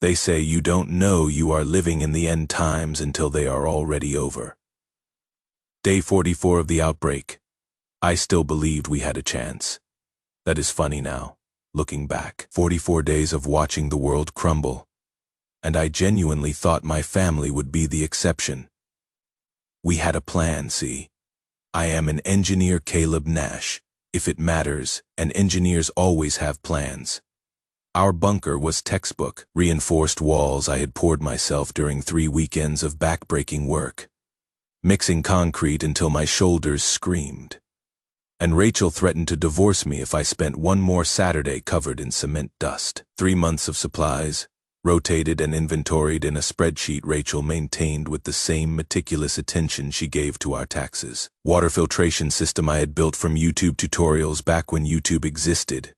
They say you don't know you are living in the end times until they are already over. Day 44 of the outbreak. I still believed we had a chance. That is funny now, looking back. 44 days of watching the world crumble. And I genuinely thought my family would be the exception. We had a plan, see? I am an engineer, Caleb Nash. If it matters, and engineers always have plans. Our bunker was textbook, reinforced walls I had poured myself during 3 weekends of back-breaking work, mixing concrete until my shoulders screamed. And Rachel threatened to divorce me if I spent one more Saturday covered in cement dust. 3 months of supplies, rotated and inventoried in a spreadsheet Rachel maintained with the same meticulous attention she gave to our taxes. Water filtration system I had built from YouTube tutorials back when YouTube existed.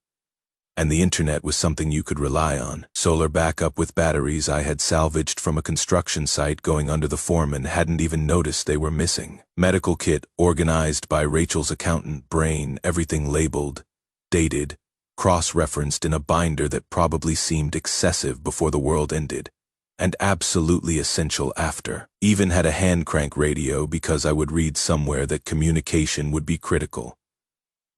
And the internet was something you could rely on. Solar backup with batteries I had salvaged from a construction site going under the foreman hadn't even noticed they were missing. Medical kit organized by Rachel's accountant brain, everything labeled, dated, cross-referenced in a binder that probably seemed excessive before the world ended, and absolutely essential after. Even had a hand crank radio because I would read somewhere that communication would be critical.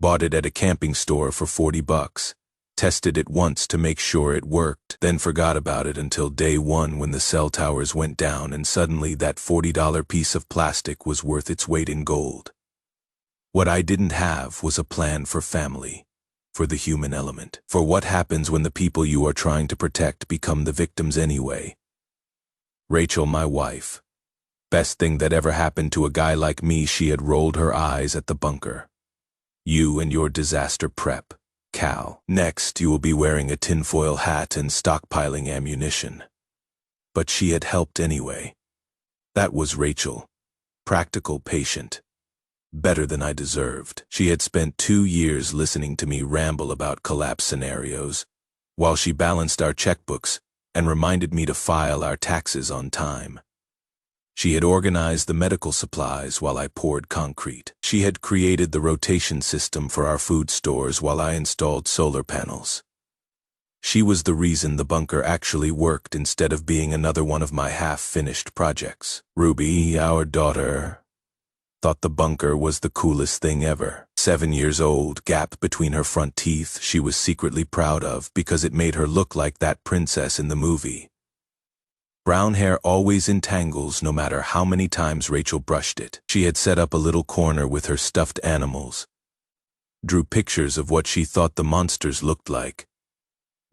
Bought it at a camping store for $40. Tested it once to make sure it worked, then forgot about it until day 1 when the cell towers went down and suddenly that $40 piece of plastic was worth its weight in gold. What I didn't have was a plan for family, for the human element, for what happens when the people you are trying to protect become the victims anyway. Rachel, my wife. Best thing that ever happened to a guy like me, she had rolled her eyes at the bunker. You and your disaster prep. Cal. Next, you will be wearing a tinfoil hat and stockpiling ammunition. But she had helped anyway. That was Rachel. Practical, patient. Better than I deserved. She had spent 2 years listening to me ramble about collapse scenarios, while she balanced our checkbooks and reminded me to file our taxes on time. She had organized the medical supplies while I poured concrete. She had created the rotation system for our food stores while I installed solar panels. She was the reason the bunker actually worked instead of being another one of my half-finished projects. Ruby, our daughter, thought the bunker was the coolest thing ever. 7 years old, gap between her front teeth she was secretly proud of because it made her look like that princess in the movie. Brown hair always in tangles no matter how many times Rachel brushed it. She had set up a little corner with her stuffed animals. Drew pictures of what she thought the monsters looked like.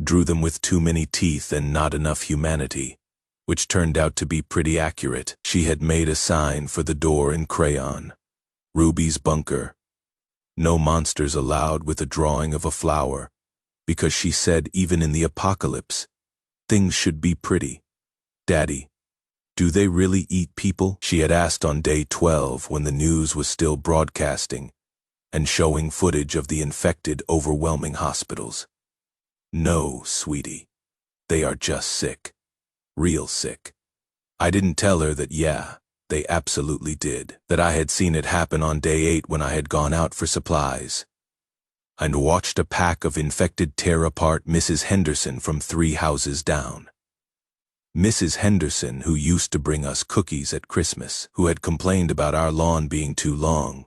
Drew them with too many teeth and not enough humanity, which turned out to be pretty accurate. She had made a sign for the door in crayon. Ruby's bunker. No monsters allowed, with a drawing of a flower, because she said even in the apocalypse, things should be pretty. Daddy, do they really eat people? She had asked on day 12 when the news was still broadcasting and showing footage of the infected, overwhelming hospitals. No, sweetie. They are just sick. Real sick. I didn't tell her that, yeah, they absolutely did. That I had seen it happen on day 8 when I had gone out for supplies and watched a pack of infected tear apart Mrs. Henderson from 3 houses down. Mrs. Henderson, who used to bring us cookies at Christmas, who had complained about our lawn being too long,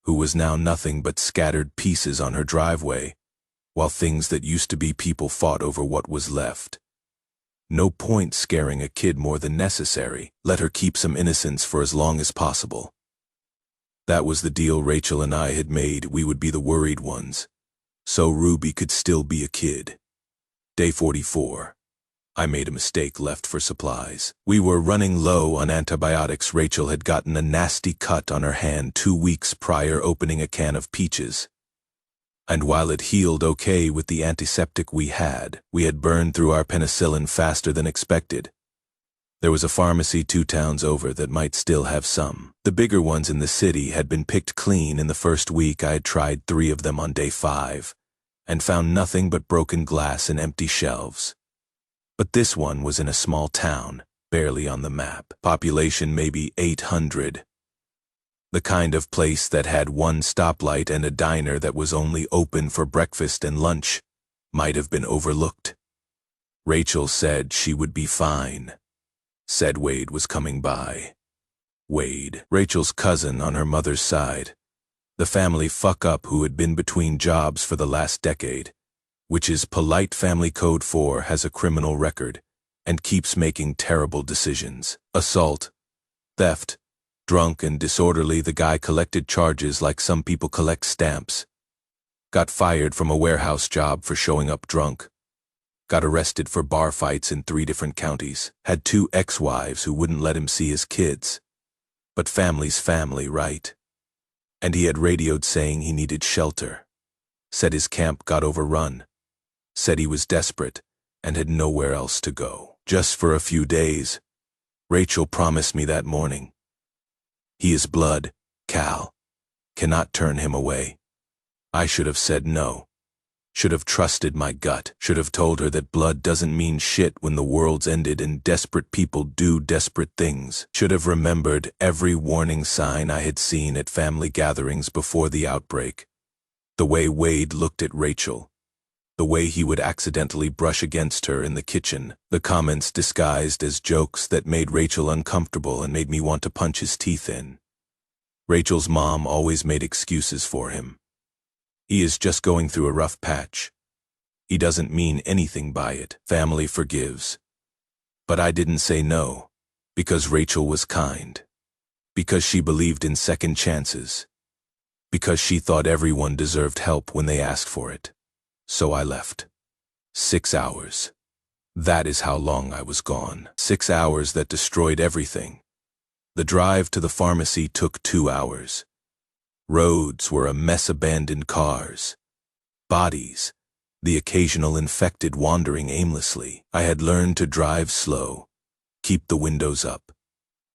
who was now nothing but scattered pieces on her driveway, while things that used to be people fought over what was left. No point scaring a kid more than necessary. Let her keep some innocence for as long as possible. That was the deal Rachel and I had made. We would be the worried ones, so Ruby could still be a kid. Day 44. I made a mistake, left for supplies. We were running low on antibiotics. Rachel had gotten a nasty cut on her hand 2 weeks prior opening a can of peaches. And while it healed okay with the antiseptic we had burned through our penicillin faster than expected. There was a pharmacy 2 towns over that might still have some. The bigger ones in the city had been picked clean in the first week. I had tried 3 of them on day 5 and found nothing but broken glass and empty shelves. But this one was in a small town, barely on the map. Population maybe 800. The kind of place that had 1 stoplight and a diner that was only open for breakfast and lunch might have been overlooked. Rachel said she would be fine. Said Wade was coming by. Wade, Rachel's cousin on her mother's side. The family fuck-up who had been between jobs for the last decade, which is polite family code for has a criminal record, and keeps making terrible decisions. Assault, theft, drunk and disorderly. The guy collected charges like some people collect stamps. Got fired from a warehouse job for showing up drunk. Got arrested for bar fights in 3 different counties. Had 2 ex-wives who wouldn't let him see his kids. But family's family, right? And he had radioed saying he needed shelter. Said his camp got overrun. Said he was desperate and had nowhere else to go. Just for a few days. Rachel promised me that morning. He is blood, Cal. Cannot turn him away. I should have said no. Should have trusted my gut. Should have told her that blood doesn't mean shit when the world's ended and desperate people do desperate things. Should have remembered every warning sign I had seen at family gatherings before the outbreak. The way Wade looked at Rachel. The way he would accidentally brush against her in the kitchen. The comments disguised as jokes that made Rachel uncomfortable and made me want to punch his teeth in. Rachel's mom always made excuses for him. He is just going through a rough patch. He doesn't mean anything by it. Family forgives. But I didn't say no, because Rachel was kind. Because she believed in second chances. Because she thought everyone deserved help when they asked for it. So I left. 6 hours. That is how long I was gone. 6 hours that destroyed everything. The drive to the pharmacy took 2 hours. Roads were a mess, abandoned cars. Bodies, the occasional infected wandering aimlessly. I had learned to drive slow, keep the windows up,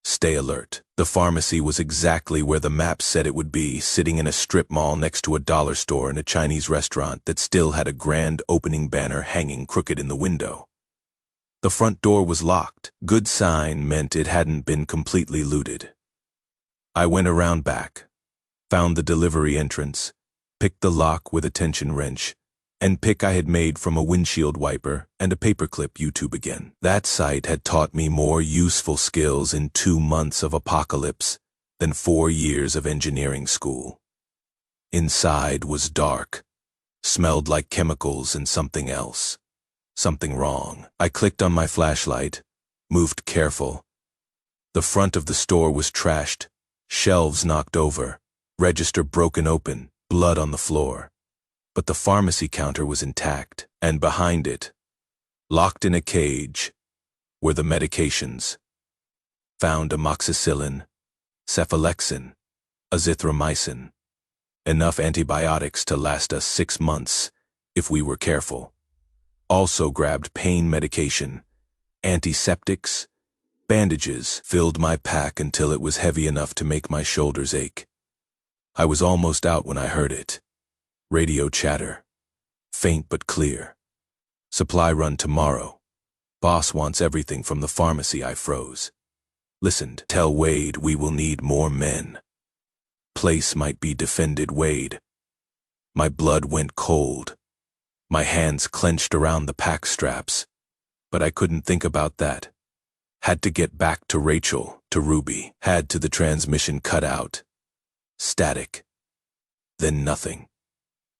stay alert. The pharmacy was exactly where the map said it would be, sitting in a strip mall next to a dollar store and a Chinese restaurant that still had a grand opening banner hanging crooked in the window. The front door was locked. Good sign meant it hadn't been completely looted. I went around back. Found the delivery entrance, picked the lock with a tension wrench, and pick I had made from a windshield wiper and a paperclip YouTube again. That sight had taught me more useful skills in 2 months of apocalypse than 4 years of engineering school. Inside was dark, smelled like chemicals and something else. Something wrong. I clicked on my flashlight, moved careful. The front of the store was trashed, shelves knocked over. Register broken open, blood on the floor. But the pharmacy counter was intact, and behind it, locked in a cage, were the medications. Found amoxicillin, cephalexin, azithromycin. Enough antibiotics to last us 6 months, if we were careful. Also grabbed pain medication, antiseptics, bandages. Filled my pack until it was heavy enough to make my shoulders ache. I was almost out when I heard it. Radio chatter. Faint but clear. Supply run tomorrow. Boss wants everything from the pharmacy. I froze. Listened. Tell Wade we will need more men. Place might be defended. Wade. My blood went cold. My hands clenched around the pack straps. But I couldn't think about that. Had to get back to Rachel, to Ruby. Had to the transmission cut out. Static. Then nothing.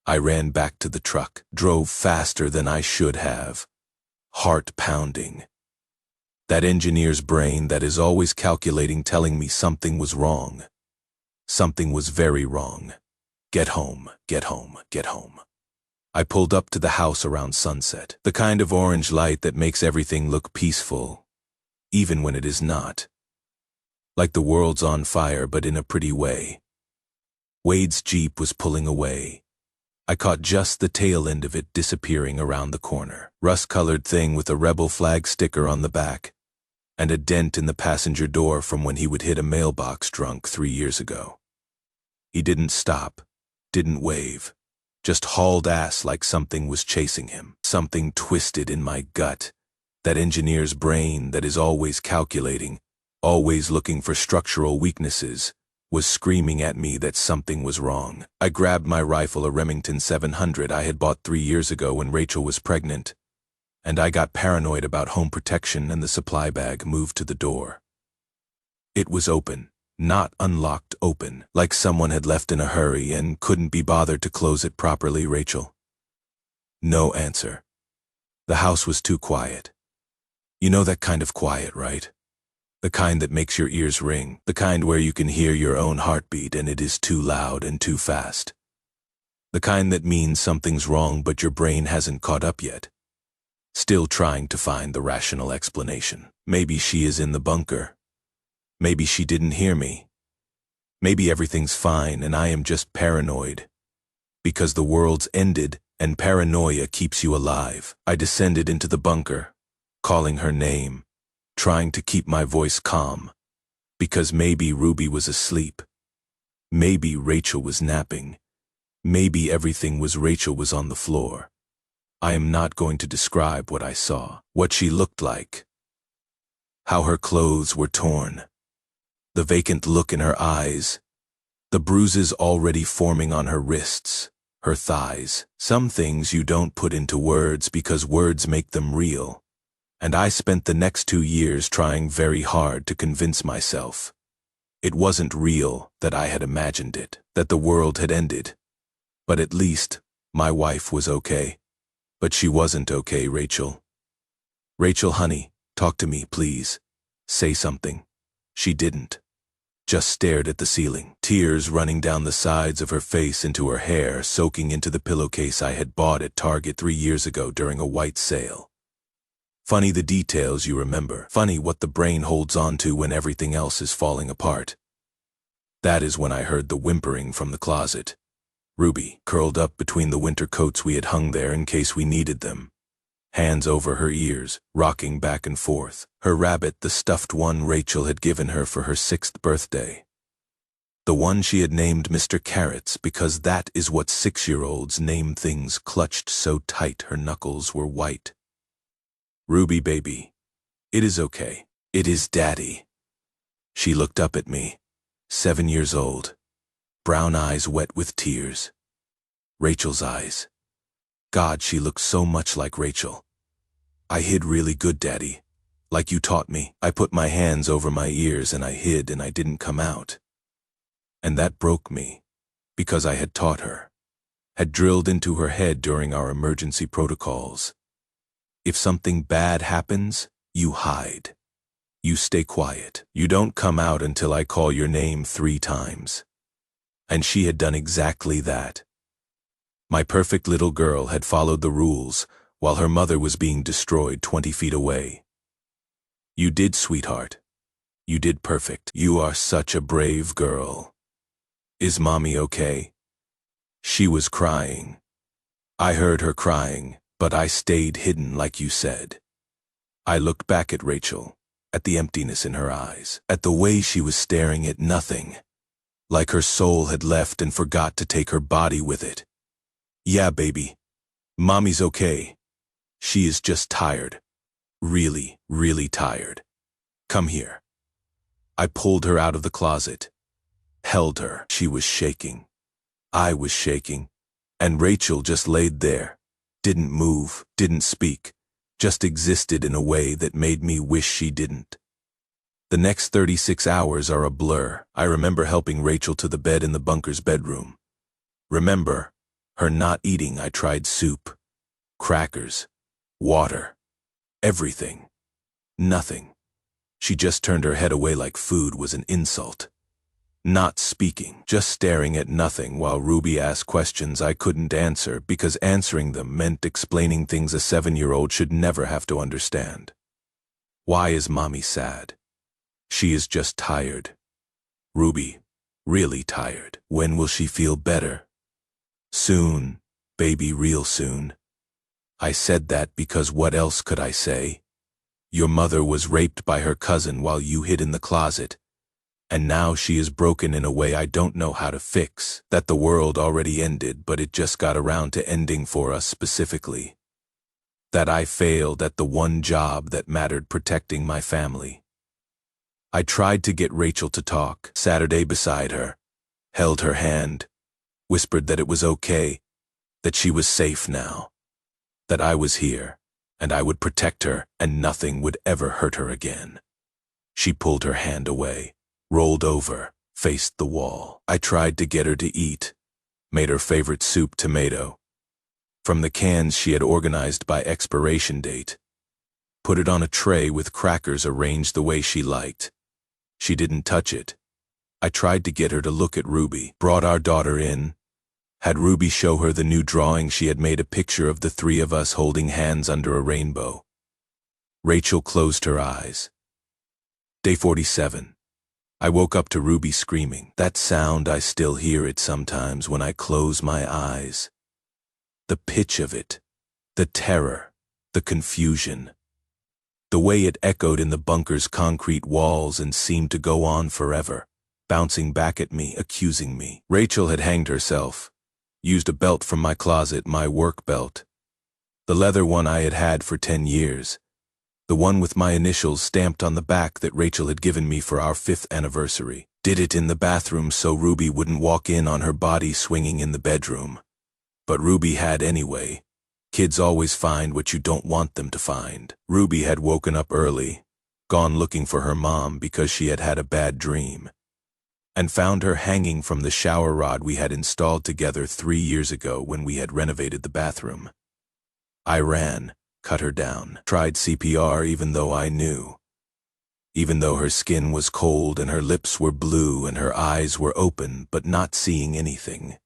I ran back to the truck, drove faster than I should have. Heart pounding. That engineer's brain that is always calculating, telling me something was wrong. Something was very wrong. Get home, get home, get home. I pulled up to the house around sunset. The kind of orange light that makes everything look peaceful, even when it is not. Like the world's on fire, but in a pretty way. Wade's Jeep was pulling away. I caught just the tail end of it disappearing around the corner. Rust-colored thing with a rebel flag sticker on the back, and a dent in the passenger door from when he would hit a mailbox drunk 3 years ago. He didn't stop, didn't wave, just hauled ass like something was chasing him. Something twisted in my gut. That engineer's brain that is always calculating, always looking for structural weaknesses, was screaming at me that something was wrong. I grabbed my rifle, a Remington 700 I had bought 3 years ago when Rachel was pregnant. and I got paranoid about home protection and the supply bag moved to the door. It was open, not unlocked, open, like someone had left in a hurry and couldn't be bothered to close it properly. Rachel. No answer. The house was too quiet. You know that kind of quiet, right? The kind that makes your ears ring, the kind where you can hear your own heartbeat and it is too loud and too fast. The kind that means something's wrong but your brain hasn't caught up yet. Still trying to find the rational explanation. Maybe she is in the bunker. Maybe she didn't hear me. Maybe everything's fine and I am just paranoid. Because the world's ended and paranoia keeps you alive. I descended into the bunker, calling her name, trying to keep my voice calm. Because maybe Ruby was asleep. Maybe Rachel was napping. Maybe everything was Rachel was on the floor. I am not going to describe what I saw, what she looked like, how her clothes were torn, the vacant look in her eyes, the bruises already forming on her wrists, her thighs. Some things you don't put into words because words make them real. And I spent the next 2 years trying very hard to convince myself it wasn't real, that I had imagined it, that the world had ended. But at least my wife was okay. But she wasn't okay, Rachel. Rachel, honey, talk to me, please. Say something. She didn't. Just stared at the ceiling, tears running down the sides of her face into her hair, soaking into the pillowcase I had bought at Target 3 years ago during a white sale. Funny the details you remember. Funny what the brain holds on to when everything else is falling apart. That is when I heard the whimpering from the closet. Ruby, curled up between the winter coats we had hung there in case we needed them. Hands over her ears, rocking back and forth. Her rabbit, the stuffed one Rachel had given her for her 6th birthday. The one she had named Mr. Carrots because that is what 6-year-olds name things, clutched so tight her knuckles were white. Ruby, baby. It is okay. It is Daddy. She looked up at me, 7 years old. Brown eyes wet with tears. Rachel's eyes. God, she looked so much like Rachel. I hid really good, Daddy. Like you taught me. I put my hands over my ears and I hid and I didn't come out. And that broke me, because I had taught her, had drilled into her head during our emergency protocols. If something bad happens, you hide. You stay quiet. You don't come out until I call your name 3 times. And she had done exactly that. My perfect little girl had followed the rules while her mother was being destroyed 20 feet away. You did, sweetheart. You did perfect. You are such a brave girl. Is Mommy okay? She was crying. I heard her crying, but I stayed hidden like you said. I looked back at Rachel, at the emptiness in her eyes, at the way she was staring at nothing. Like her soul had left and forgot to take her body with it. Yeah, baby. Mommy's okay. She is just tired. Really, really tired. Come here. I pulled her out of the closet. Held her. She was shaking. I was shaking. And Rachel just laid there. Didn't move, didn't speak. Just existed in a way that made me wish she didn't. The next 36 hours are a blur. I remember helping Rachel to the bed in the bunker's bedroom. Remember her not eating. I tried soup, crackers, water, everything. Nothing. She just turned her head away like food was an insult. Not speaking, just staring at nothing while Ruby asked questions I couldn't answer because answering them meant explaining things a 7-year-old should never have to understand. Why is Mommy sad? She is just tired. Ruby, really tired. When will she feel better? Soon, baby, real soon. I said that because what else could I say? Your mother was raped by her cousin while you hid in the closet. And now she is broken in a way I don't know how to fix. That the world already ended, but it just got around to ending for us specifically. That I failed at the one job that mattered, protecting my family. I tried to get Rachel to talk, Saturday beside her, held her hand, whispered that it was okay, that she was safe now, that I was here, and I would protect her, and nothing would ever hurt her again. She pulled her hand away, rolled over, faced the wall. I tried to get her to eat, made her favorite soup tomato, from the cans she had organized by expiration date, put it on a tray with crackers arranged the way she liked. She didn't touch it. I tried to get her to look at Ruby, brought our daughter in, had Ruby show her the new drawing she had made, a picture of the three of us holding hands under a rainbow. Rachel closed her eyes. Day 47. I woke up to Ruby screaming. That sound, I still hear it sometimes when I close my eyes. The pitch of it, the terror, the confusion. The way it echoed in the bunker's concrete walls and seemed to go on forever, bouncing back at me, accusing me. Rachel had hanged herself, used a belt from my closet, my work belt. The leather one I had had for 10 years. The one with my initials stamped on the back that Rachel had given me for our 5th anniversary. Did it in the bathroom so Ruby wouldn't walk in on her body swinging in the bedroom. But Ruby had anyway. Kids always find what you don't want them to find. Ruby had woken up early, gone looking for her mom because she had had a bad dream, and found her hanging from the shower rod we had installed together 3 years ago when we had renovated the bathroom. I ran, cut her down, tried CPR even though I knew. Even though her skin was cold and her lips were blue and her eyes were open but not seeing anything.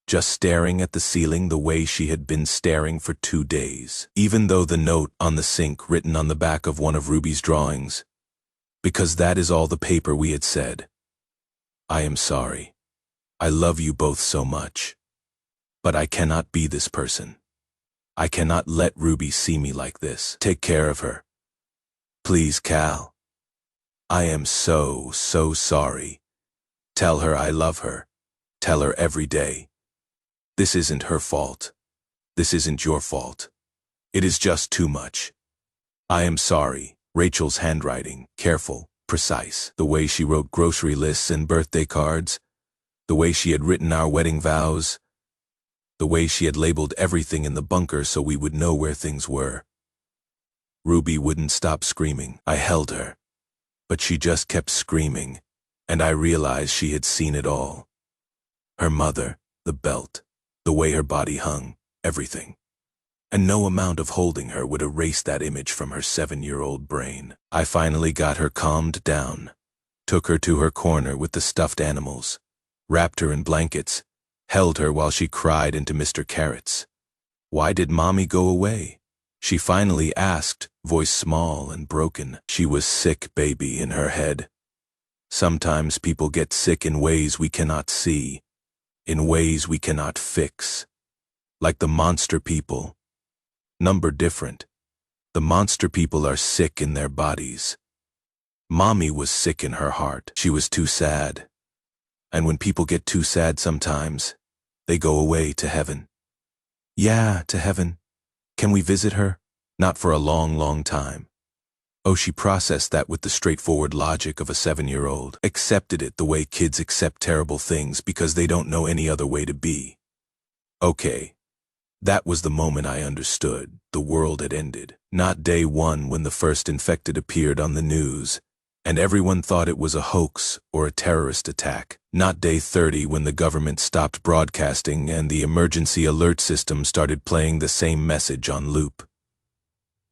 Just staring at the ceiling the way she had been staring for 2 days. Even though the note on the sink written on the back of one of Ruby's drawings, because that is all the paper we had said. I am sorry. I love you both so much. But I cannot be this person. I cannot let Ruby see me like this. Take care of her. Please, Cal. I am so sorry. Tell her I love her. Tell her every day. This isn't her fault. This isn't your fault. It is just too much. I am sorry. Rachel's handwriting, careful, precise. The way she wrote grocery lists and birthday cards. The way she had written our wedding vows. The way she had labeled everything in the bunker so we would know where things were. Ruby wouldn't stop screaming. I held her, but she just kept screaming, and I realized she had seen it all. Her mother, the belt, the way her body hung, everything. And no amount of holding her would erase that image from her 7-year-old brain. I finally got her calmed down, took her to her corner with the stuffed animals, wrapped her in blankets, held her while she cried into Mr. Carrot's. Why did Mommy go away? She finally asked, voice small and broken. She was sick, baby, in her head. Sometimes people get sick in ways we cannot see, in ways we cannot fix. Like the monster people. Number different. The monster people are sick in their bodies. Mommy was sick in her heart. She was too sad. And when people get too sad sometimes, they go away to heaven. Yeah, to heaven. Can we visit her? Not for a long time. Oh, she processed that with the straightforward logic of a 7-year-old. Accepted it the way kids accept terrible things because they don't know any other way to be. Okay. That was the moment I understood. The world had ended. Not day 1 when the first infected appeared on the news, and everyone thought it was a hoax or a terrorist attack. Not day 30 when the government stopped broadcasting and the emergency alert system started playing the same message on loop.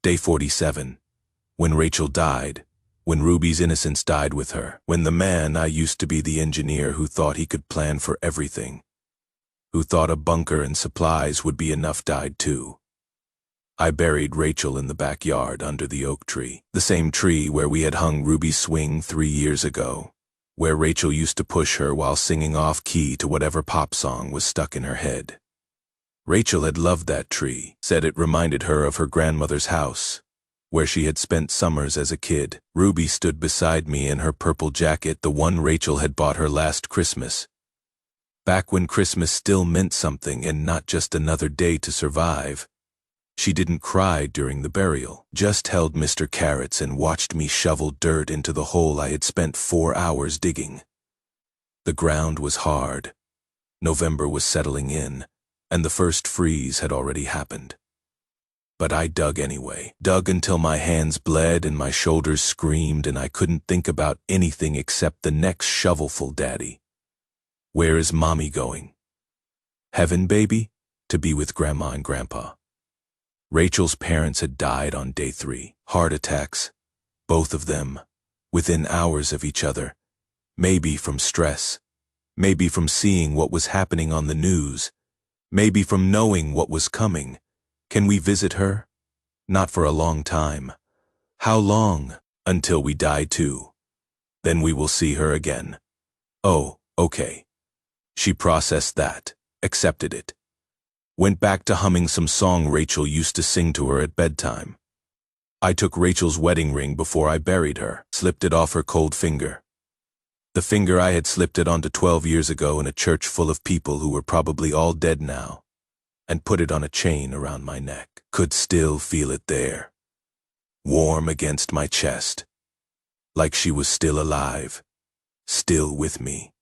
Day 47. When Rachel died, when Ruby's innocence died with her, when the man I used to be, the engineer who thought he could plan for everything, who thought a bunker and supplies would be enough, died too. I buried Rachel in the backyard under the oak tree, the same tree where we had hung Ruby's swing 3 years ago, where Rachel used to push her while singing off-key to whatever pop song was stuck in her head. Rachel had loved that tree, said it reminded her of her grandmother's house, where she had spent summers as a kid. Ruby stood beside me in her purple jacket, the one Rachel had bought her last Christmas. Back when Christmas still meant something and not just another day to survive. She didn't cry during the burial, just held Mr. Carrots and watched me shovel dirt into the hole I had spent 4 hours digging. The ground was hard. November was settling in, and the first freeze had already happened. But I dug anyway. Dug until my hands bled and my shoulders screamed and I couldn't think about anything except the next shovelful, Daddy. Where is Mommy going? Heaven, baby? To be with Grandma and Grandpa. Rachel's parents had died on day 3. Heart attacks, both of them, within hours of each other. Maybe from stress, maybe from seeing what was happening on the news, maybe from knowing what was coming. Can we visit her? Not for a long time. How long? Until we die too. Then we will see her again. Oh, okay. She processed that, accepted it. Went back to humming some song Rachel used to sing to her at bedtime. I took Rachel's wedding ring before I buried her, slipped it off her cold finger. The finger I had slipped it onto 12 years ago in a church full of people who were probably all dead now, and put it on a chain around my neck. Could still feel it there, warm against my chest, like she was still alive, still with me,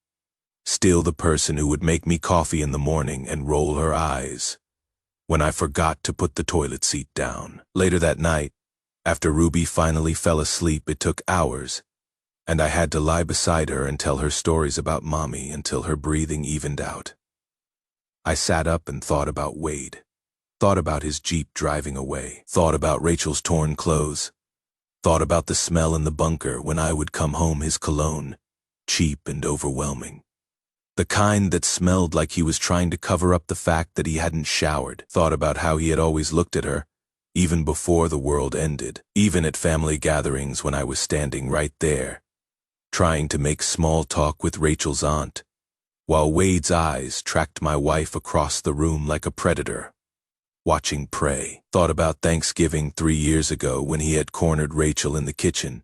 still the person who would make me coffee in the morning and roll her eyes when I forgot to put the toilet seat down. Later that night, after Ruby finally fell asleep, it took hours, and I had to lie beside her and tell her stories about Mommy until her breathing evened out. I sat up and thought about Wade, thought about his Jeep driving away, thought about Rachel's torn clothes, thought about the smell in the bunker when I would come home, his cologne, cheap and overwhelming. The kind that smelled like he was trying to cover up the fact that he hadn't showered. Thought about how he had always looked at her, even before the world ended, even at family gatherings when I was standing right there, trying to make small talk with Rachel's aunt, while Wade's eyes tracked my wife across the room like a predator, watching prey. Thought about Thanksgiving 3 years ago when he had cornered Rachel in the kitchen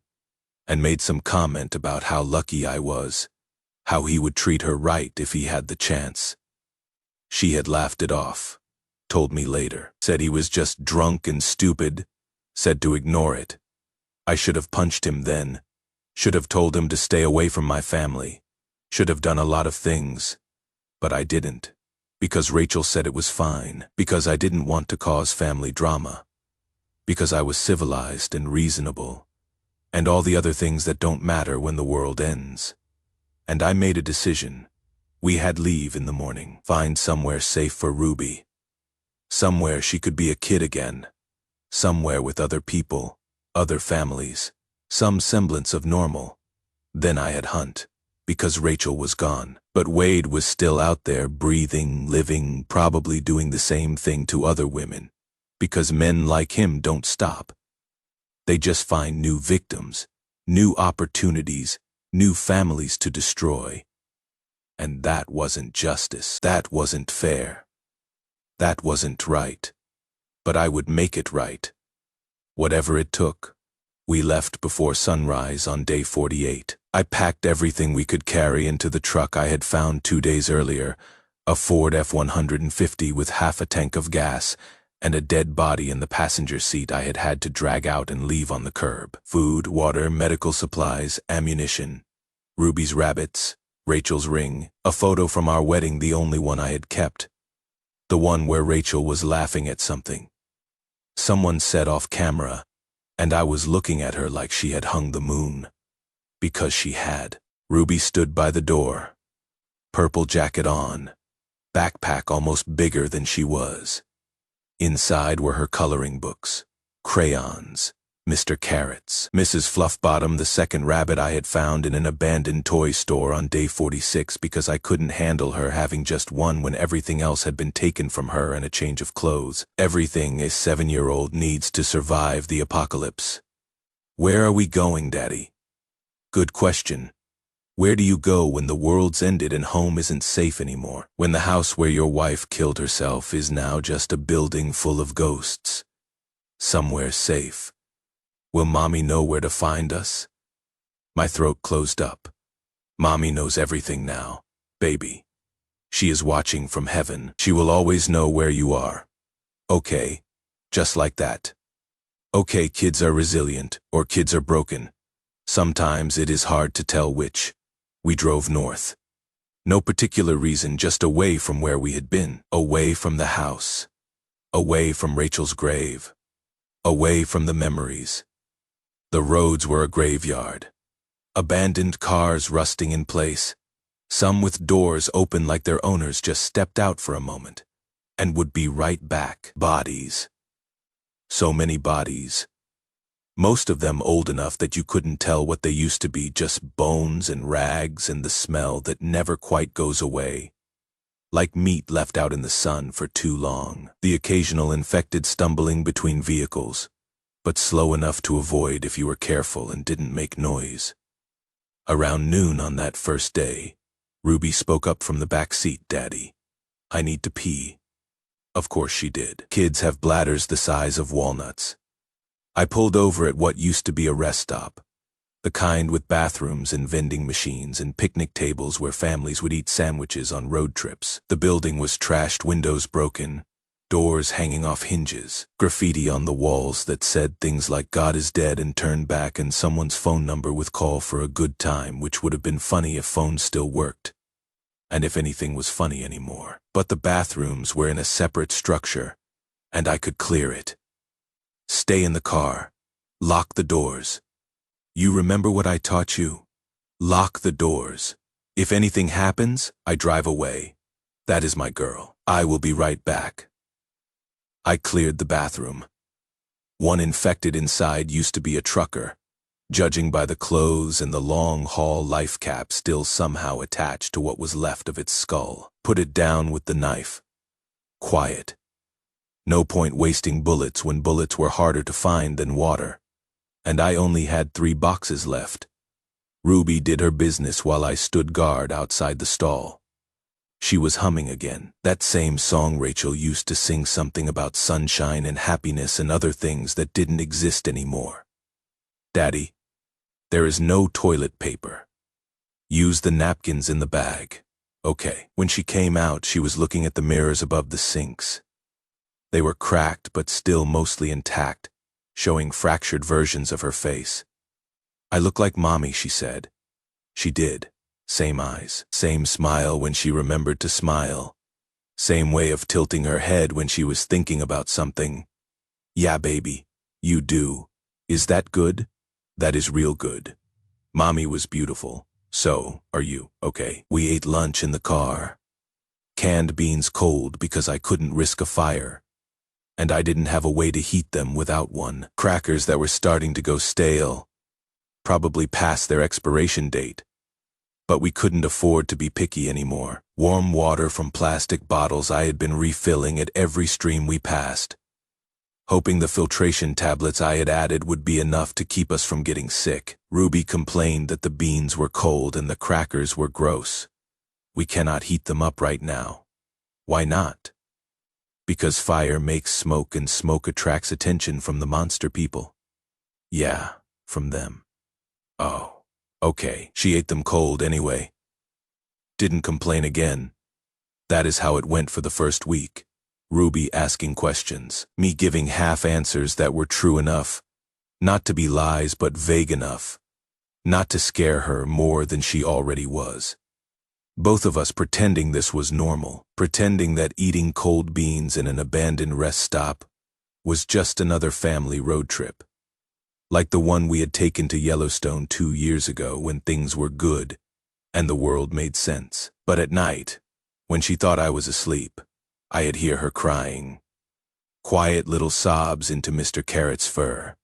and made some comment about how lucky I was, how he would treat her right if he had the chance. She had laughed it off, told me later, said he was just drunk and stupid, said to ignore it. I should have punched him then, should have told him to stay away from my family, should have done a lot of things, but I didn't, because Rachel said it was fine, because I didn't want to cause family drama, because I was civilized and reasonable, and all the other things that don't matter when the world ends. And I made a decision. We had leave in the morning, find somewhere safe for Ruby, somewhere she could be a kid again, somewhere with other people, other families, some semblance of normal. Then I had hunt, because Rachel was gone. But Wade was still out there, breathing, living, probably doing the same thing to other women, because men like him don't stop. They just find new victims, new opportunities, new families to destroy. And that wasn't justice. That wasn't fair. That wasn't right. But I would make it right. Whatever it took. We left before sunrise on day 48. I packed everything we could carry into the truck I had found 2 days earlier, a Ford F-150 with half a tank of gas, and a dead body in the passenger seat I had had to drag out and leave on the curb. Food, water, medical supplies, ammunition, Ruby's rabbits, Rachel's ring, a photo from our wedding, the only one I had kept, the one where Rachel was laughing at something. Someone said off camera, and I was looking at her like she had hung the moon. Because she had. Ruby stood by the door, purple jacket on, backpack almost bigger than she was. Inside were her coloring books, crayons, Mr. Carrots, Mrs. Fluffbottom, the second rabbit I had found in an abandoned toy store on day 46 because I couldn't handle her having just one when everything else had been taken from her and a change of clothes. Everything a 7-year-old needs to survive the apocalypse. Where are we going, Daddy? Good question. Where do you go when the world's ended and home isn't safe anymore? When the house where your wife killed herself is now just a building full of ghosts? Somewhere safe. Will Mommy know where to find us? My throat closed up. Mommy knows everything now, baby. She is watching from heaven. She will always know where you are. Okay, just like that. Okay, kids are resilient, or kids are broken. Sometimes it is hard to tell which. We drove north. No particular reason, just away from where we had been, away from the house, away from Rachel's grave. away from the memories. The roads were a graveyard. Abandoned cars rusting in place, some with doors open like their owners just stepped out for a moment and would be right back. Bodies. So many bodies. Most of them old enough that you couldn't tell what they used to be, just bones and rags and the smell that never quite goes away. Like meat left out in the sun for too long. The occasional infected stumbling between vehicles, but slow enough to avoid if you were careful and didn't make noise. Around noon on that first day, Ruby spoke up from the back seat. "Daddy, I need to pee." Of course she did. Kids have bladders the size of walnuts. I pulled over at what used to be a rest stop, the kind with bathrooms and vending machines and picnic tables where families would eat sandwiches on road trips. The building was trashed, windows broken, doors hanging off hinges, graffiti on the walls that said things like "God is dead" and "turn back," and someone's phone number with "call for a good time," which would have been funny if phones still worked, and if anything was funny anymore. But the bathrooms were in a separate structure, and I could clear it. Stay in the car. Lock the doors. You remember what I taught you? Lock the doors. If anything happens, I drive away. That is my girl. I will be right back. I cleared the bathroom. One infected inside used to be a trucker, judging by the clothes and the long-haul life cap still somehow attached to what was left of its skull. Put it down with the knife. Quiet. No point wasting bullets when bullets were harder to find than water. And I only had 3 boxes left. Ruby did her business while I stood guard outside the stall. She was humming again, that same song Rachel used to sing, something about sunshine and happiness and other things that didn't exist anymore. "Daddy, there is no toilet paper. Use the napkins in the bag." Okay. When she came out, she was looking at the mirrors above the sinks. They were cracked but still mostly intact, showing fractured versions of her face. "I look like Mommy," she said. She did. Same eyes, same smile when she remembered to smile, same way of tilting her head when she was thinking about something. "Yeah, baby, you do. Is that good? That is real good. Mommy was beautiful. So, are you, okay?" We ate lunch in the car. Canned beans cold because I couldn't risk a fire, and I didn't have a way to heat them without one. Crackers that were starting to go stale, probably past their expiration date. But we couldn't afford to be picky anymore. Warm water from plastic bottles I had been refilling at every stream we passed, hoping the filtration tablets I had added would be enough to keep us from getting sick. Ruby complained that the beans were cold and the crackers were gross. "We cannot heat them up right now." "Why not?" "Because fire makes smoke and smoke attracts attention from the monster people." "Yeah, from them." "Oh, okay." She ate them cold anyway. Didn't complain again. That is how it went for the first week. Ruby asking questions, me giving half answers that were true enough, not to be lies but vague enough, not to scare her more than she already was. Both of us pretending this was normal, pretending that eating cold beans in an abandoned rest stop was just another family road trip, like the one we had taken to Yellowstone 2 years ago when things were good and the world made sense. But at night, when she thought I was asleep, I'd hear her crying, quiet little sobs into Mr. Carrot's fur,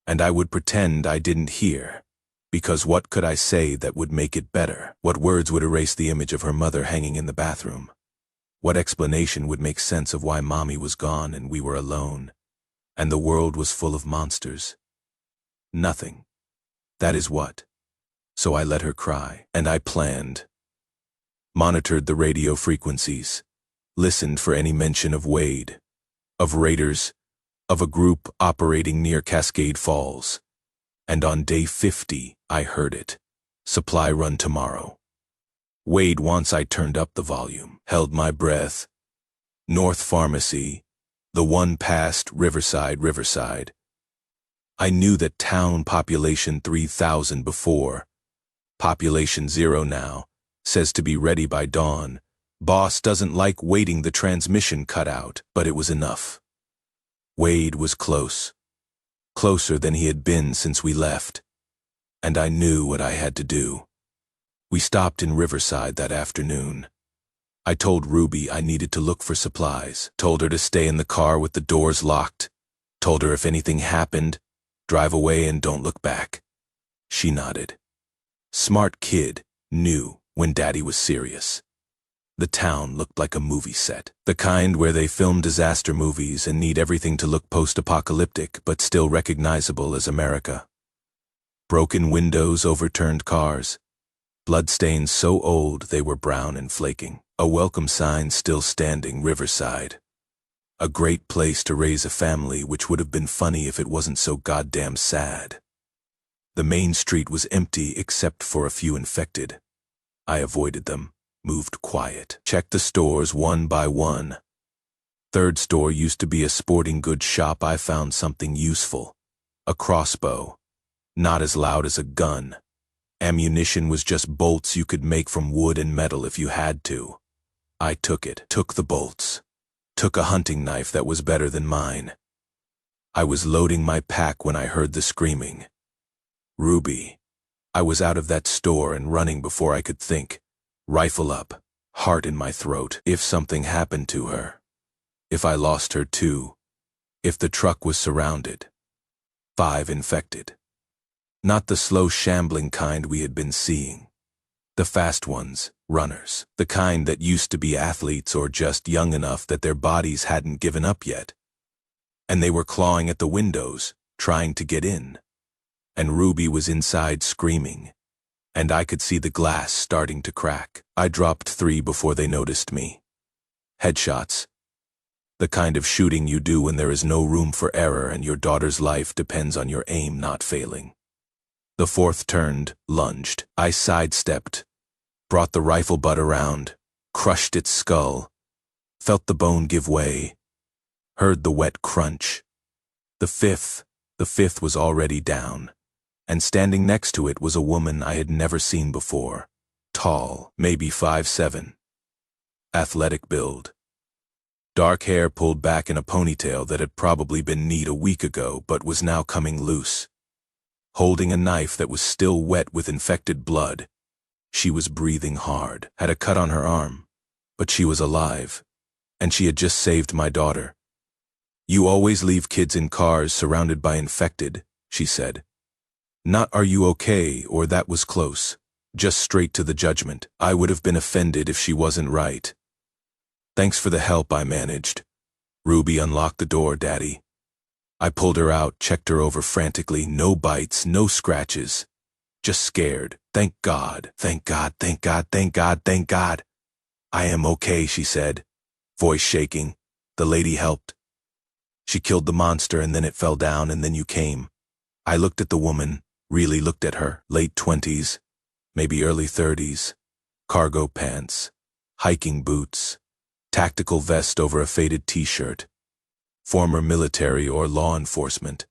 and I would pretend I didn't hear, because what could I say that would make it better? What words would erase the image of her mother hanging in the bathroom? What explanation would make sense of why Mommy was gone and we were alone, and the world was full of monsters? Nothing. That is what. So I let her cry, and I planned. Monitored the radio frequencies, listened for any mention of Wade, of raiders, of a group operating near Cascade Falls. And on day 50, I heard it. Supply run tomorrow. Wade. Once I turned up the volume, held my breath. North Pharmacy, the one past Riverside. I knew that town population 3,000 before. Population 0 now, says to be ready by dawn. Boss doesn't like waiting, the transmission cut out, but it was enough. Wade was close. closer than he had been since we left, and I knew what I had to do. We stopped in Riverside that afternoon. I told Ruby I needed to look for supplies, told her to stay in the car with the doors locked, told her if anything happened, drive away and don't look back. She nodded. Smart kid, knew when Daddy was serious. The town looked like a movie set, the kind where they film disaster movies and need everything to look post-apocalyptic but still recognizable as America. Broken windows, overturned cars, bloodstains so old they were brown and flaking. A welcome sign still standing, Riverside. A great place to raise a family, which would have been funny if it wasn't so goddamn sad. The main street was empty except for a few infected. I avoided them, moved quiet, checked the stores one by one. Third store used to be a sporting goods shop. I found something useful. A crossbow. Not as loud as a gun. Ammunition was just bolts you could make from wood and metal if you had to. I took it, took the bolts, took a hunting knife that was better than mine. I was loading my pack when I heard the screaming. Ruby. I was out of that store and running before I could think. Rifle up, heart in my throat. If something happened to her. If I lost her too. If the truck was surrounded. 5 infected. Not the slow shambling kind we had been seeing. The fast ones, runners, the kind that used to be athletes or just young enough that their bodies hadn't given up yet. And they were clawing at the windows, trying to get in. And Ruby was inside screaming. And I could see the glass starting to crack. I dropped 3 before they noticed me. Headshots. The kind of shooting you do when there is no room for error and your daughter's life depends on your aim not failing. The 4th turned, lunged. I sidestepped, brought the rifle butt around, crushed its skull, felt the bone give way, heard the wet crunch. The fifth was already down, and standing next to it was a woman I had never seen before. Tall, maybe 5'7". Athletic build. Dark hair pulled back in a ponytail that had probably been neat a week ago but was now coming loose. Holding a knife that was still wet with infected blood. She was breathing hard, had a cut on her arm, but she was alive, and she had just saved my daughter. You always leave kids in cars surrounded by infected, she said. Not are you okay or that was close, just straight to the judgment. I would have been offended if she wasn't right. Thanks for the help, I managed. Ruby unlocked the door, Daddy. I pulled her out, checked her over frantically. No bites, no scratches. Just scared. Thank God, thank God, thank God, thank God, thank God. I am okay, she said, voice shaking. The lady helped. She killed the monster and then it fell down and then you came. I looked at the woman, really looked at her, late 20s, maybe early 30s, cargo pants, hiking boots, tactical vest over a faded t-shirt. Former military or law enforcement,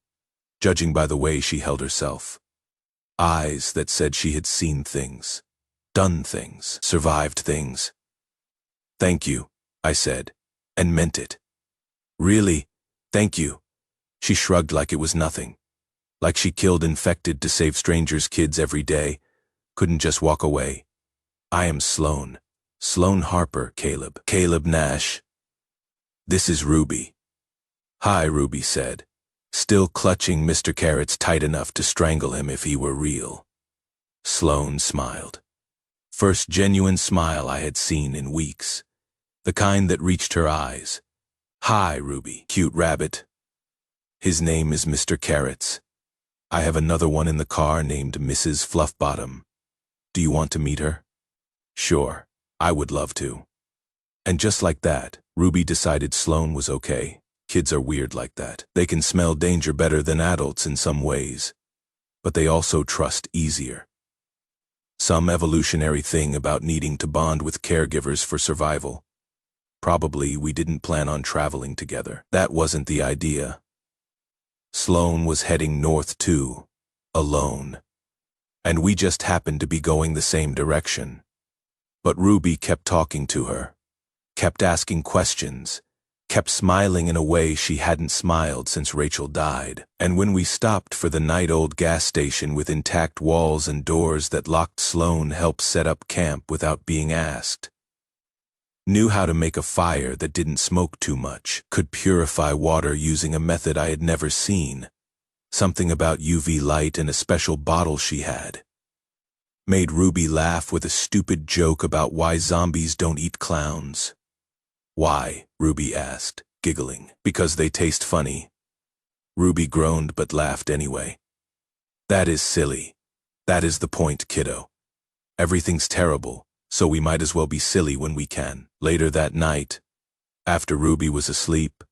judging by the way she held herself. Eyes that said she had seen things, done things, survived things. Thank you, I said, and meant it. Really, thank you. She shrugged like it was nothing, like she killed infected to save strangers' kids every day, couldn't just walk away. I am Sloan. Sloan Harper, Caleb. Caleb Nash. This is Ruby. Hi, Ruby said, still clutching Mr. Carrots tight enough to strangle him if he were real. Sloan smiled. First genuine smile I had seen in weeks. The kind that reached her eyes. Hi, Ruby, cute rabbit. His name is Mr. Carrots. I have another one in the car named Mrs. Fluffbottom. Do you want to meet her? Sure, I would love to. And just like that, Ruby decided Sloan was okay. Kids are weird like that. They can smell danger better than adults in some ways, but they also trust easier. Some evolutionary thing about needing to bond with caregivers for survival. Probably we didn't plan on traveling together. That wasn't the idea. Sloan was heading north too, alone. And we just happened to be going the same direction. But Ruby kept talking to her, kept asking questions, kept smiling in a way she hadn't smiled since Rachel died. And when we stopped for the night-old gas station with intact walls and doors that locked, Sloan helped set up camp without being asked. Knew how to make a fire that didn't smoke too much, could purify water using a method I had never seen. Something about UV light and a special bottle she had. Made Ruby laugh with a stupid joke about why zombies don't eat clowns. Why? Ruby asked, giggling. Because they taste funny. Ruby groaned but laughed anyway. That is silly. That is the point, kiddo. Everything's terrible, so we might as well be silly when we can. Later that night, after Ruby was asleep,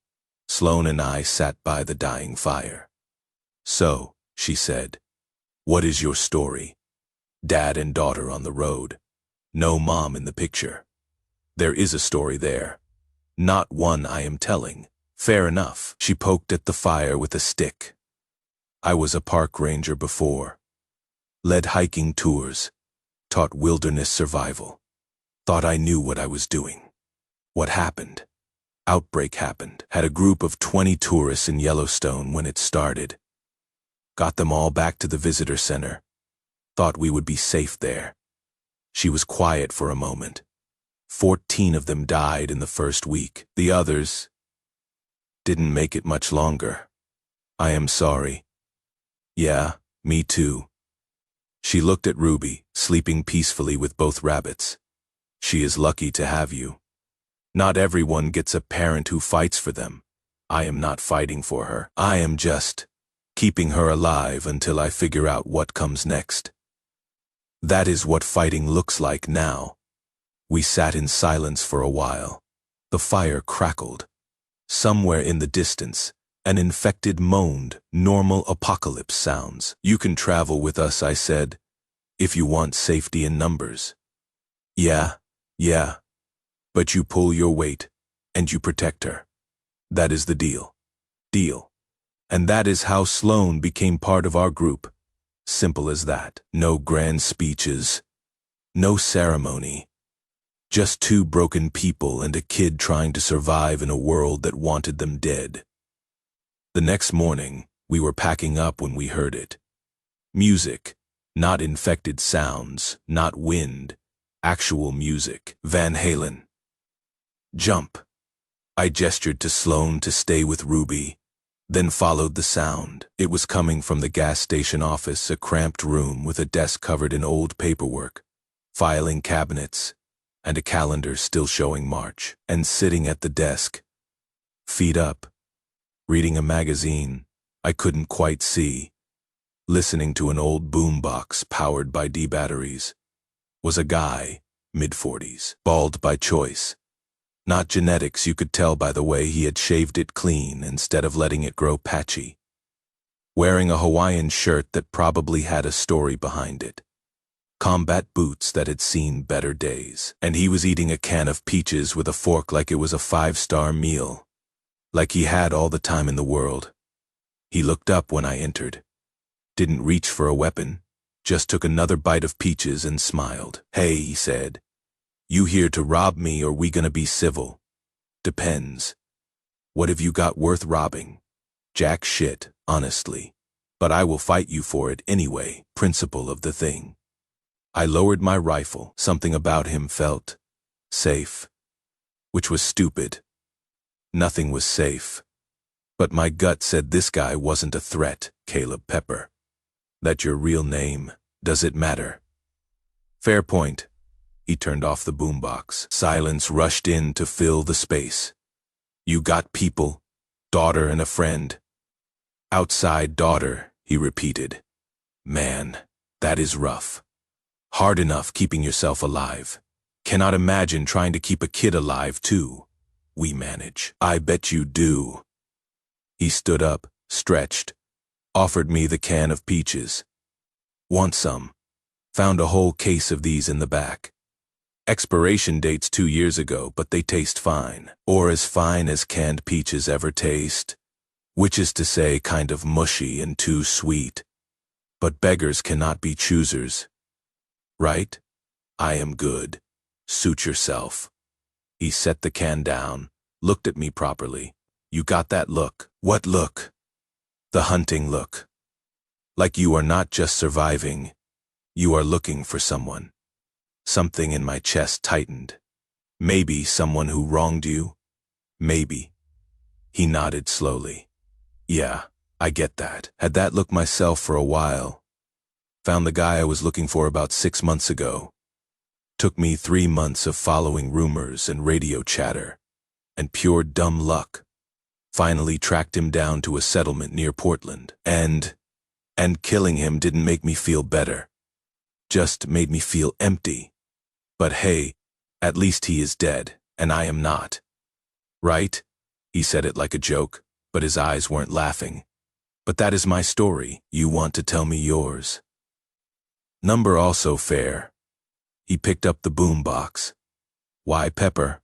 Sloan and I sat by the dying fire. So, she said, what is your story? Dad and daughter on the road. No mom in the picture. There is a story there. Not one I am telling. Fair enough. She poked at the fire with a stick. I was a park ranger before. Led hiking tours. Taught wilderness survival. Thought I knew what I was doing. What happened? Outbreak happened. Had a group of 20 tourists in Yellowstone when it started. Got them all back to the visitor center. Thought we would be safe there. She was quiet for a moment. 14 of them died in the first week. The others didn't make it much longer. I am sorry. Yeah, me too. She looked at Ruby, sleeping peacefully with both rabbits. She is lucky to have you. Not everyone gets a parent who fights for them. I am not fighting for her. I am just keeping her alive until I figure out what comes next. That is what fighting looks like now. We sat in silence for a while. The fire crackled. Somewhere in the distance, an infected moaned, normal apocalypse sounds. You can travel with us, I said, if you want safety in numbers. Yeah. But you pull your weight, and you protect her. That is the deal. And that is how Sloan became part of our group. Simple as that. No grand speeches. No ceremony. Just two broken people and a kid trying to survive in a world that wanted them dead. The next morning, we were packing up when we heard it. Music, not infected sounds, not wind, actual music. Van Halen. Jump. I gestured to Sloan to stay with Ruby, then followed the sound. It was coming from the gas station office, a cramped room with a desk covered in old paperwork, filing cabinets, and a calendar still showing March. And sitting at the desk, feet up, reading a magazine I couldn't quite see, listening to an old boombox powered by D batteries, was a guy, mid-40s, bald by choice. Not genetics, you could tell by the way he had shaved it clean instead of letting it grow patchy. Wearing a Hawaiian shirt that probably had a story behind it. Combat boots that had seen better days. And he was eating a can of peaches with a fork like it was a 5-star meal. Like he had all the time in the world. He looked up when I entered. Didn't reach for a weapon. Just took another bite of peaches and smiled. Hey, he said. You here to rob me or we gonna be civil? Depends. What have you got worth robbing? Jack shit, honestly. But I will fight you for it anyway, principle of the thing. I lowered my rifle. Something about him felt safe. Which was stupid. Nothing was safe. But my gut said this guy wasn't a threat, Caleb Pepper. That your real name? Does it matter? Fair point. He turned off the boombox. Silence rushed in to fill the space. You got people, daughter and a friend. Outside daughter, he repeated. Man, that is rough. Hard enough keeping yourself alive. Cannot imagine trying to keep a kid alive too. We manage. I bet you do. He stood up, stretched, offered me the can of peaches. Want some? Found a whole case of these in the back. Expiration date's 2 years ago, but they taste fine. Or as fine as canned peaches ever taste. Which is to say, kind of mushy and too sweet. But beggars cannot be choosers. Right? I am good. Suit yourself. He set the can down, looked at me properly. You got that look. What look? The hunting look. Like you are not just surviving, you are looking for someone. Something in my chest tightened. Maybe someone who wronged you? Maybe. He nodded slowly. Yeah, I get that. Had that look myself for a while. Found the guy I was looking for about 6 months ago. Took me 3 months of following rumors and radio chatter, and pure dumb luck. Finally tracked him down to a settlement near Portland. And killing him didn't make me feel better. Just made me feel empty. But hey, at least he is dead, and I am not. Right? He said it like a joke, but his eyes weren't laughing. But that is my story. You want to tell me yours? Number also fair. He picked up the boom box. Why Pepper?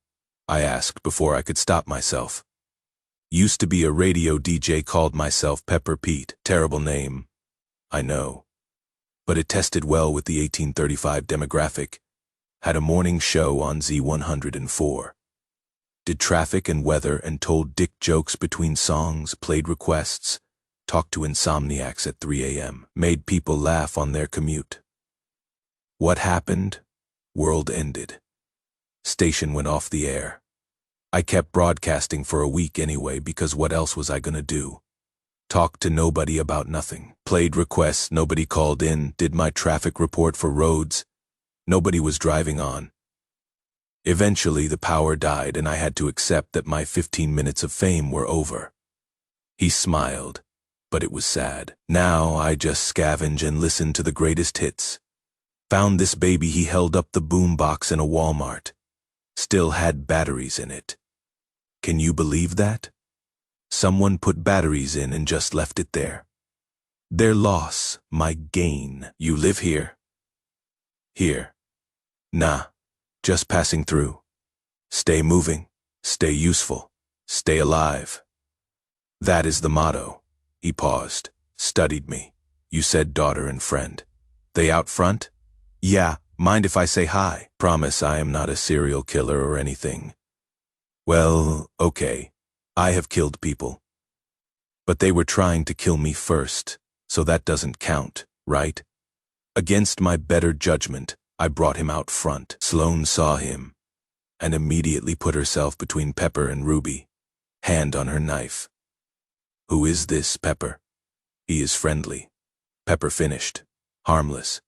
I asked before I could stop myself. Used to be a radio DJ, called myself Pepper Pete. Terrible name, I know. But it tested well with the 1835 demographic. Had a morning show on Z104. Did traffic and weather and told dick jokes between songs, played requests, talked to insomniacs at 3 a.m., made people laugh on their commute. What happened? World ended. Station went off the air. I kept broadcasting for a week anyway, because what else was I gonna do? Talked to nobody about nothing. Played requests, nobody called in. Did my traffic report for roads. Nobody was driving on. Eventually the power died and I had to accept that my 15 minutes of fame were over. He smiled, but it was sad. Now I just scavenge and listen to the greatest hits. Found this baby. He held up the boom box in a Walmart. Still had batteries in it. Can you believe that? Someone put batteries in and just left it there. Their loss, my gain. You live here? Here. Nah, just passing through. Stay moving, stay useful, stay alive. That is the motto. He paused, studied me. You said daughter and friend. They out front? Yeah, mind if I say hi? Promise I am not a serial killer or anything. Well, okay, I have killed people. But they were trying to kill me first, so that doesn't count, right? Against my better judgment, I brought him out front. Sloane saw him, and immediately put herself between Pepper and Ruby, hand on her knife. Who is this, Pepper? He is friendly. Pepper finished. Harmless.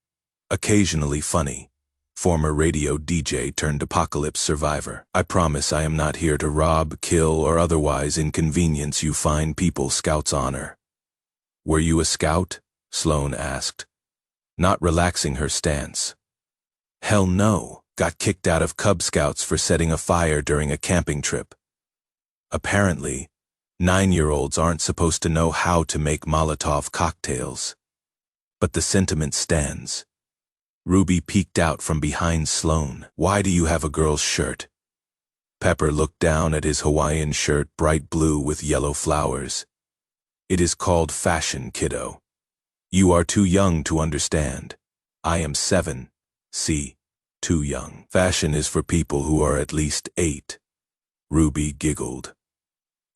Occasionally funny. Former radio DJ turned apocalypse survivor. I promise I am not here to rob, kill, or otherwise inconvenience you fine people. Scout's honor. Were you a scout? Sloane asked, not relaxing her stance. Hell no. Got kicked out of Cub Scouts for setting a fire during a camping trip. Apparently, 9-year-olds aren't supposed to know how to make Molotov cocktails. But the sentiment stands. Ruby peeked out from behind Sloane. Why do you have a girl's shirt? Pepper looked down at his Hawaiian shirt, bright blue with yellow flowers. It is called fashion, kiddo. You are too young to understand. I am 7. See, too young. Fashion is for people who are at least 8. Ruby giggled.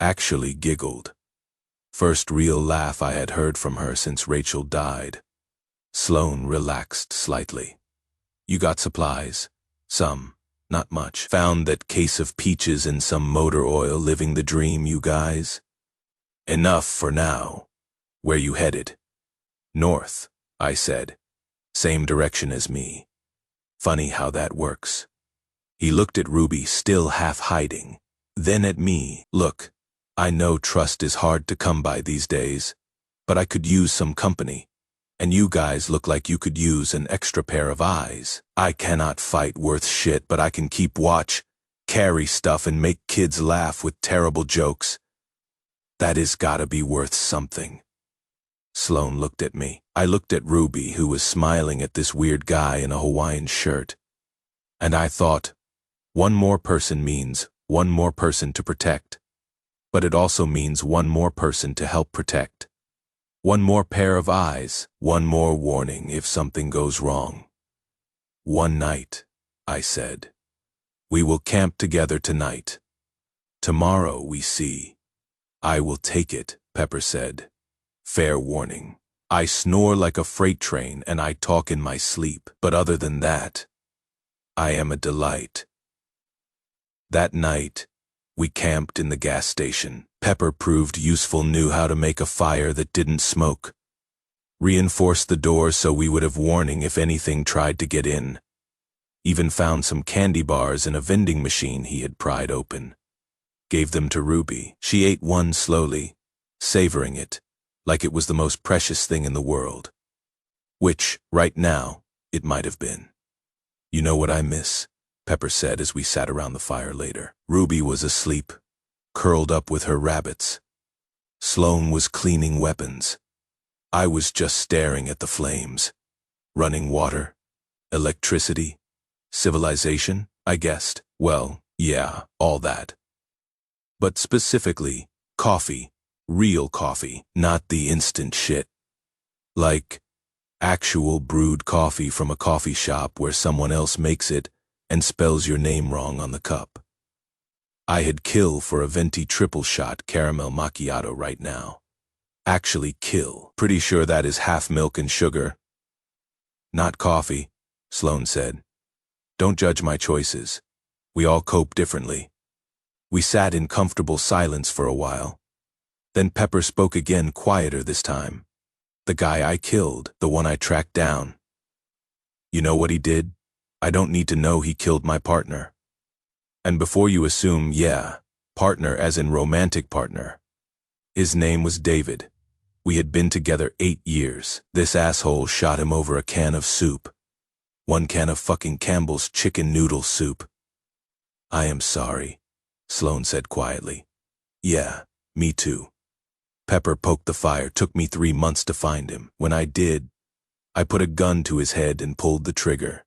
Actually giggled. First real laugh I had heard from her since Rachel died. Sloane relaxed slightly. You got supplies? Some, not much. Found that case of peaches and some motor oil. Living the dream, you guys? Enough for now. Where you headed? North, I said. Same direction as me. Funny how that works. He looked at Ruby, still half hiding, then at me. Look, I know trust is hard to come by these days, but I could use some company. And you guys look like you could use an extra pair of eyes. I cannot fight worth shit, but I can keep watch, carry stuff, and make kids laugh with terrible jokes. That is gotta be worth something. Sloane looked at me. I looked at Ruby, who was smiling at this weird guy in a Hawaiian shirt. And I thought, one more person means one more person to protect. But it also means one more person to help protect. One more pair of eyes, one more warning if something goes wrong. One night, I said. We will camp together tonight. Tomorrow we see. I will take it, Pepper said. Fair warning. I snore like a freight train and I talk in my sleep, but other than that, I am a delight. That night, we camped in the gas station. Pepper proved useful, knew how to make a fire that didn't smoke. Reinforced the door so we would have warning if anything tried to get in. Even found some candy bars in a vending machine he had pried open. Gave them to Ruby. She ate one slowly, savoring it, like it was the most precious thing in the world. Which, right now, it might have been. You know what I miss? Pepper said as we sat around the fire later. Ruby was asleep, curled up with her rabbits. Sloane was cleaning weapons. I was just staring at the flames. Running water, electricity, civilization, I guessed. Well, yeah, all that. But specifically, coffee, real coffee, not the instant shit. Like, actual brewed coffee from a coffee shop where someone else makes it and spells your name wrong on the cup. I had kill for a venti triple shot caramel macchiato right now. Actually kill. Pretty sure that is half milk and sugar. Not coffee, Sloane said. Don't judge my choices. We all cope differently. We sat in comfortable silence for a while. Then Pepper spoke again, quieter this time. The guy I killed, the one I tracked down. You know what he did? I don't need to know he killed my partner. And before you assume, yeah, partner as in romantic partner. His name was David. We had been together 8 years. This asshole shot him over a can of soup. 1 can of fucking Campbell's chicken noodle soup. I am sorry, Sloane said quietly. Yeah, me too. Pepper poked the fire. Took me 3 months to find him. When I did, I put a gun to his head and pulled the trigger.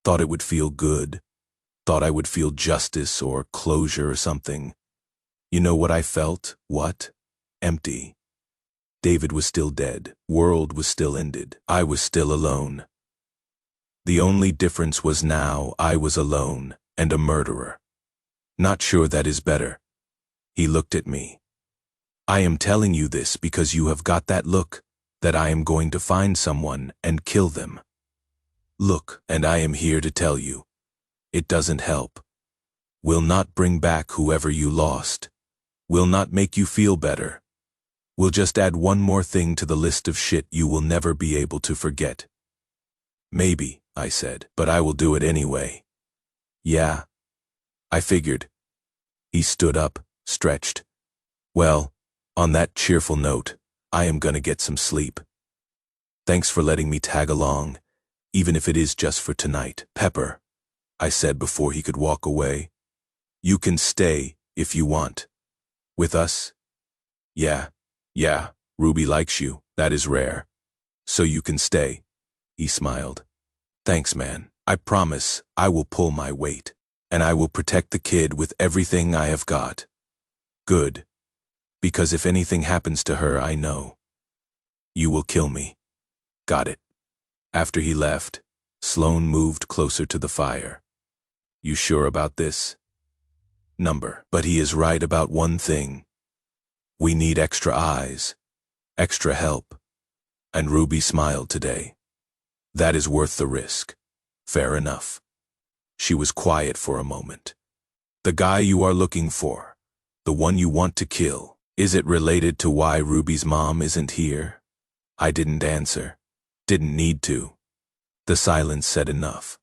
Thought it would feel good. Thought I would feel justice or closure or something. You know what I felt? What? Empty. David was still dead. World was still ended. I was still alone. The only difference was now I was alone and a murderer. Not sure that is better. He looked at me. I am telling you this because you have got that look, that I am going to find someone and kill them. Look, and I am here to tell you. It doesn't help. Will not bring back whoever you lost. Will not make you feel better. Will just add one more thing to the list of shit you will never be able to forget. Maybe, I said, but I will do it anyway. Yeah. I figured. He stood up, stretched. Well, on that cheerful note, I am gonna get some sleep. Thanks for letting me tag along, even if it is just for tonight. Pepper, I said before he could walk away. You can stay if you want. With us? Yeah, Ruby likes you. That is rare. So you can stay. He smiled. Thanks, man. I promise I will pull my weight. And I will protect the kid with everything I have got. Good. Because if anything happens to her, I know. You will kill me. Got it. After he left, Sloane moved closer to the fire. You sure about this? Number. But he is right about one thing. We need extra eyes, extra help. And Ruby smiled today. That is worth the risk. Fair enough. She was quiet for a moment. The guy you are looking for, the one you want to kill, is it related to why Ruby's mom isn't here? I didn't answer. Didn't need to. The silence said enough.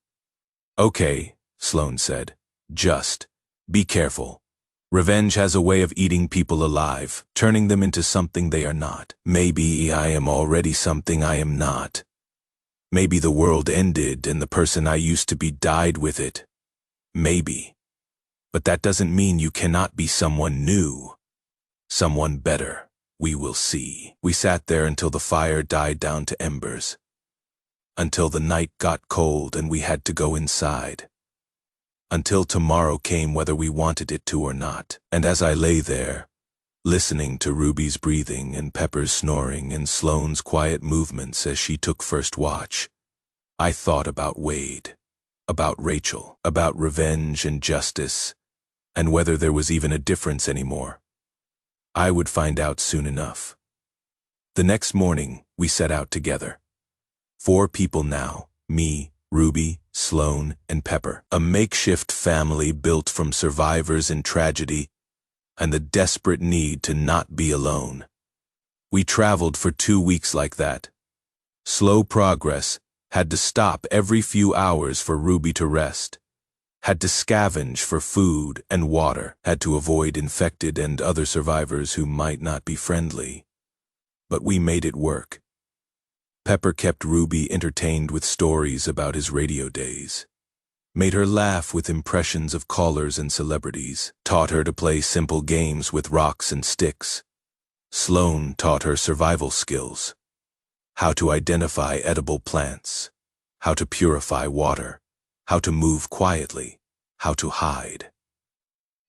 Okay, Sloane said. Just be careful. Revenge has a way of eating people alive, turning them into something they are not. Maybe I am already something I am not. Maybe the world ended and the person I used to be died with it. Maybe. But that doesn't mean you cannot be someone new. Someone better. We will see. We sat there until the fire died down to embers. Until the night got cold and we had to go inside. Until tomorrow came whether we wanted it to or not. And as I lay there, listening to Ruby's breathing and Pepper's snoring and Sloane's quiet movements as she took first watch, I thought about Wade, about Rachel, about revenge and justice, And whether there was even a difference anymore, I would find out soon enough. The next morning, we set out together. 4 people now, me, Ruby, Sloane, and Pepper. A makeshift family built from survivors in tragedy and the desperate need to not be alone. We traveled for 2 weeks like that. Slow progress, had to stop every few hours for Ruby to rest, had to scavenge for food and water, had to avoid infected and other survivors who might not be friendly. But we made it work. Pepper kept Ruby entertained with stories about his radio days, made her laugh with impressions of callers and celebrities, taught her to play simple games with rocks and sticks. Sloane taught her survival skills, how to identify edible plants, how to purify water, how to move quietly, how to hide.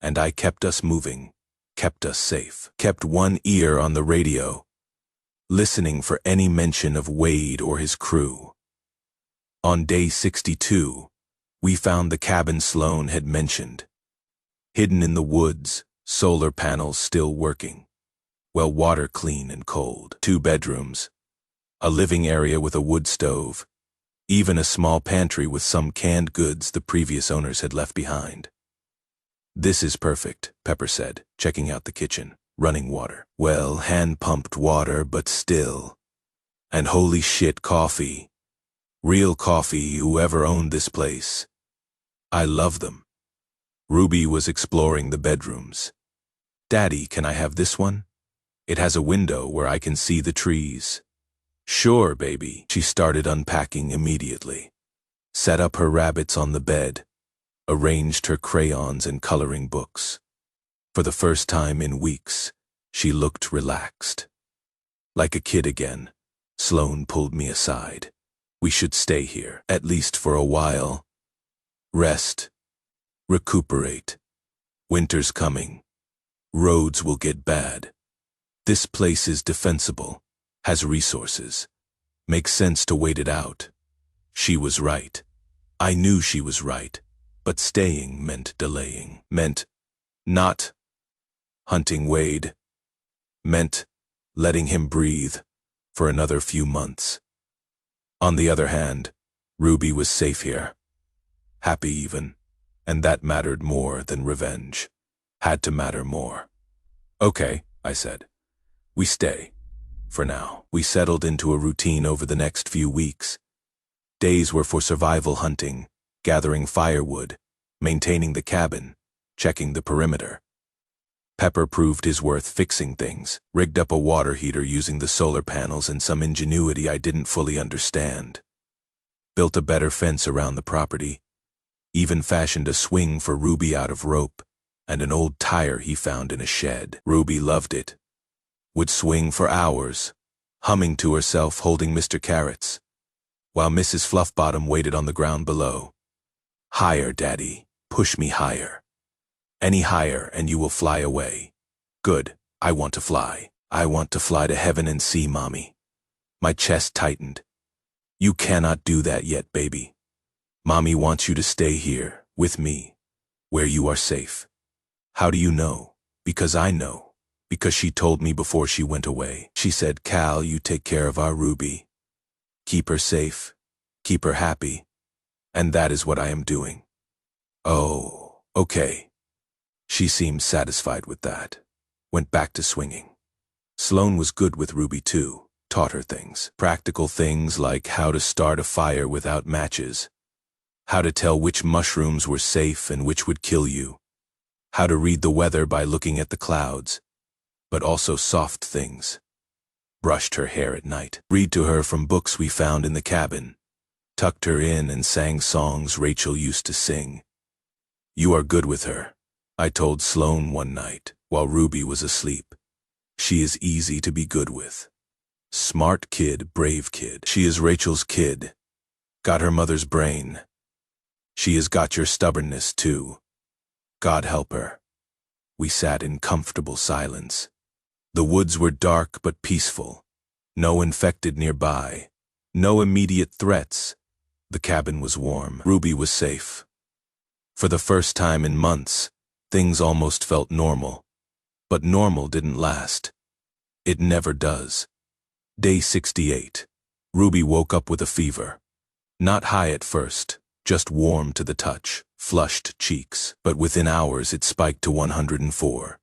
And I kept us moving, kept us safe, kept one ear on the radio, listening for any mention of Wade or his crew. On day 62, we found the cabin Sloane had mentioned. Hidden in the woods, solar panels still working. Well, water clean and cold. 2 bedrooms, a living area with a wood stove, even a small pantry with some canned goods the previous owners had left behind. This is perfect, Pepper said, checking out the kitchen. Running water. Well, hand-pumped water, but still. And holy shit, coffee. Real coffee, whoever owned this place. I love them. Ruby was exploring the bedrooms. Daddy, can I have this one? It has a window where I can see the trees. Sure, baby. She started unpacking immediately. Set up her rabbits on the bed. Arranged her crayons and coloring books. For the first time in weeks, she looked relaxed. Like a kid again, Sloane pulled me aside. We should stay here, at least for a while. Rest. Recuperate. Winter's coming. Roads will get bad. This place is defensible, has resources. Makes sense to wait it out. She was right. I knew she was right, but staying meant delaying, meant not hunting Wade, meant letting him breathe for another few months. On the other hand, Ruby was safe here, happy even, and that mattered more than revenge. Had to matter more. Okay, I said. We stay. For now, we settled into a routine over the next few weeks. Days were for survival hunting, gathering firewood, maintaining the cabin, checking the perimeter. Pepper proved his worth fixing things, rigged up a water heater using the solar panels and some ingenuity I didn't fully understand. Built a better fence around the property, even fashioned a swing for Ruby out of rope and an old tire he found in a shed. Ruby loved it. Would swing for hours, humming to herself holding Mr. Carrots, while Mrs. Fluffbottom waited on the ground below. Higher, Daddy, push me higher. Any higher and you will fly away. Good, I want to fly. I want to fly to heaven and see Mommy. My chest tightened. You cannot do that yet, baby. Mommy wants you to stay here, with me, where you are safe. How do you know? Because I know. Because she told me before she went away. She said, Cal, you take care of our Ruby. Keep her safe. Keep her happy. And that is what I am doing. Oh, okay. She seemed satisfied with that. Went back to swinging. Sloane was good with Ruby too. Taught her things. Practical things like how to start a fire without matches. How to tell which mushrooms were safe and which would kill you. How to read the weather by looking at the clouds. But also soft things. Brushed her hair at night. Read to her from books we found in the cabin. Tucked her in and sang songs Rachel used to sing. You are good with her, I told Sloane one night while Ruby was asleep. She is easy to be good with. Smart kid, brave kid. She is Rachel's kid. Got her mother's brain. She has got your stubbornness too. God help her. We sat in comfortable silence. The woods were dark but peaceful. No infected nearby. No immediate threats. The cabin was warm. Ruby was safe. For the first time in months, Things almost felt normal. But normal didn't last. It never does. Day 68. Ruby woke up with a fever. Not high at first, just warm to the touch, flushed cheeks, but within hours it spiked to 104.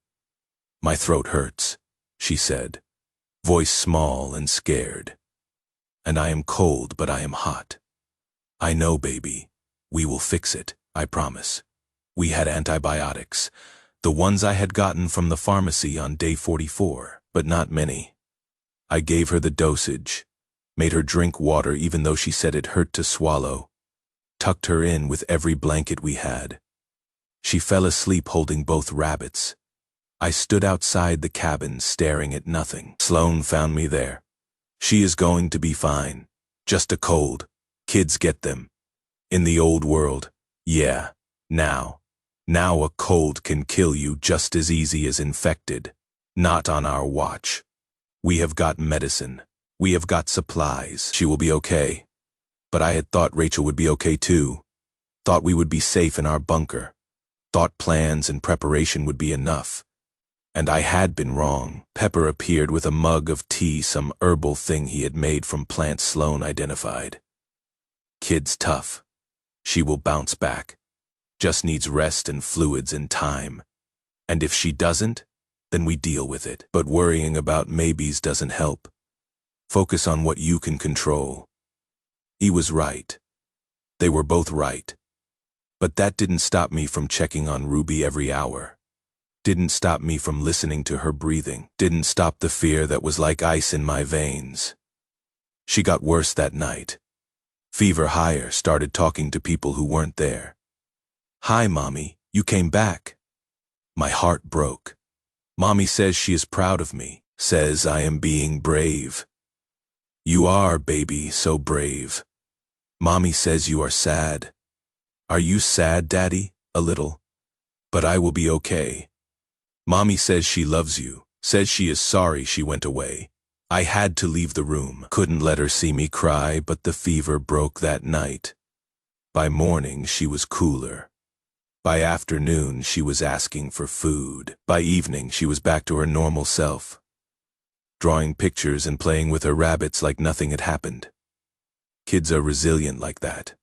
"My throat hurts," she said, voice small and scared. "And I am cold, but I am hot." "I know, baby. We will fix it, I promise." We had antibiotics, the ones I had gotten from the pharmacy on day 44, but not many. I gave her the dosage, made her drink water even though she said it hurt to swallow, tucked her in with every blanket we had. She fell asleep holding both rabbits. I stood outside the cabin staring at nothing. Sloane found me there. "She is going to be fine. Just a cold. Kids get them. In the old world, yeah, now a cold can kill you just as easy as infected. Not on our watch. We have got medicine. We have got supplies. She will be okay." But I had thought Rachel would be okay too. Thought we would be safe in our bunker. Thought plans and preparation would be enough. And I had been wrong. Pepper appeared with a mug of tea, some herbal thing he had made from plants Sloane identified. "Kid's tough. She will bounce back. Just needs rest and fluids and time. And if she doesn't, then we deal with it. But worrying about maybes doesn't help. Focus on what you can control." He was right. They were both right. But that didn't stop me from checking on Ruby every hour. Didn't stop me from listening to her breathing. Didn't stop the fear that was like ice in my veins. She got worse that night. Fever higher, started talking to people who weren't there. "Hi, Mommy, you came back." My heart broke. Mommy says she is proud of me, says I am being brave. "You are, baby, so brave." Mommy says you are sad. "Are you sad, Daddy?" "A little. But I will be okay." Mommy says she loves you, says she is sorry she went away. I had to leave the room, couldn't let her see me cry, but the fever broke that night. By morning she was cooler. By afternoon she was asking for food. By evening she was back to her normal self, drawing pictures and playing with her rabbits like nothing had happened. Kids are resilient like that.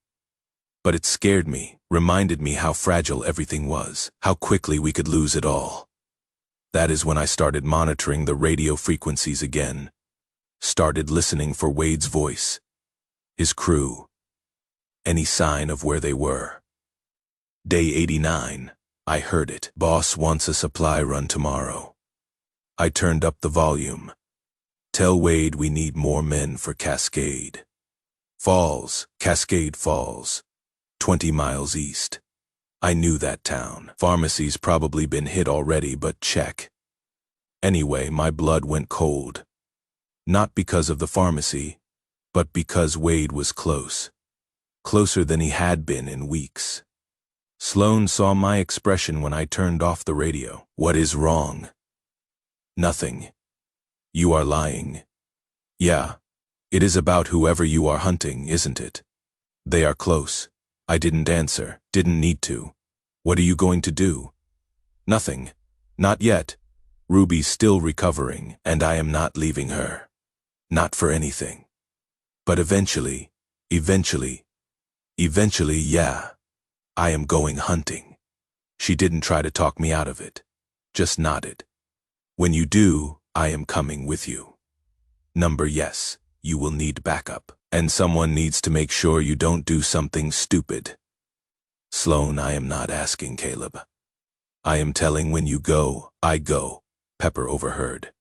But it scared me, reminded me how fragile everything was, how quickly we could lose it all. That is when I started monitoring the radio frequencies again. Started listening for Wade's voice, his crew, any sign of where they were. Day 89, I heard it. "Boss wants a supply run tomorrow." I turned up the volume. "Tell Wade we need more men for Cascade Falls, 20 miles east." I knew that town. Pharmacy's probably been hit already, but check. Anyway, my blood went cold. Not because of the pharmacy, but because Wade was close. Closer than he had been in weeks. Sloane saw my expression when I turned off the radio. "What is wrong?" "Nothing. You are lying." "Yeah, it is about whoever you are hunting, isn't it?" "They are close." I didn't answer, didn't need to. "What are you going to do?" "Nothing. Not yet. Ruby's still recovering, and I am not leaving her. Not for anything. But eventually, yeah, I am going hunting." She didn't try to talk me out of it, just nodded. "When you do, I am coming with you. Yes, you will need backup, and someone needs to make sure you don't do something stupid." "Sloane, I am not asking, Caleb. I am telling when you go, I go," Pepper overheard.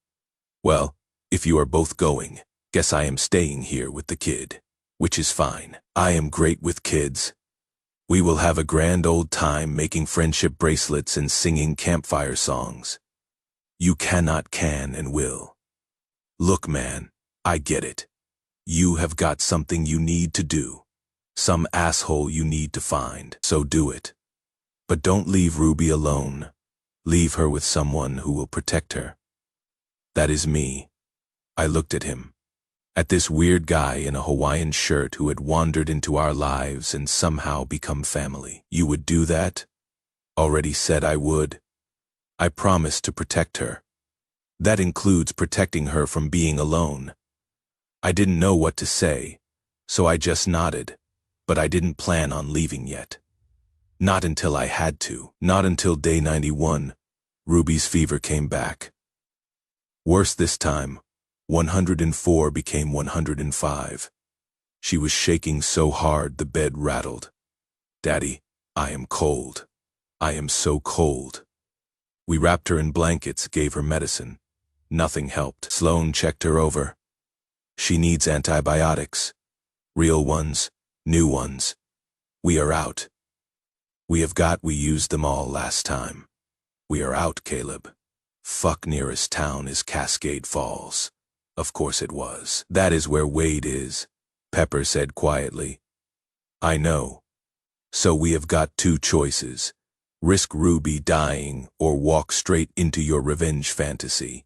"Well, if you are both going, guess I am staying here with the kid, which is fine. I am great with kids. We will have a grand old time making friendship bracelets and singing campfire songs. You can and will. Look, man, I get it. You have got something you need to do. Some asshole you need to find, so do it. But don't leave Ruby alone. Leave her with someone who will protect her." That is me. I looked at him. At this weird guy in a Hawaiian shirt who had wandered into our lives and somehow become family. "You would do that?" Already said I would. I promised to protect her. That includes protecting her from being alone. I didn't know what to say, so I just nodded, but I didn't plan on leaving yet. Not until I had to. Not until day 91, Ruby's fever came back. Worse this time, 104 became 105. She was shaking so hard the bed rattled. Daddy, I am cold. I am so cold. We wrapped her in blankets, gave her medicine. Nothing helped. Sloan checked her over. She needs antibiotics. Real ones, new ones. We are out. We used them all last time. We are out, Caleb. Fuck, nearest town is Cascade Falls. Of course it was. That is where Wade is, Pepper said quietly. I know. So we have got two choices. Risk Ruby dying or walk straight into your revenge fantasy.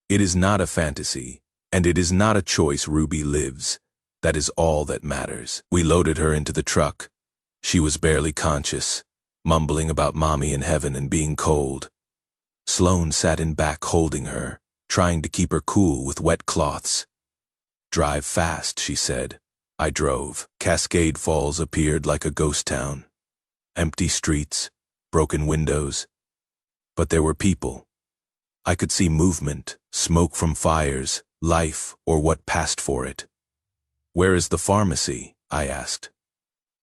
It is not a fantasy, and it is not a choice. Ruby lives. That is all that matters. We loaded her into the truck. She was barely conscious, mumbling about mommy in heaven and being cold. Sloan sat in back holding her, trying to keep her cool with wet cloths. Drive fast, she said. I drove. Cascade Falls appeared like a ghost town. Empty streets, broken windows. But there were people. I could see movement, smoke from fires, life, or what passed for it. Where is the pharmacy? I asked.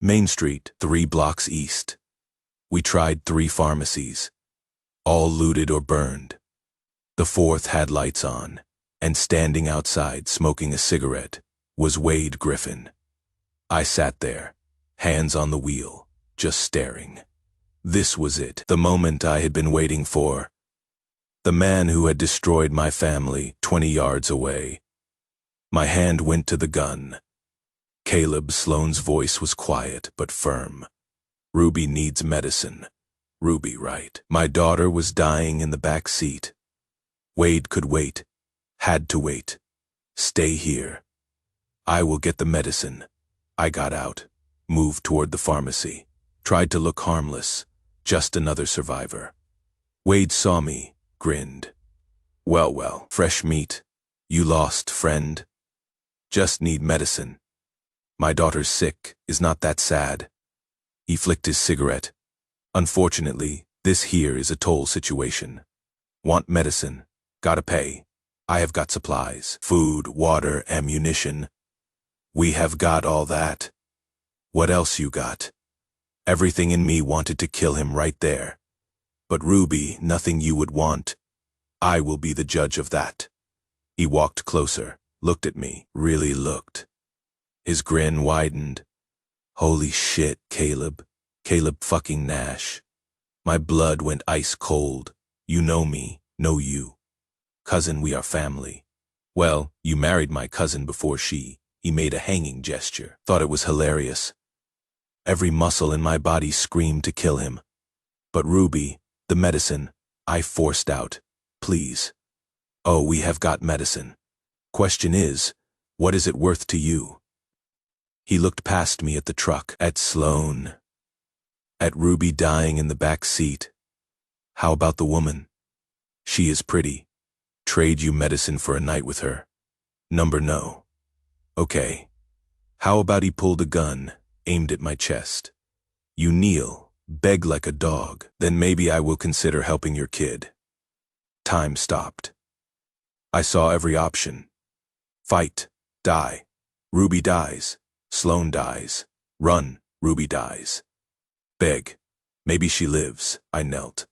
Main Street, 3 blocks east. We tried 3 pharmacies. All looted or burned. The 4th had lights on, and standing outside smoking a cigarette was Wade Griffin. I sat there, hands on the wheel, just staring. This was it, the moment I had been waiting for. The man who had destroyed my family 20 yards away. My hand went to the gun. Caleb Sloan's voice was quiet but firm. Ruby needs medicine. Ruby, right. My daughter was dying in the back seat. Wade could wait. Had to wait. Stay here. I will get the medicine. I got out, moved toward the pharmacy, tried to look harmless, just another survivor. Wade saw me, grinned. Well, fresh meat. You lost, friend. Just need medicine. My daughter's sick, is not that sad. He flicked his cigarette. Unfortunately, this here is a toll situation. Want medicine? Gotta pay. I have got supplies, food, water, ammunition. We have got all that. What else you got? Everything in me wanted to kill him right there. But Ruby, nothing you would want. I will be the judge of that. He walked closer, looked at me, really looked. His grin widened. Holy shit, Caleb. Caleb fucking Nash. My blood went ice cold. You know me, know you. Cousin, we are family. Well, you married my cousin before she. He made a hanging gesture. Thought it was hilarious. Every muscle in my body screamed to kill him. But Ruby, the medicine, I forced out. Please. Oh, we have got medicine. Question is, what is it worth to you? He looked past me at the truck, at Sloan, at Ruby dying in the back seat. How about the woman? She is pretty. Trade you medicine for a night with her. Number no. Okay. How about he pulled a gun, aimed at my chest? You kneel, beg like a dog, then maybe I will consider helping your kid. Time stopped. I saw every option. Fight, die. Ruby dies. Sloan dies. Run, Ruby dies. Beg. Maybe she lives. I knelt.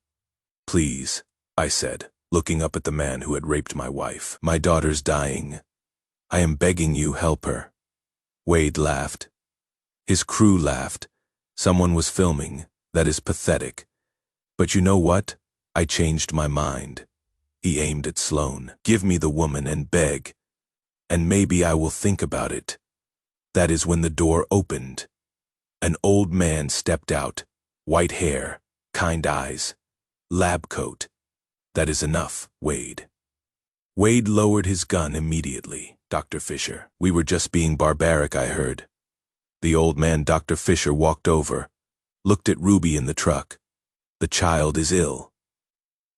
Please, I said, looking up at the man who had raped my wife. My daughter's dying. I am begging you, help her. Wade laughed. His crew laughed. Someone was filming. That is pathetic. But you know what? I changed my mind. He aimed at Sloan. Give me the woman and beg. And maybe I will think about it. That is when the door opened. An old man stepped out. White hair, kind eyes, lab coat. That is enough, Wade. Wade lowered his gun immediately. Dr. Fisher, we were just being barbaric, I heard. The old man, Dr. Fisher, walked over, looked at Ruby in the truck. The child is ill.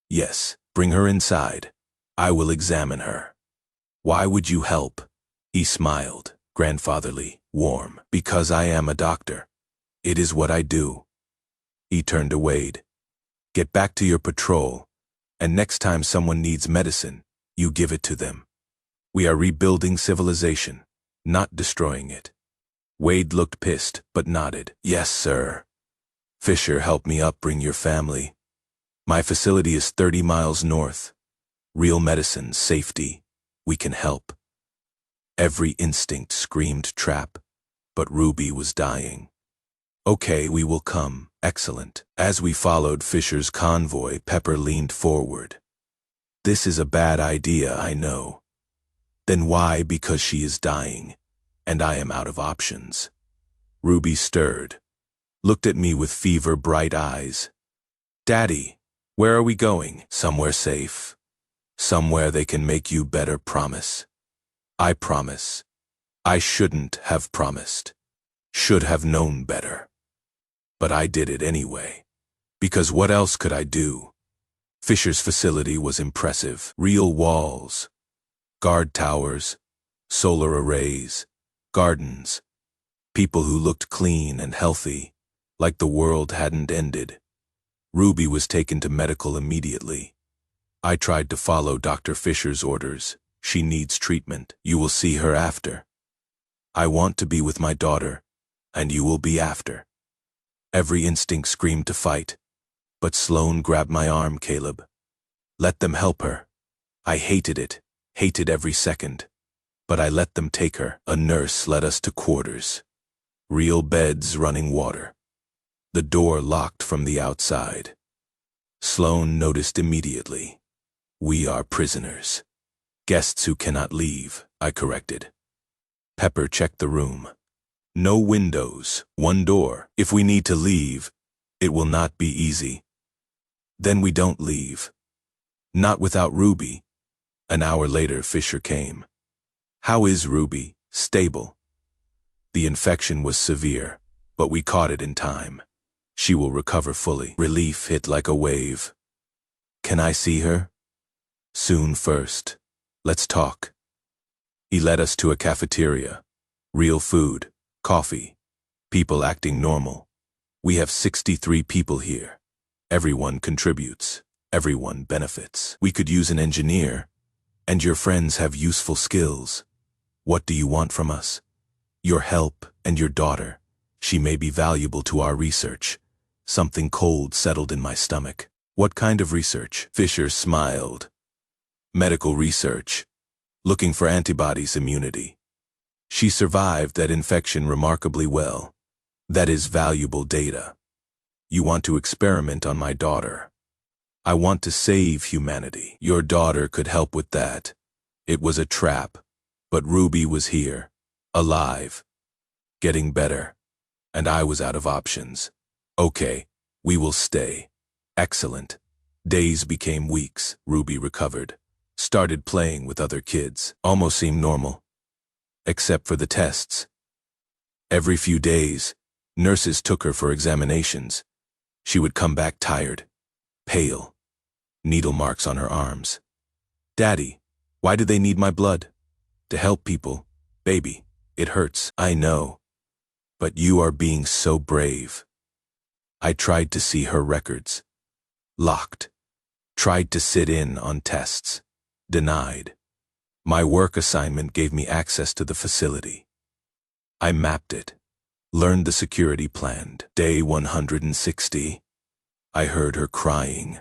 Yes, bring her inside. I will examine her. Why would you help? He smiled, grandfatherly, warm. Because I am a doctor. It is what I do. He turned to Wade. Get back to your patrol, and next time someone needs medicine, you give it to them. We are rebuilding civilization, not destroying it. Wade looked pissed, but nodded. Yes, sir. Fisher, help me up, bring your family. My facility is 30 miles north. Real medicine, safety. We can help. Every instinct screamed trap, but Ruby was dying. Okay, we will come. Excellent. As we followed Fisher's convoy, Pepper leaned forward. This is a bad idea, I know. Then why? Because she is dying, and I am out of options. Ruby stirred, looked at me with fever-bright eyes. Daddy, where are we going? Somewhere safe. Somewhere they can make you better, promise. I promise. I shouldn't have promised. Should have known better. But I did it anyway. Because what else could I do? Fisher's facility was impressive. Real walls, guard towers, solar arrays, gardens, people who looked clean and healthy, like the world hadn't ended. Ruby was taken to medical immediately. I tried to follow Dr. Fisher's orders. She needs treatment. You will see her after. I want to be with my daughter, and you will be after. Every instinct screamed to fight, but Sloane grabbed my arm. Caleb, let them help her. I hated it, hated every second, but I let them take her. A nurse led us to quarters. Real beds, running water. The door locked from the outside. Sloane noticed immediately. We are prisoners. Guests who cannot leave, I corrected. Pepper checked the room. No windows, one door. If we need to leave, it will not be easy. Then we don't leave. Not without Ruby. An hour later, Fisher came. How is Ruby? Stable. The infection was severe, but we caught it in time. She will recover fully. Relief hit like a wave. Can I see her? Soon. First, let's talk. He led us to a cafeteria. Real food, coffee, people acting normal. We have 63 people here. Everyone contributes. Everyone benefits. We could use an engineer, and your friends have useful skills. What do you want from us? Your help and your daughter. She may be valuable to our research. Something cold settled in my stomach. What kind of research? Fisher smiled. Medical research. Looking for antibodies, immunity. She survived that infection remarkably well. That is valuable data. You want to experiment on my daughter. I want to save humanity. Your daughter could help with that. It was a trap, but Ruby was here, alive, getting better, and I was out of options. Okay, we will stay. Excellent. Days became weeks. Ruby recovered. Started playing with other kids. Almost seemed normal. Except for the tests. Every few days, nurses took her for examinations. She would come back tired, pale, needle marks on her arms. Daddy, why do they need my blood? To help people. Baby, it hurts. I know. But you are being so brave. I tried to see her records. Locked. Tried to sit in on tests. Denied. My work assignment gave me access to the facility. I mapped it. Learned the security plan. Day 160. I heard her crying.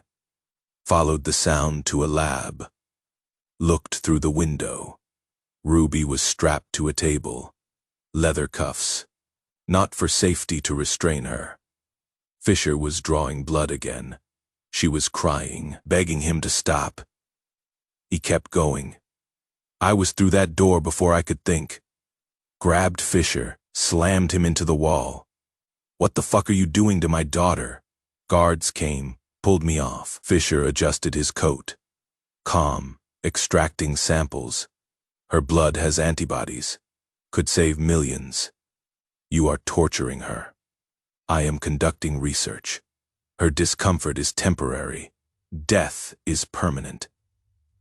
Followed the sound to a lab. Looked through the window. Ruby was strapped to a table. Leather cuffs. Not for safety, to restrain her. Fisher was drawing blood again. She was crying, begging him to stop. He kept going. I was through that door before I could think. Grabbed Fisher, slammed him into the wall. What the fuck are you doing to my daughter? Guards came, pulled me off. Fisher adjusted his coat. Calm, extracting samples. Her blood has antibodies. Could save millions. You are torturing her. I am conducting research. Her discomfort is temporary. Death is permanent.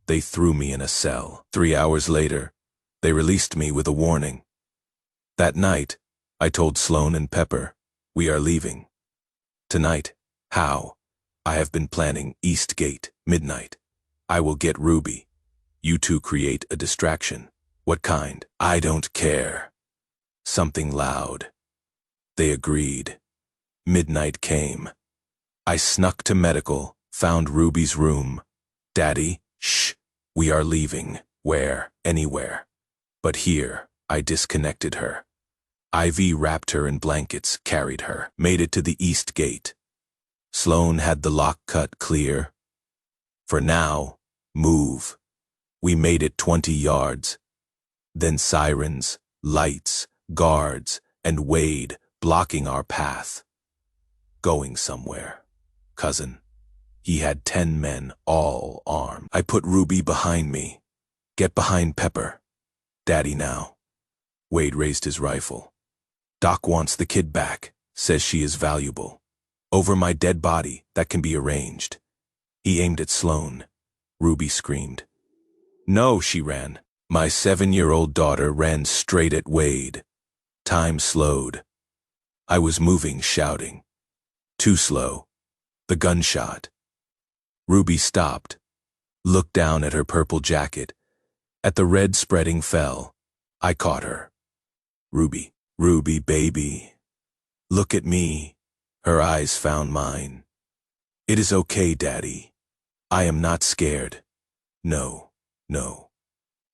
They threw me in a cell. 3 hours later, they released me with a warning. That night, I told Sloane and Pepper, we are leaving. Tonight, how? I have been planning East Gate, midnight. I will get Ruby. You two create a distraction. What kind? I don't care. Something loud. They agreed. Midnight came. I snuck to medical, found Ruby's room. Daddy, shh, we are leaving. Where? Anywhere. But here, I disconnected her. Ivy wrapped her in blankets, carried her, made it to the East Gate. Sloane had the lock cut clear. For now, move. We made it 20 yards. Then sirens, lights, guards, and Wade blocking our path. Going somewhere. Cousin. He had 10 men, all armed. I put Ruby behind me. Get behind Pepper. Daddy now. Wade raised his rifle. Doc wants the kid back, says she is valuable. Over my dead body, that can be arranged. He aimed at Sloane. Ruby screamed. No, she ran. My 7-year-old daughter ran straight at Wade. Time slowed. I was moving, shouting. Too slow. The gunshot. Ruby stopped, looked down at her purple jacket. At the red spreading fell. I caught her. Ruby, Ruby, baby. Look at me. Her eyes found mine. It is okay, Daddy. I am not scared. No, no,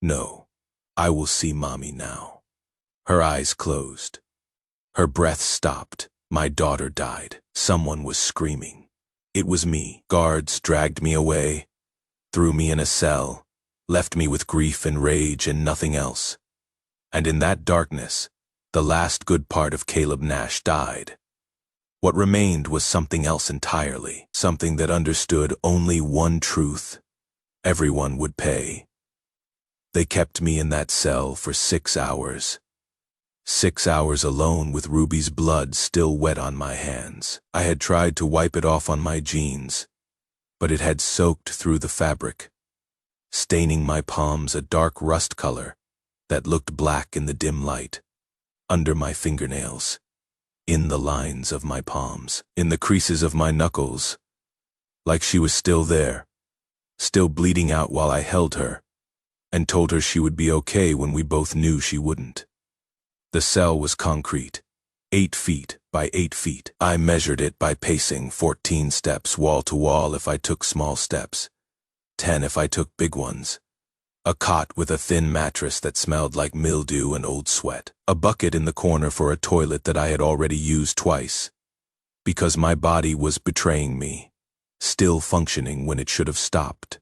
no. I will see Mommy now. Her eyes closed. Her breath stopped. My daughter died. Someone was screaming. It was me. Guards dragged me away, threw me in a cell, left me with grief and rage and nothing else. And in that darkness, the last good part of Caleb Nash died. What remained was something else entirely, something that understood only one truth. Everyone would pay. They kept me in that cell for 6 hours. 6 hours alone with Ruby's blood still wet on my hands. I had tried to wipe it off on my jeans, but it had soaked through the fabric, staining my palms a dark rust color that looked black in the dim light, under my fingernails, in the lines of my palms, in the creases of my knuckles, like she was still there, still bleeding out while I held her, and told her she would be okay when we both knew she wouldn't. The cell was concrete, 8 feet by 8 feet. I measured it by pacing 14 steps wall to wall if I took small steps, 10 if I took big ones. A cot with a thin mattress that smelled like mildew and old sweat. A bucket in the corner for a toilet that I had already used twice, because my body was betraying me, still functioning when it should have stopped.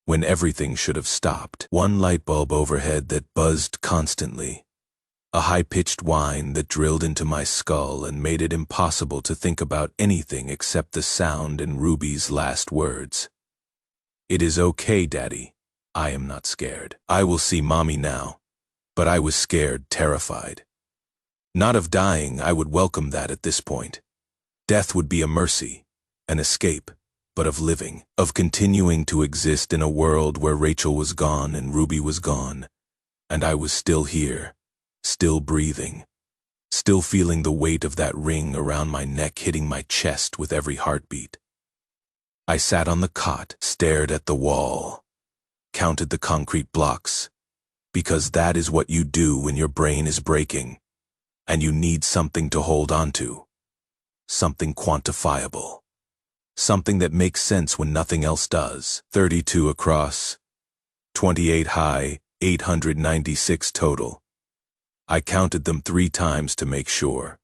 When everything should have stopped. One light bulb overhead that buzzed constantly. A high-pitched whine that drilled into my skull and made it impossible to think about anything except the sound and Ruby's last words. It is okay, Daddy. I am not scared. I will see Mommy now. But I was scared, terrified. Not of dying, I would welcome that at this point. Death would be a mercy, an escape, but of living, of continuing to exist in a world where Rachel was gone and Ruby was gone, and I was still here. Still breathing, still feeling the weight of that ring around my neck hitting my chest with every heartbeat. I sat on the cot, stared at the wall, counted the concrete blocks, because that is what you do when your brain is breaking, and you need something to hold on to, something quantifiable, something that makes sense when nothing else does. 32 across, 28 high, 896 total. I counted them 3 times to make sure,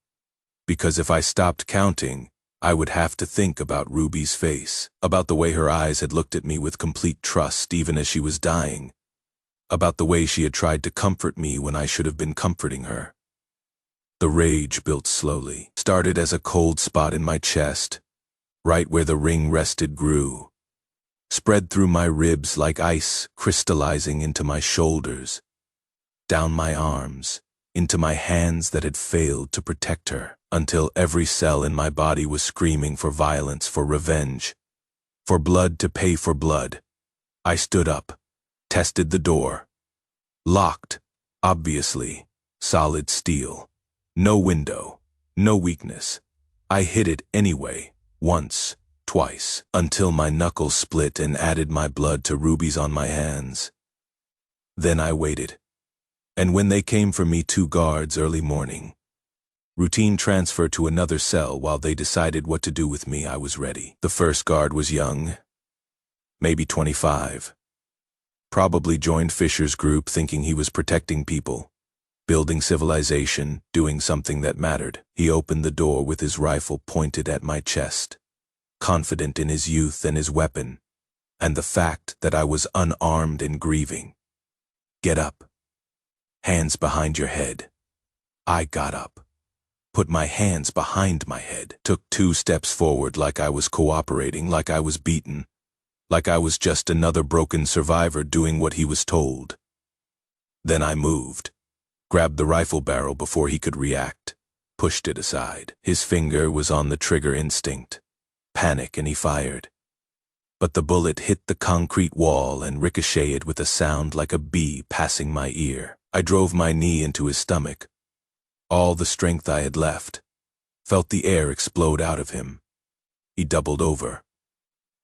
because if I stopped counting, I would have to think about Ruby's face, about the way her eyes had looked at me with complete trust even as she was dying, about the way she had tried to comfort me when I should have been comforting her. The rage built slowly, started as a cold spot in my chest, right where the ring rested grew, spread through my ribs like ice crystallizing into my shoulders, down my arms, into my hands that had failed to protect her, until every cell in my body was screaming for violence, for revenge, for blood to pay for blood. I stood up, tested the door. Locked, obviously, solid steel. No window, no weakness. I hit it anyway, once, twice, until my knuckles split and added my blood to rubies on my hands. Then I waited. And when they came for me, 2 guards early morning, routine transfer to another cell while they decided what to do with me, I was ready. The first guard was young, maybe 25. Probably joined Fisher's group thinking he was protecting people, building civilization, doing something that mattered. He opened the door with his rifle pointed at my chest, confident in his youth and his weapon, and the fact that I was unarmed and grieving. Get up. Hands behind your head. I got up, put my hands behind my head, took 2 steps forward like I was cooperating, like I was beaten, like I was just another broken survivor doing what he was told. Then I moved, grabbed the rifle barrel before he could react, pushed it aside. His finger was on the trigger instinct. Panic, and he fired. But the bullet hit the concrete wall and ricocheted with a sound like a bee passing my ear. I drove my knee into his stomach. All the strength I had left. Felt the air explode out of him. He doubled over.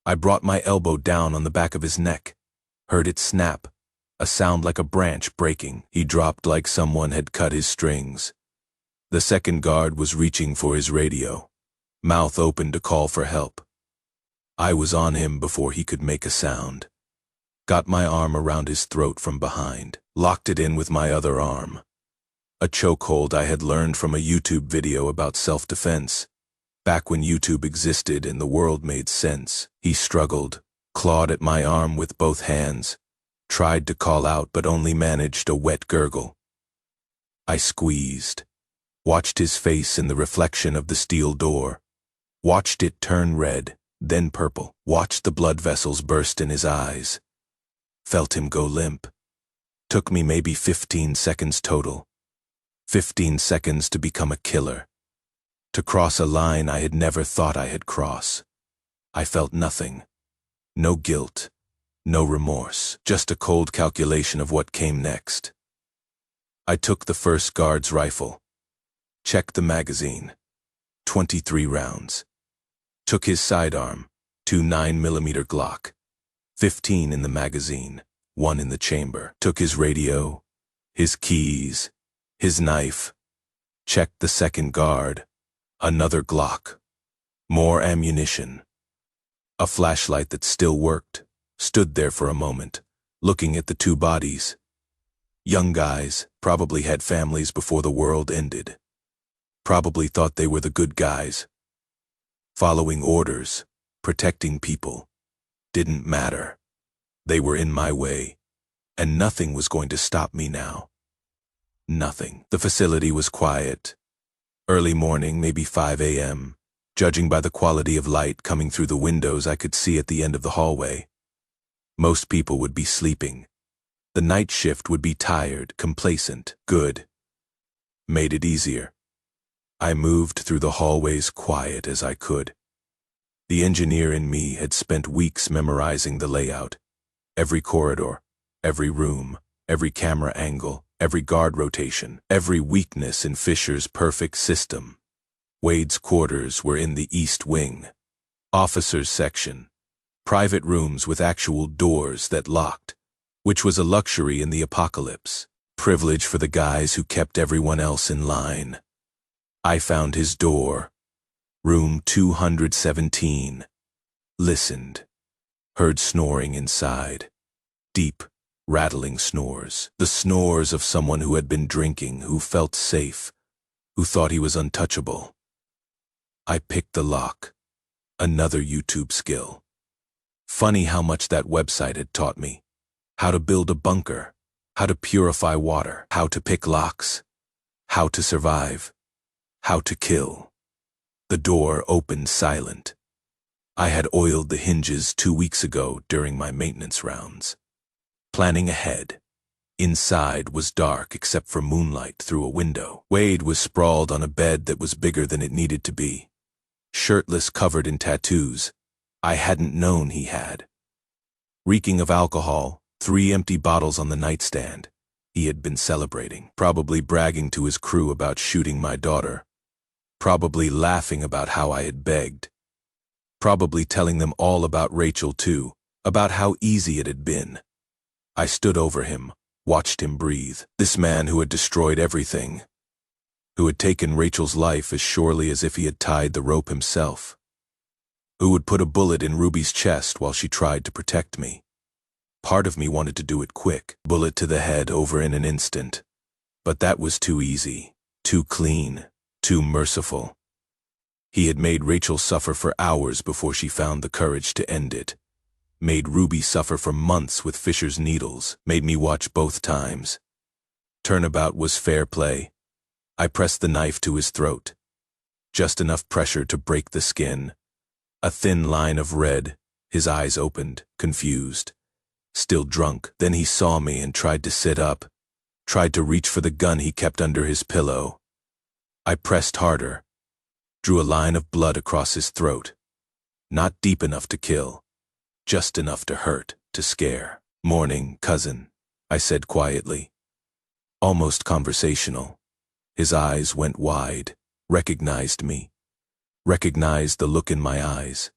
I brought my elbow down on the back of his neck. Heard it snap, a sound like a branch breaking. He dropped like someone had cut his strings. The second guard was reaching for his radio, mouth open to call for help. I was on him before he could make a sound. Got my arm around his throat from behind, locked it in with my other arm. A chokehold I had learned from a YouTube video about self-defense, back when YouTube existed and the world made sense. He struggled, clawed at my arm with both hands, tried to call out but only managed a wet gurgle. I squeezed, watched his face in the reflection of the steel door, watched it turn red, then purple, watched the blood vessels burst in his eyes. Felt him go limp. Took me maybe 15 seconds total. 15 seconds to become a killer. To cross a line I had never thought I had crossed. I felt nothing. No guilt. No remorse. Just a cold calculation of what came next. I took the first guard's rifle. Checked the magazine. 23 rounds. Took his sidearm, 2 9mm Glock. 15 in the magazine, 1 in the chamber. Took his radio, his keys, his knife. Checked the second guard, another Glock. More ammunition. A flashlight that still worked. Stood there for a moment, looking at the 2 bodies. Young guys, probably had families before the world ended. Probably thought they were the good guys. Following orders, protecting people, didn't matter. They were in my way, and nothing was going to stop me now. Nothing. The facility was quiet. Early morning, maybe 5 a.m. Judging by the quality of light coming through the windows I could see at the end of the hallway. Most people would be sleeping. The night shift would be tired, complacent, good. Made it easier. I moved through the hallways quiet as I could. The engineer in me had spent weeks memorizing the layout. Every corridor, every room, every camera angle, every guard rotation, every weakness in Fisher's perfect system. Wade's quarters were in the East Wing. Officers' section. Private rooms with actual doors that locked, which was a luxury in the apocalypse. Privilege for the guys who kept everyone else in line. I found his door. Room 217. Listened. Heard snoring inside. Deep, rattling snores. The snores of someone who had been drinking, who felt safe, who thought he was untouchable. I picked the lock. Another YouTube skill. Funny how much that website had taught me. How to build a bunker. How to purify water. How to pick locks. How to survive. How to kill. The door opened silent. I had oiled the hinges 2 weeks ago during my maintenance rounds. Planning ahead. Inside was dark except for moonlight through a window. Wade was sprawled on a bed that was bigger than it needed to be. Shirtless, covered in tattoos I hadn't known he had. Reeking of alcohol, 3 empty bottles on the nightstand. He had been celebrating, probably bragging to his crew about shooting my daughter, probably laughing about how I had begged, probably telling them all about Rachel too, about how easy it had been. I stood over him, watched him breathe. This man who had destroyed everything, who had taken Rachel's life as surely as if he had tied the rope himself, who would put a bullet in Ruby's chest while she tried to protect me. Part of me wanted to do it quick, bullet to the head over in an instant. But that was too easy, too clean, too merciful. He had made Rachel suffer for hours before she found the courage to end it. Made Ruby suffer for months with Fisher's needles, made me watch both times. Turnabout was fair play. I pressed the knife to his throat. Just enough pressure to break the skin. A thin line of red, his eyes opened, confused. Still drunk. Then he saw me and tried to sit up, tried to reach for the gun he kept under his pillow. I pressed harder, drew a line of blood across his throat. Not deep enough to kill, just enough to hurt, to scare. "Morning, cousin," I said quietly, almost conversational. His eyes went wide, recognized me, recognized the look in my eyes,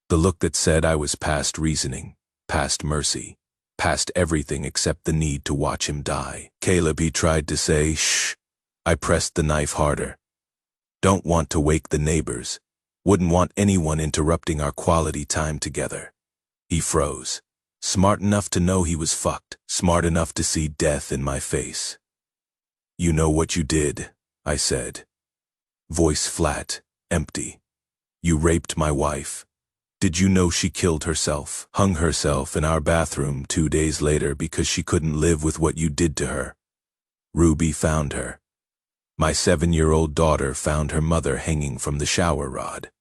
the look that said I was past reasoning, past mercy, past everything except the need to watch him die. "Caleb," he tried to say. "Shh." I pressed the knife harder. Don't want to wake the neighbors. Wouldn't want anyone interrupting our quality time together. He froze. Smart enough to know he was fucked. Smart enough to see death in my face. "You know what you did," I said. Voice flat, empty. "You raped my wife. Did you know she killed herself, hung herself in our bathroom 2 days later because she couldn't live with what you did to her? Ruby found her. My 7-year-old daughter found her mother hanging from the shower rod.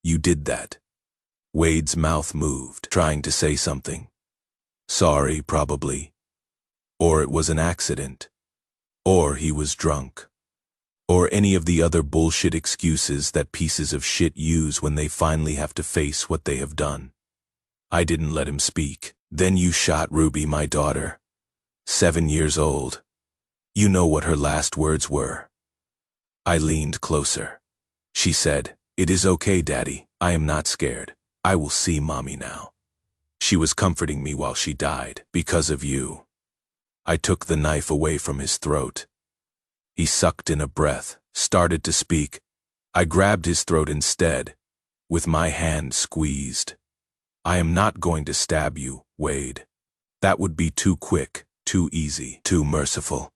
You did that." Wade's mouth moved, trying to say something. Sorry, probably. Or it was an accident. Or he was drunk. Or any of the other bullshit excuses that pieces of shit use when they finally have to face what they have done. I didn't let him speak. "Then you shot Ruby, my daughter. 7 years old. You know what her last words were." I leaned closer. She said, "It is okay, Daddy. I am not scared. I will see Mommy now. She was comforting me while she died, because of you." I took the knife away from his throat. He sucked in a breath, started to speak. I grabbed his throat instead, with my hand squeezed. "I am not going to stab you, Wade. That would be too quick, too easy, too merciful.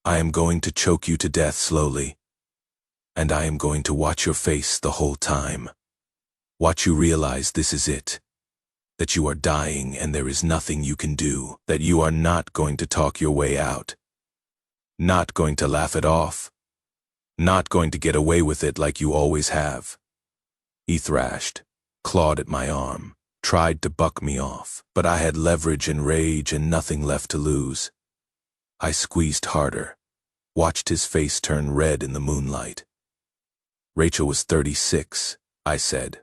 I am going to choke you to death slowly. And I am going to watch your face the whole time. Watch you realize this is it. That you are dying and there is nothing you can do. That you are not going to talk your way out. Not going to laugh it off. Not going to get away with it like you always have." He thrashed, clawed at my arm, tried to buck me off, but I had leverage and rage and nothing left to lose. I squeezed harder, watched his face turn red in the moonlight. "Rachel was 36, I said.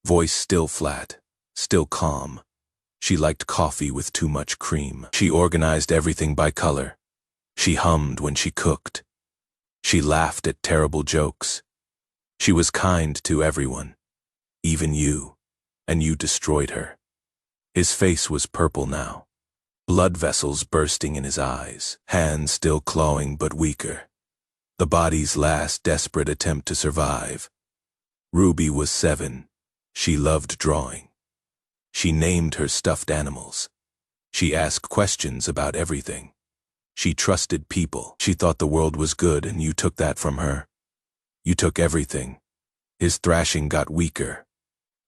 Voice still flat, still calm. She liked coffee with too much cream. She organized everything by color. She hummed when she cooked. She laughed at terrible jokes. She was kind to everyone, even you, and you destroyed her." His face was purple now, blood vessels bursting in his eyes, hands still clawing but weaker. The body's last desperate attempt to survive. Ruby was 7. She loved drawing. She named her stuffed animals. She asked questions about everything. She trusted people. She thought the world was good and you took that from her. You took everything. His thrashing got weaker.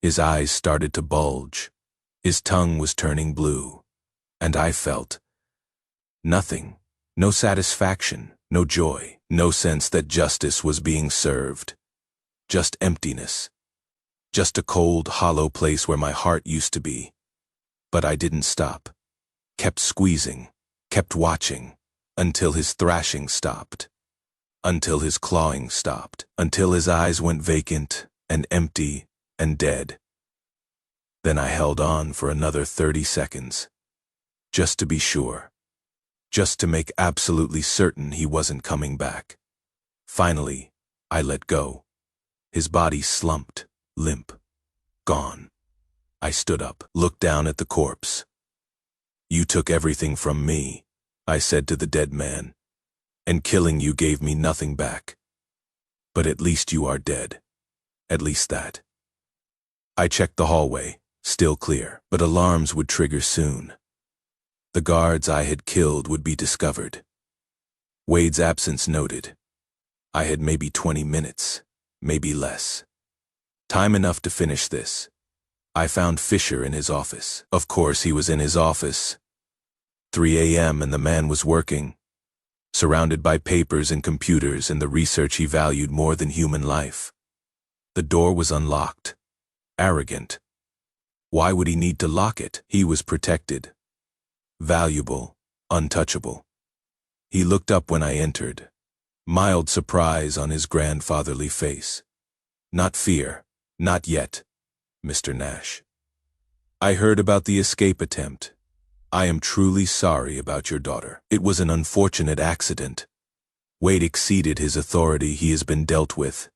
His eyes started to bulge. His tongue was turning blue. And I felt nothing. No satisfaction, no joy, no sense that justice was being served. Just emptiness. Just a cold, hollow place where my heart used to be. But I didn't stop. Kept squeezing. kept watching, until his thrashing stopped, until his clawing stopped, until his eyes went vacant and empty and dead. Then I held on for another 30 seconds, just to be sure, just to make absolutely certain he wasn't coming back. Finally, I let go. His body slumped, limp, gone. I stood up, looked down at the corpse. "You took everything from me," I said to the dead man, "and killing you gave me nothing back. But at least you are dead. At least that." I checked the hallway, still clear, but alarms would trigger soon. The guards I had killed would be discovered. Wade's absence noted. I had maybe 20 minutes, maybe less. Time enough to finish this. I found Fisher in his office. Of course he was in his office. 3 a.m. and the man was working, surrounded by papers and computers and the research he valued more than human life. The door was unlocked. Arrogant. Why would he need to lock it? He was protected. Valuable. Untouchable. He looked up when I entered. Mild surprise on his grandfatherly face. "Not fear. Not yet, Mr. Nash. I heard about the escape attempt. I am truly sorry about your daughter. It was an unfortunate accident." Wade exceeded his authority. He has been dealt with.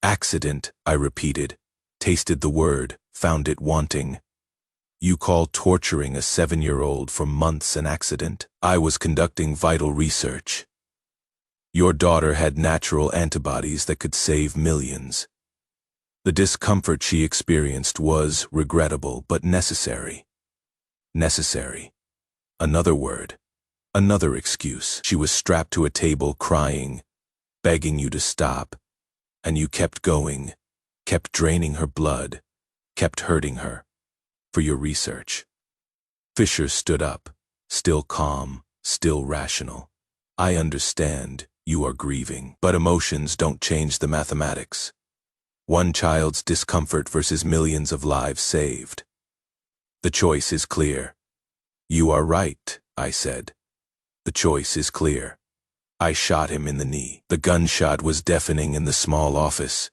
"Accident," I repeated, tasted the word, found it wanting. "You call torturing a 7-year-old for months an accident? I was conducting vital research. Your daughter had natural antibodies that could save millions. The discomfort she experienced was regrettable but necessary. Necessary. Another word. Another excuse. She was strapped to a table crying, begging you to stop, and you kept going, kept draining her blood, kept hurting her, for your research." Fisher stood up, still calm, still rational. "I understand. You are grieving, but emotions don't change the mathematics. One child's discomfort versus millions of lives saved. The choice is clear." "You are right," I said. "The choice is clear." I shot him in the knee. The gunshot was deafening in the small office.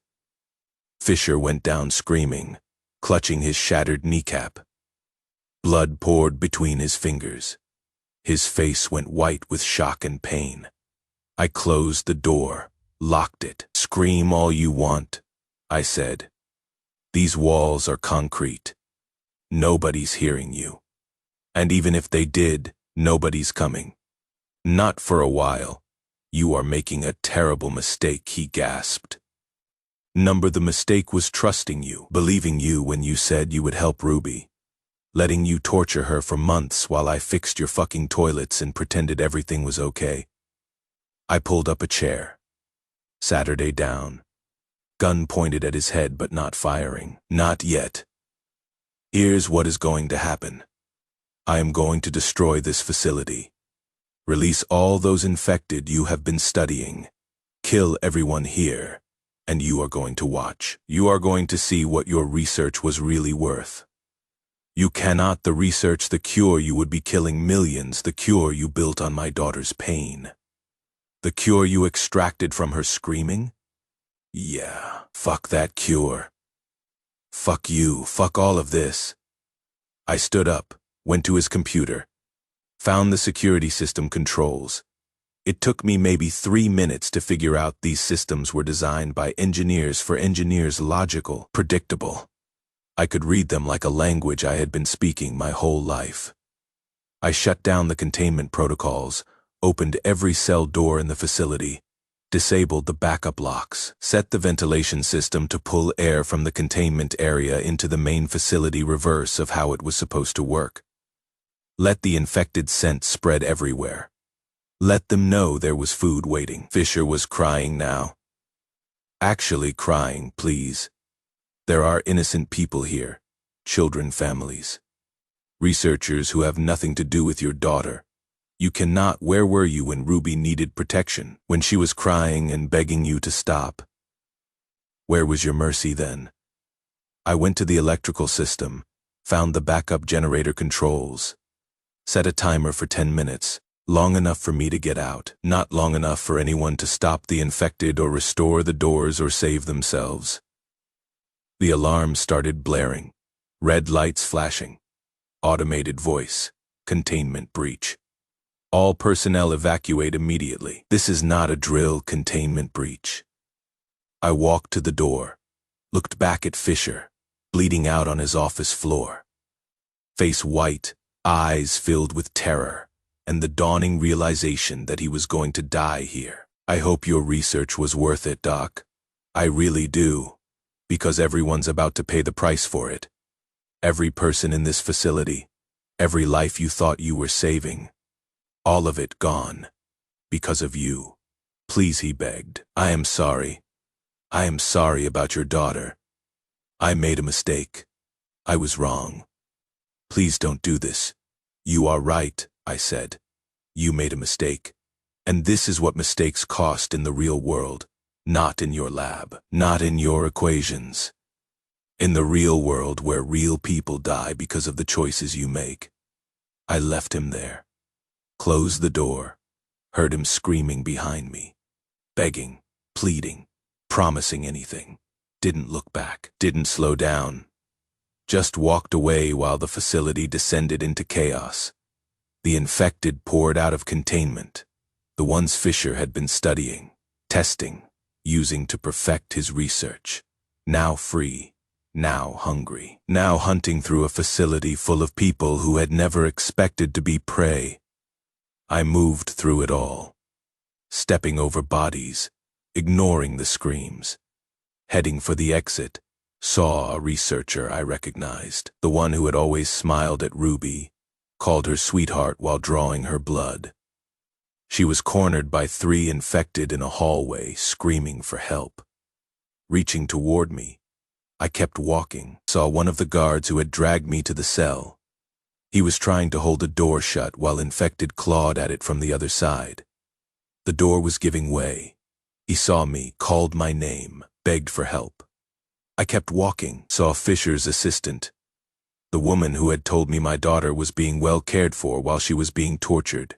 Fisher went down screaming, clutching his shattered kneecap. Blood poured between his fingers. His face went white with shock and pain. I closed the door, locked it. "Scream all you want," I said. "These walls are concrete. Nobody's hearing you. And even if they did, nobody's coming. Not for a while. You are making a terrible mistake," he gasped. The mistake was trusting you, believing you when you said you would help Ruby, letting you torture her for months while I fixed your fucking toilets and pretended everything was okay." I pulled up a chair. Saturday down. Gun pointed at his head but not firing. "Not yet. Here's what is going to happen. I am going to destroy this facility. Release all those infected you have been studying. Kill everyone here. And you are going to watch. You are going to see what your research was really worth. You cannot the research the cure you would be killing millions, the cure you built on my daughter's pain. The cure you extracted from her screaming? Yeah, fuck that cure. Fuck you, fuck all of this." I stood up, went to his computer, found the security system controls. It took me maybe 3 minutes to figure out these systems were designed by engineers for engineers, logical, predictable. I could read them like a language I had been speaking my whole life. I shut down the containment protocols, opened every cell door in the facility, disabled the backup locks, set the ventilation system to pull air from the containment area into the main facility, reverse of how it was supposed to work. Let the infected scent spread everywhere. Let them know there was food waiting. Fisher was crying now. Actually crying, please. There are innocent people here, children, families. Researchers who have nothing to do with your daughter. You cannot. Where were you when Ruby needed protection, when she was crying and begging you to stop? Where was your mercy then? I went to the electrical system, found the backup generator controls, Set a timer for 10 minutes, long enough for me to get out, not long enough for anyone to stop the infected or restore the doors or save themselves. The alarm started blaring, red lights flashing, automated voice, containment breach. All personnel evacuate immediately. This is not a drill, containment breach. I walked to the door, looked back at Fisher, bleeding out on his office floor. Face white, eyes filled with terror, and the dawning realization that he was going to die here. I hope your research was worth it, Doc. I really do, because everyone's about to pay the price for it. Every person in this facility, every life you thought you were saving, all of it gone, because of you. Please, he begged. I am sorry. I am sorry about your daughter. I made a mistake. I was wrong. Please don't do this. You are right, I said. You made a mistake. And this is what mistakes cost in the real world, not in your lab, not in your equations. In the real world where real people die because of the choices you make. I left him there. Closed the door. Heard him screaming behind me. Begging, pleading, promising anything. Didn't look back. Didn't slow down. Just walked away while the facility descended into chaos. The infected poured out of containment. The ones Fisher had been studying, testing, using to perfect his research. Now free. Now hungry. Now hunting through a facility full of people who had never expected to be prey. I moved through it all. Stepping over bodies, ignoring the screams. Heading for the exit, saw a researcher I recognized, the one who had always smiled at Ruby, called her sweetheart while drawing her blood. She was cornered by 3 infected in a hallway, screaming for help. Reaching toward me, I kept walking, saw one of the guards who had dragged me to the cell. He was trying to hold a door shut while infected clawed at it from the other side. The door was giving way. He saw me, called my name, begged for help. I kept walking, saw Fisher's assistant, the woman who had told me my daughter was being well cared for while she was being tortured.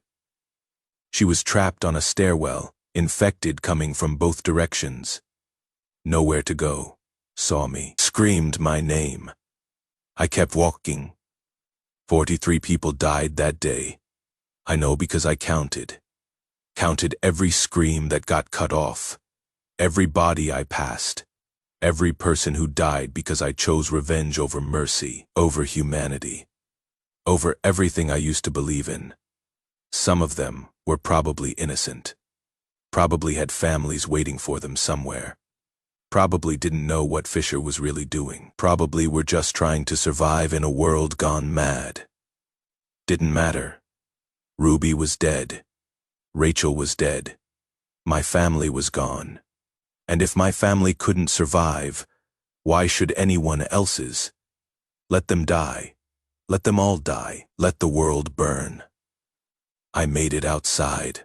She was trapped on a stairwell, infected coming from both directions. Nowhere to go. Saw me, screamed my name. I kept walking. 43 people died that day. I know because I counted. Counted every scream that got cut off. Every body I passed. Every person who died because I chose revenge over mercy, over humanity. Over everything I used to believe in. Some of them were probably innocent. Probably had families waiting for them somewhere. Probably didn't know what Fisher was really doing. Probably were just trying to survive in a world gone mad. Didn't matter. Ruby was dead. Rachel was dead. My family was gone. And if my family couldn't survive, why should anyone else's? Let them die. Let them all die. Let the world burn. I made it outside.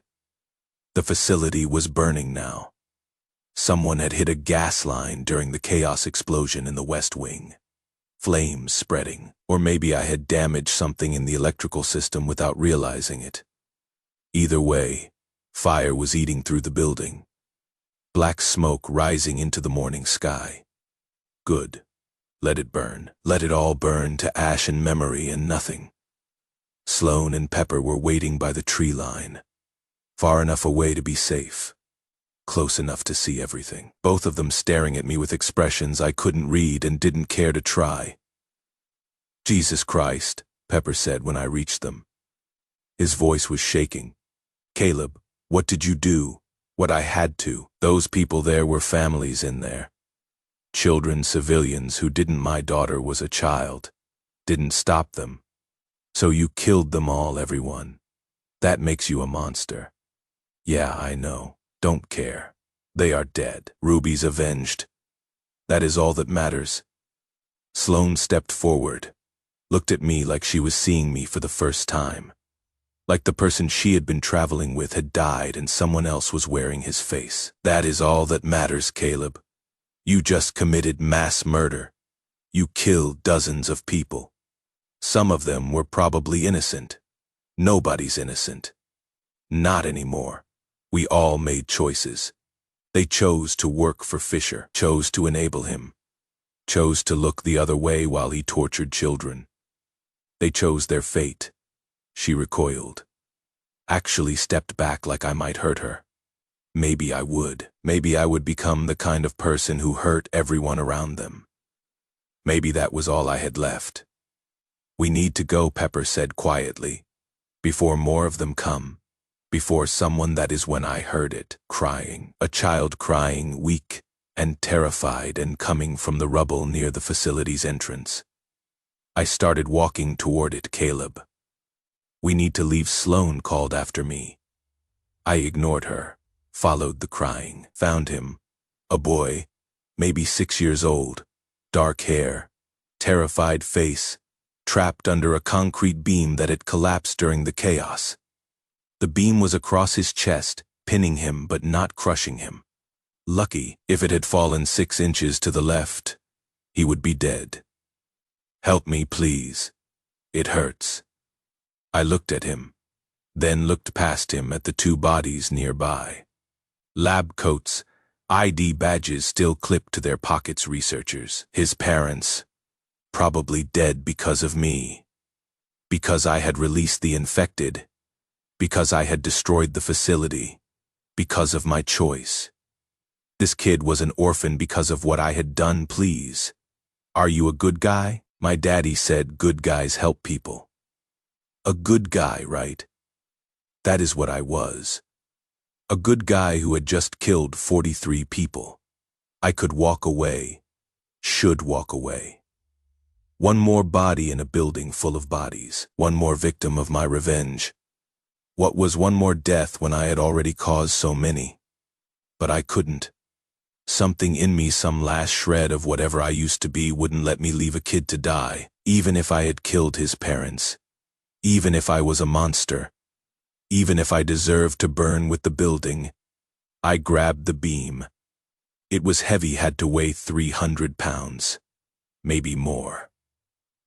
The facility was burning now. Someone had hit a gas line during the chaos explosion in the West Wing. Flames spreading. Or maybe I had damaged something in the electrical system without realizing it. Either way, fire was eating through the building. Black smoke rising into the morning sky. Good. Let it burn. Let it all burn to ash and memory and nothing. Sloan and Pepper were waiting by the tree line. Far enough away to be safe. Close enough to see everything. Both of them staring at me with expressions I couldn't read and didn't care to try. Jesus Christ, Pepper said when I reached them. His voice was shaking. Caleb, what did you do? What I had to. Those people there were families in there. Children, civilians who didn't. My daughter was a child. Didn't stop them. So you killed them all, everyone. That makes you a monster. Yeah, I know. Don't care. They are dead. Ruby's avenged. That is all that matters. Sloan stepped forward, looked at me like she was seeing me for the first time. Like the person she had been traveling with had died and someone else was wearing his face. That is all that matters, Caleb. You just committed mass murder. You killed dozens of people. Some of them were probably innocent. Nobody's innocent. Not anymore. We all made choices. They chose to work for Fisher, chose to enable him, chose to look the other way while he tortured children. They chose their fate. She recoiled. Actually stepped back like I might hurt her. Maybe I would. Maybe I would become the kind of person who hurt everyone around them. Maybe that was all I had left. We need to go, Pepper said quietly, before more of them come. Before someone. That is when I heard it, crying. A child crying, weak and terrified, and coming from the rubble near the facility's entrance. I started walking toward it. Caleb. We need to leave. Sloane called after me. I ignored her, followed the crying, found him. A boy, maybe 6 years old, dark hair, terrified face, trapped under a concrete beam that had collapsed during the chaos. The beam was across his chest, pinning him but not crushing him. Lucky, if it had fallen 6 inches to the left, he would be dead. Help me, please. It hurts. I looked at him, then looked past him at the 2 bodies nearby. Lab coats, ID badges still clipped to their pockets. Researchers. His parents, probably dead because of me. Because I had released the infected. Because I had destroyed the facility. Because of my choice. This kid was an orphan because of what I had done. Please. Are you a good guy? My daddy said good guys help people. A good guy, right? That is what I was. A good guy who had just killed 43 people. I could walk away. Should walk away. One more body in a building full of bodies. One more victim of my revenge. What was one more death when I had already caused so many? But I couldn't. Something in me, some last shred of whatever I used to be, wouldn't let me leave a kid to die, even if I had killed his parents. Even if I was a monster. Even if I deserved to burn with the building. I grabbed the beam. It was heavy, had to weigh 300 pounds. Maybe more.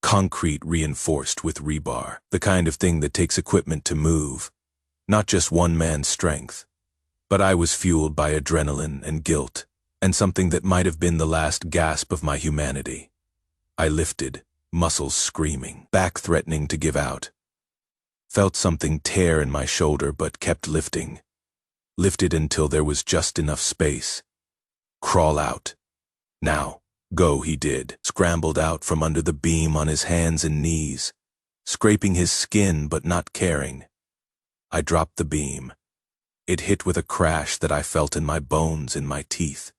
Concrete reinforced with rebar, the kind of thing that takes equipment to move. Not just one man's strength. But I was fueled by adrenaline and guilt, and something that might have been the last gasp of my humanity. I lifted, muscles screaming, back threatening to give out. Felt something tear in my shoulder but kept lifting. Lifted until there was just enough space. Crawl out. Now, go, he did. Scrambled out from under the beam on his hands and knees, scraping his skin but not caring. I dropped the beam. It hit with a crash that I felt in my bones, in my teeth.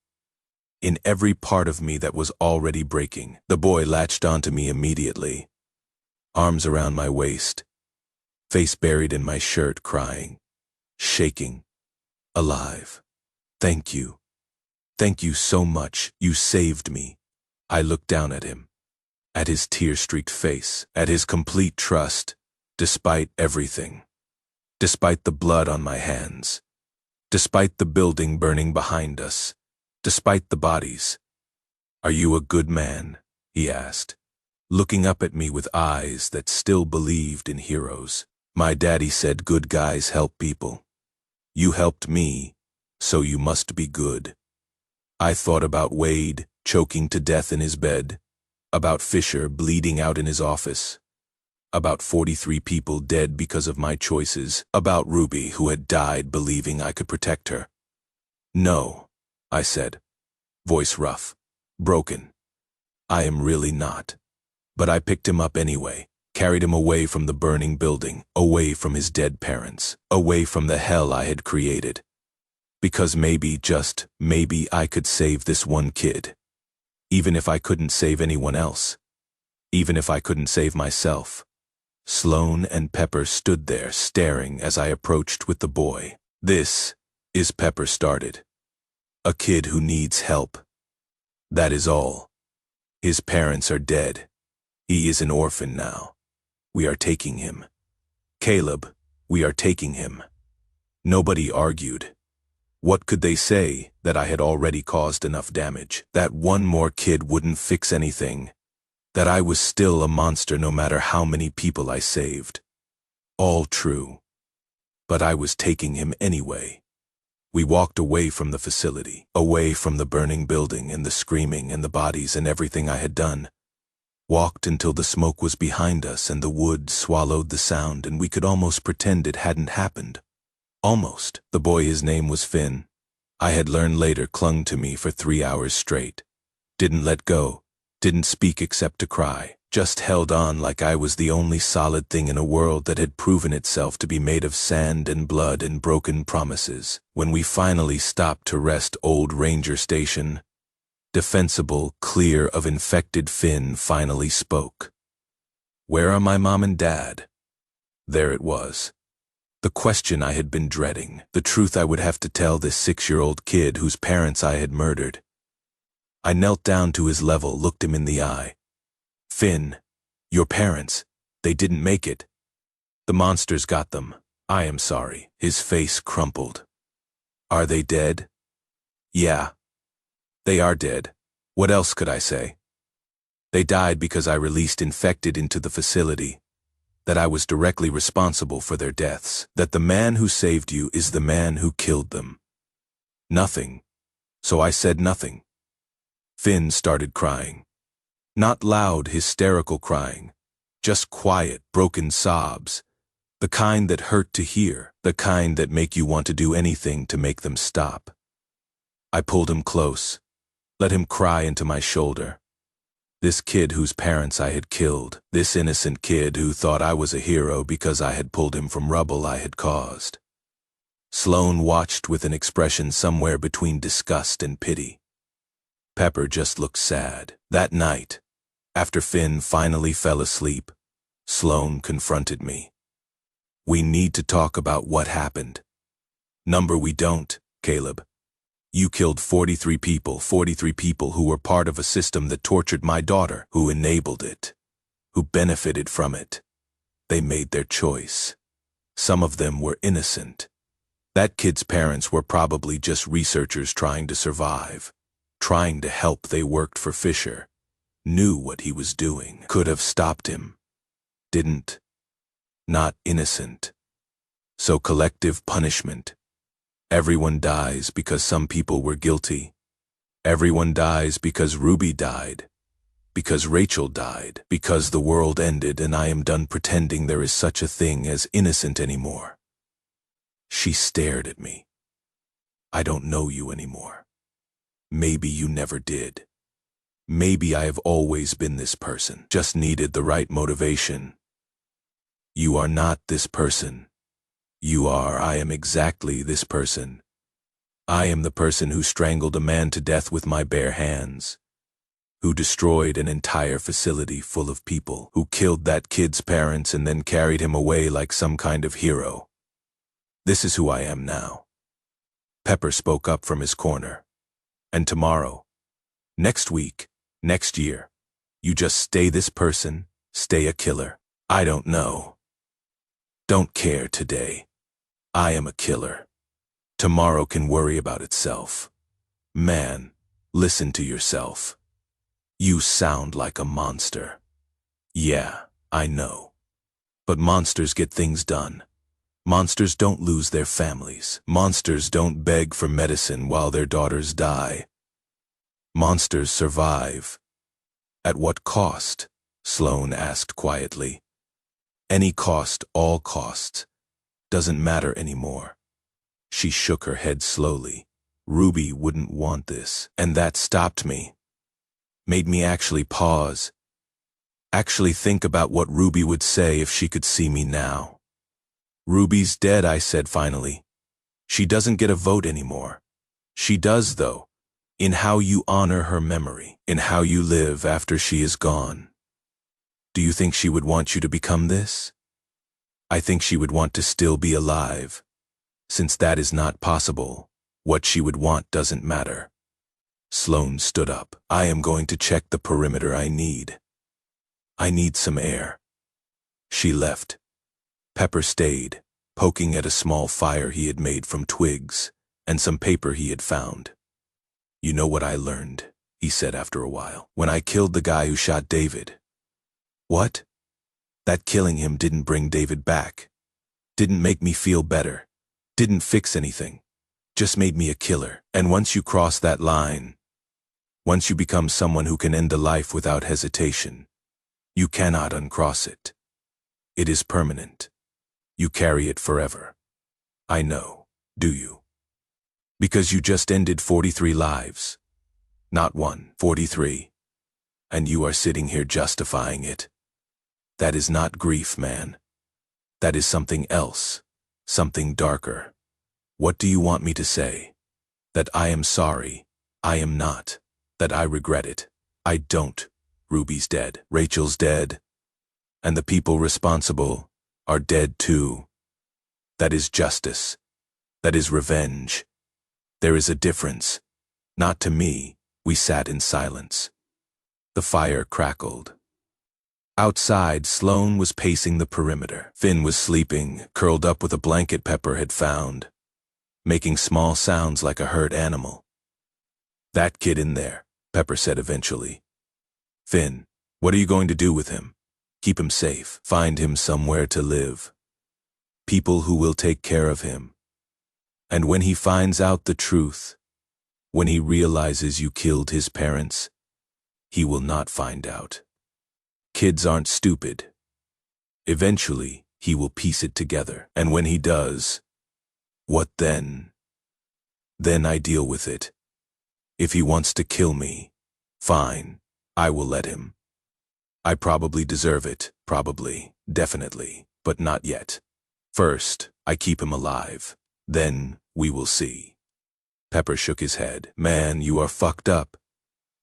In every part of me that was already breaking. The boy latched onto me immediately. Arms around my waist. Face buried in my shirt, crying. Shaking. Alive. Thank you. Thank you so much. You saved me. I looked down at him. At his tear-streaked face. At his complete trust. Despite everything. Despite the blood on my hands. Despite the building burning behind us. Despite the bodies. Are you a good man? He asked, looking up at me with eyes that still believed in heroes. My daddy said good guys help people. You helped me, so you must be good. I thought about Wade choking to death in his bed, about Fisher bleeding out in his office, about 43 people dead because of my choices, about Ruby who had died believing I could protect her. No, I said, voice rough, broken. I am really not. But I picked him up anyway, carried him away from the burning building, away from his dead parents, away from the hell I had created. Because maybe, just maybe, I could save this one kid. Even if I couldn't save anyone else. Even if I couldn't save myself. Sloane and Pepper stood there staring as I approached with the boy. This is, Pepper started. A kid who needs help. That is all. His parents are dead. He is an orphan now. We are taking him. Caleb, we are taking him. Nobody argued. What could they say that I had already caused enough damage? That one more kid wouldn't fix anything? That I was still a monster no matter how many people I saved? All true. But I was taking him anyway. We walked away from the facility, away from the burning building and the screaming and the bodies and everything I had done. Walked until the smoke was behind us and the wood swallowed the sound and we could almost pretend it hadn't happened. Almost. The boy, his name was Finn, I had learned later, clung to me for 3 hours straight. Didn't let go, didn't speak except to cry, just held on like I was the only solid thing in a world that had proven itself to be made of sand and blood and broken promises. When we finally stopped to rest, old ranger station, defensible, clear of infected Finn finally spoke. Where are my mom and dad? There it was. The question I had been dreading, the truth I would have to tell this 6-year-old kid whose parents I had murdered. I knelt down to his level, looked him in the eye. Finn, your parents, they didn't make it. The monsters got them. I am sorry. His face crumpled. Are they dead? Yeah. They are dead. What else could I say? They died because I released infected into the facility. That I was directly responsible for their deaths. That the man who saved you is the man who killed them. Nothing. So I said nothing. Finn started crying. Not loud, hysterical crying. Just quiet, broken sobs. The kind that hurt to hear. The kind that make you want to do anything to make them stop. I pulled him close. Let him cry into my shoulder. This kid whose parents I had killed, this innocent kid who thought I was a hero because I had pulled him from rubble I had caused. Sloane watched with an expression somewhere between disgust and pity. Pepper just looked sad. That night, after Finn finally fell asleep, Sloane confronted me. We need to talk about what happened. Number, we don't, Caleb. You killed 43 people who were part of a system that tortured my daughter, who enabled it, who benefited from it. They made their choice. Some of them were innocent. That kid's parents were probably just researchers trying to survive, trying to help. They worked for Fisher, knew what he was doing, could have stopped him. Didn't. Not innocent. So collective punishment. Everyone dies because some people were guilty. Everyone dies because Ruby died. Because Rachel died. Because the world ended and I am done pretending there is such a thing as innocent anymore. She stared at me. I don't know you anymore. Maybe you never did. Maybe I have always been this person, just needed the right motivation. You are not this person. You are. I am exactly this person. I am the person who strangled a man to death with my bare hands, who destroyed an entire facility full of people, who killed that kid's parents and then carried him away like some kind of hero. This is who I am now. Pepper spoke up from his corner. And tomorrow, next week, next year, you just stay this person, stay a killer. I don't know. Don't care today. I am a killer. Tomorrow can worry about itself. Man, listen to yourself. You sound like a monster. Yeah, I know. But monsters get things done. Monsters don't lose their families. Monsters don't beg for medicine while their daughters die. Monsters survive. At what cost? Sloane asked quietly. Any cost, all costs. Doesn't matter anymore. She shook her head slowly. Ruby wouldn't want this, and that stopped me. Made me actually pause. Actually think about what Ruby would say if she could see me now. Ruby's dead, I said finally. She doesn't get a vote anymore. She does, though, in how you honor her memory, in how you live after she is gone. Do you think she would want you to become this? I think she would want to still be alive. Since that is not possible, what she would want doesn't matter. Sloane stood up. I am going to check the perimeter. I need some air. She left. Pepper stayed, poking at a small fire he had made from twigs and some paper he had found. You know what I learned, he said after a while, when I killed the guy who shot David. What? That killing him didn't bring David back. Didn't make me feel better. Didn't fix anything. Just made me a killer. And once you cross that line, once you become someone who can end a life without hesitation, you cannot uncross it. It is permanent. You carry it forever. I know, do you? Because you just ended 43 lives. Not one, 43. And you are sitting here justifying it. That is not grief, man. That is something else, something darker. What do you want me to say? That I am sorry. I am not. That I regret it. I don't. Ruby's dead. Rachel's dead. And the people responsible are dead too. That is justice. That is revenge. There is a difference. Not to me. We sat in silence. The fire crackled. Outside, Sloane was pacing the perimeter. Finn was sleeping, curled up with a blanket Pepper had found, making small sounds like a hurt animal. That kid in there, Pepper said eventually. Finn, what are you going to do with him? Keep him safe. Find him somewhere to live. People who will take care of him. And when he finds out the truth, when he realizes you killed his parents, he will not find out. Kids aren't stupid. Eventually, he will piece it together. And when he does, what then? Then I deal with it. If he wants to kill me, fine, I will let him. I probably deserve it, probably, definitely, but not yet. First, I keep him alive. Then, we will see. Pepper shook his head. Man, you are fucked up.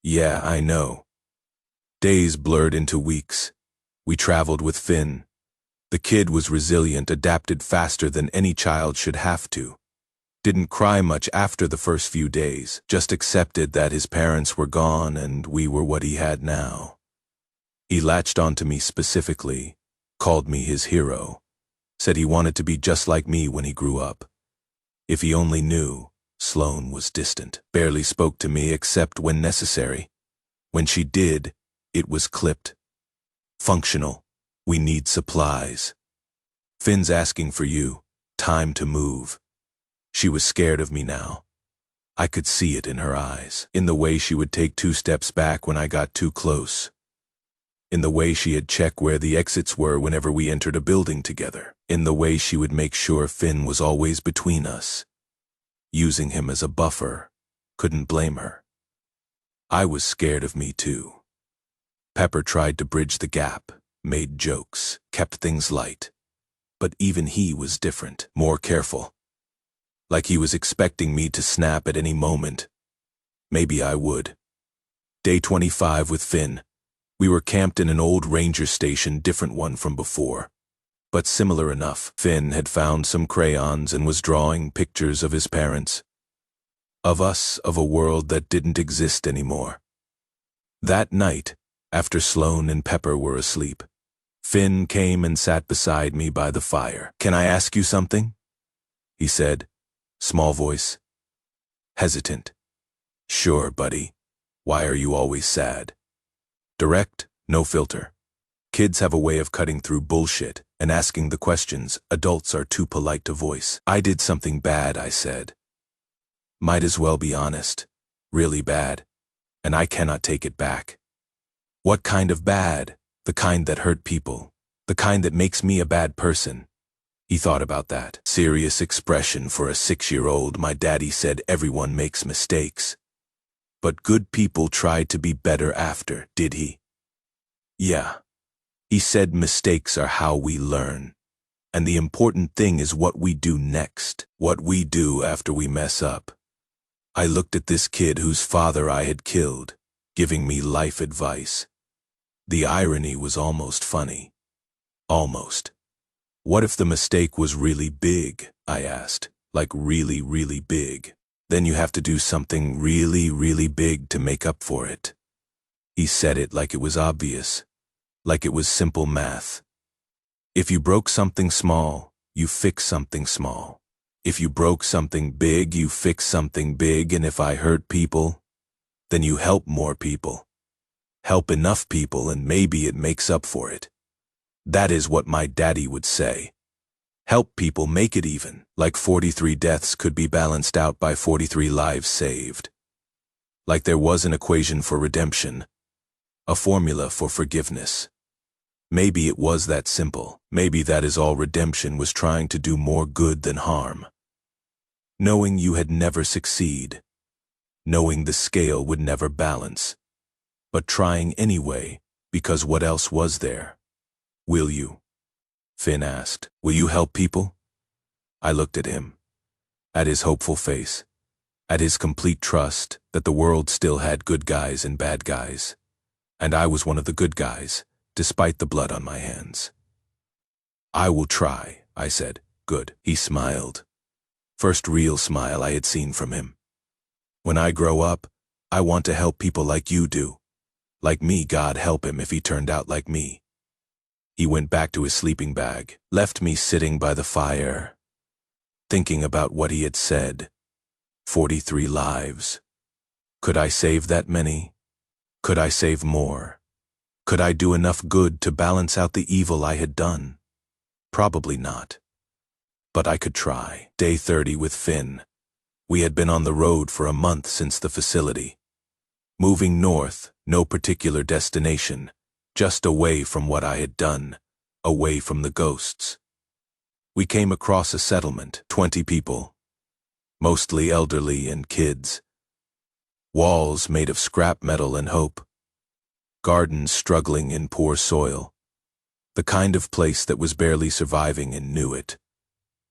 Yeah, I know. Days blurred into weeks. We traveled with Finn. The kid was resilient, adapted faster than any child should have to. Didn't cry much after the first few days, just accepted that his parents were gone and we were what he had now. He latched onto me specifically, called me his hero, said he wanted to be just like me when he grew up. If he only knew, Sloane was distant, barely spoke to me except when necessary. When she did, it was clipped. Functional. We need supplies. Finn's asking for you. Time to move. She was scared of me now. I could see it in her eyes, in the way she would take 2 steps back when I got too close. In the way she'd check where the exits were whenever we entered a building together. In the way she would make sure Finn was always between us. Using him as a buffer. Couldn't blame her. I was scared of me too. Pepper tried to bridge the gap, made jokes, kept things light. But even he was different, more careful. Like he was expecting me to snap at any moment. Maybe I would. Day 25 with Finn. We were camped in an old ranger station, different one from before. But similar enough. Finn had found some crayons and was drawing pictures of his parents. Of us, of a world that didn't exist anymore. That night, after Sloane and Pepper were asleep, Finn came and sat beside me by the fire. Can I ask you something? He said, small voice. Hesitant. Sure, buddy. Why are you always sad? Direct, no filter. Kids have a way of cutting through bullshit and asking the questions adults are too polite to voice. I did something bad, I said. Might as well be honest. Really bad. And I cannot take it back. What kind of bad? The kind that hurt people. The kind that makes me a bad person. He thought about that. Serious expression for a 6-year-old. My daddy said everyone makes mistakes. But good people try to be better after, did he? Yeah. He said mistakes are how we learn. And the important thing is what we do next. What we do after we mess up. I looked at this kid whose father I had killed, giving me life advice. The irony was almost funny. Almost. What if the mistake was really big, I asked, like really, really big? Then you have to do something really, really big to make up for it. He said it like it was obvious, like it was simple math. If you broke something small, you fix something small. If you broke something big, you fix something big, and if I hurt people, then you help more people. Help enough people and maybe it makes up for it. That is what my daddy would say. Help people make it even, like 43 deaths could be balanced out by 43 lives saved. Like there was an equation for redemption, a formula for forgiveness. Maybe it was that simple. Maybe that is all redemption was, trying to do more good than harm. Knowing you had never succeed, knowing the scale would never balance, but trying anyway, because what else was there? Will you? Finn asked. Will you help people? I looked at him, at his hopeful face, at his complete trust that the world still had good guys and bad guys. And I was one of the good guys, despite the blood on my hands. I will try, I said. Good. He smiled. First real smile I had seen from him. When I grow up, I want to help people like you do. Like me, God help him if he turned out like me. He went back to his sleeping bag, left me sitting by the fire, thinking about what he had said. 43 lives. Could I save that many? Could I save more? Could I do enough good to balance out the evil I had done? Probably not. But I could try. Day 30 with Finn. We had been on the road for a month since the facility. Moving north, no particular destination, just away from what I had done, away from the ghosts. We came across a settlement, 20 people, mostly elderly and kids. Walls made of scrap metal and hope. Gardens struggling in poor soil. The kind of place that was barely surviving and knew it.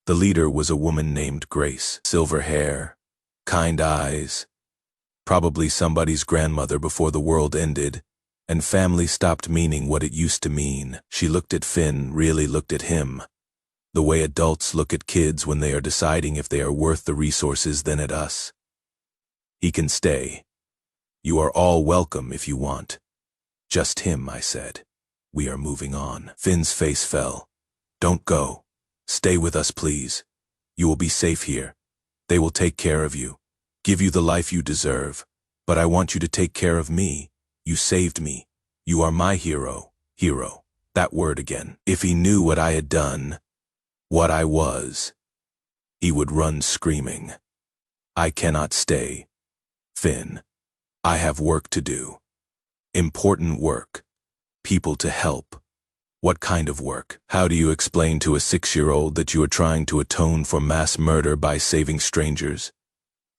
The leader was a woman named Grace. Silver hair, kind eyes. Probably somebody's grandmother before the world ended, and family stopped meaning what it used to mean. She looked at Finn, really looked at him. The way adults look at kids when they are deciding if they are worth the resources than at us. He can stay. You are all welcome if you want. Just him, I said. We are moving on. Finn's face fell. Don't go. Stay with us, please. You will be safe here. They will take care of you, give you the life you deserve. But I want you to take care of me. You saved me. You are my hero. Hero. That word again. If he knew what I had done, what I was, he would run screaming. I cannot stay. Finn, I have work to do. Important work. People to help. What kind of work? How do you explain to a 6-year-old that you are trying to atone for mass murder by saving strangers?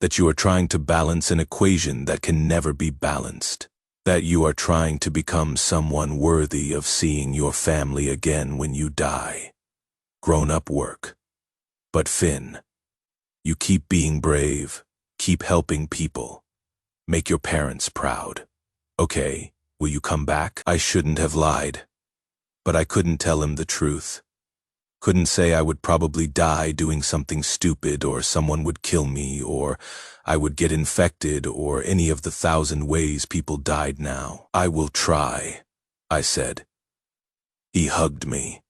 That you are trying to balance an equation that can never be balanced? That you are trying to become someone worthy of seeing your family again when you die? Grown-up work. But Finn, you keep being brave, keep helping people. Make your parents proud. Okay, will you come back? I shouldn't have lied. But I couldn't tell him the truth. Couldn't say I would probably die doing something stupid, or someone would kill me, or I would get infected, or any of the 1,000 ways people died now. I will try, I said. He hugged me.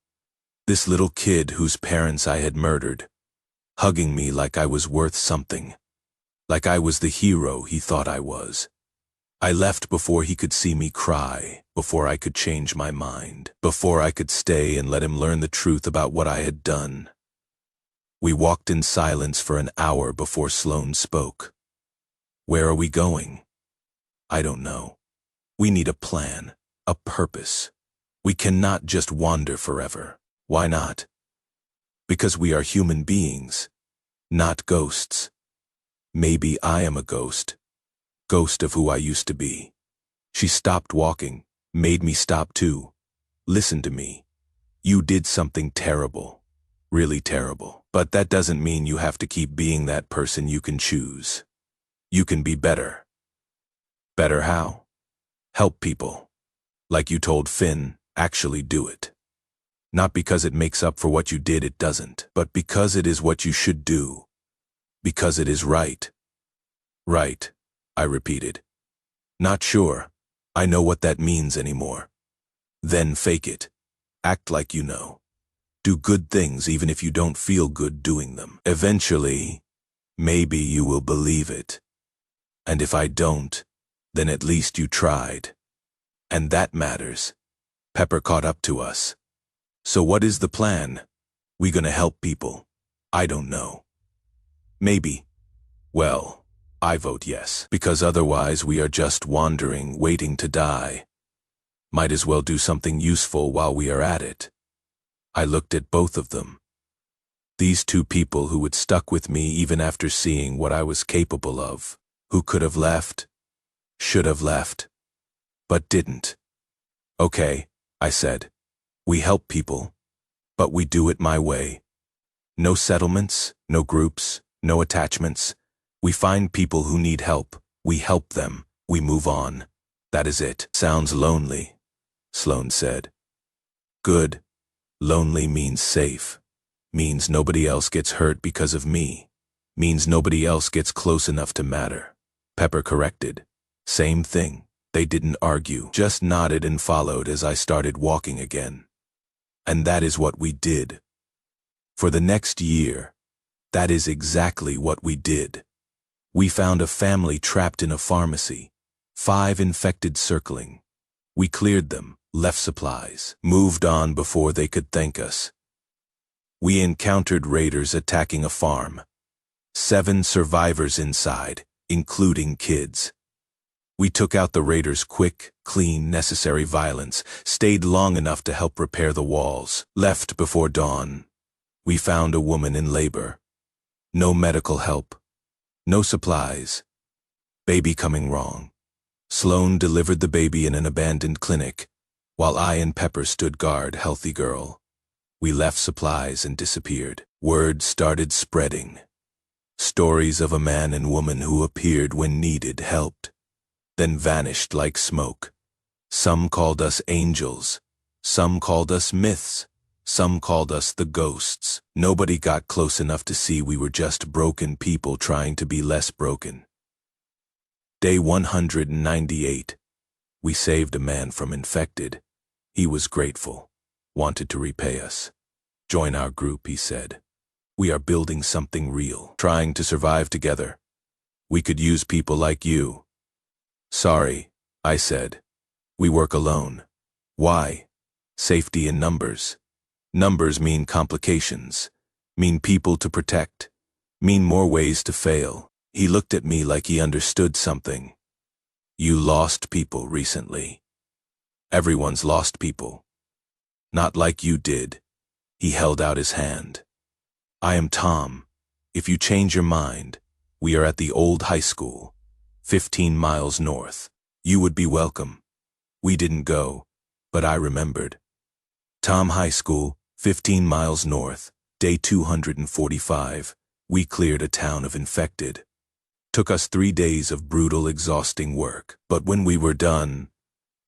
This little kid whose parents I had murdered, hugging me like I was worth something, like I was the hero he thought I was. I left before he could see me cry, before I could change my mind, before I could stay and let him learn the truth about what I had done. We walked in silence for an hour before Sloane spoke. Where are we going? I don't know. We need a plan, a purpose. We cannot just wander forever. Why not? Because we are human beings, not ghosts. Maybe I am a ghost. Ghost of who I used to be. She stopped walking, made me stop too. Listen to me. You did something terrible, really terrible. But that doesn't mean you have to keep being that person. You can choose. You can be better. Better how? Help people. Like you told Finn, actually do it. Not because it makes up for what you did, it doesn't, but because it is what you should do. Because it is right. Right, I repeated. Not sure. I know what that means anymore. Then fake it. Act like you know. Do good things even if you don't feel good doing them. Eventually, maybe you will believe it. And if I don't, then at least you tried. And that matters. Pepper caught up to us. So what is the plan? We gonna help people? I don't know. Maybe. Well, I vote yes, because otherwise we are just wandering, waiting to die. Might as well do something useful while we are at it. I looked at both of them. These two people who had stuck with me even after seeing what I was capable of, who could have left, should have left, but didn't. Okay, I said. We help people, but we do it my way. No settlements, no groups, no attachments. We find people who need help. We help them. We move on. That is it. Sounds lonely, Sloan said. Good. Lonely means safe. Means nobody else gets hurt because of me. Means nobody else gets close enough to matter. Pepper corrected. Same thing. They didn't argue, just nodded and followed as I started walking again. And that is what we did. For the next year, that is exactly what we did. We found a family trapped in a pharmacy, 5 infected circling. We cleared them, left supplies, moved on before they could thank us. We encountered raiders attacking a farm. 7 survivors inside, including kids. We took out the raiders quick, clean, necessary violence, stayed long enough to help repair the walls, left before dawn. We found a woman in labor. No medical help. No supplies. Baby coming wrong. Sloan delivered the baby in an abandoned clinic, while I and Pepper stood guard, healthy girl. We left supplies and disappeared. Word started spreading. Stories of a man and woman who appeared when needed, helped, then vanished like smoke. Some called us angels. Some called us myths. Some called us the ghosts. Nobody got close enough to see we were just broken people trying to be less broken. Day 198. We saved a man from infected. He was grateful. Wanted to repay us. Join our group, he said. We are building something real, trying to survive together. We could use people like you. Sorry, I said. We work alone. Why? Safety in numbers. Numbers mean complications, mean people to protect, mean more ways to fail. He looked at me like he understood something. You lost people recently. Everyone's lost people. Not like you did. He held out his hand. I am Tom. If you change your mind, we are at the old high school, 15 miles north. You would be welcome. We didn't go, but I remembered. Tom High School, 15 miles north, day 245. We cleared a town of infected. Took us 3 days of brutal, exhausting work. But when we were done,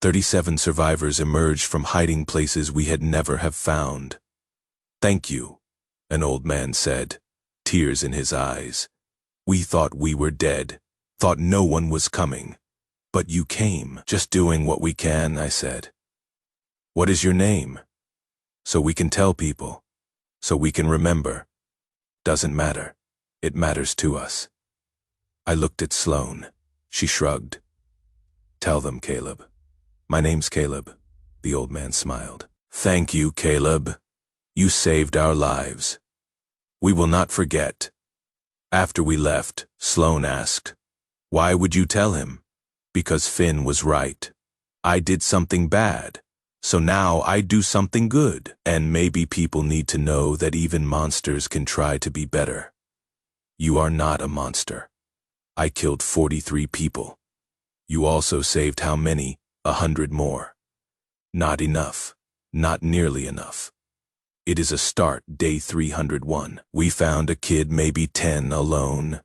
37 survivors emerged from hiding places we had never have found. Thank you, an old man said, tears in his eyes. We thought we were dead, thought no one was coming. But you came, just doing what we can, I said. What is your name? So we can tell people, so we can remember. Doesn't matter. It matters to us. I looked at Sloan. She shrugged. Tell them, Caleb. My name's Caleb, the old man smiled. Thank you, Caleb. You saved our lives. We will not forget. After we left, Sloan asked, why would you tell him? Because Finn was right. I did something bad. So now I do something good, and maybe people need to know that even monsters can try to be better. You are not a monster. I killed 43 people. You also saved how many? 100 more. Not enough. Not nearly enough. It is a start, day 301. We found a kid, maybe 10, alone.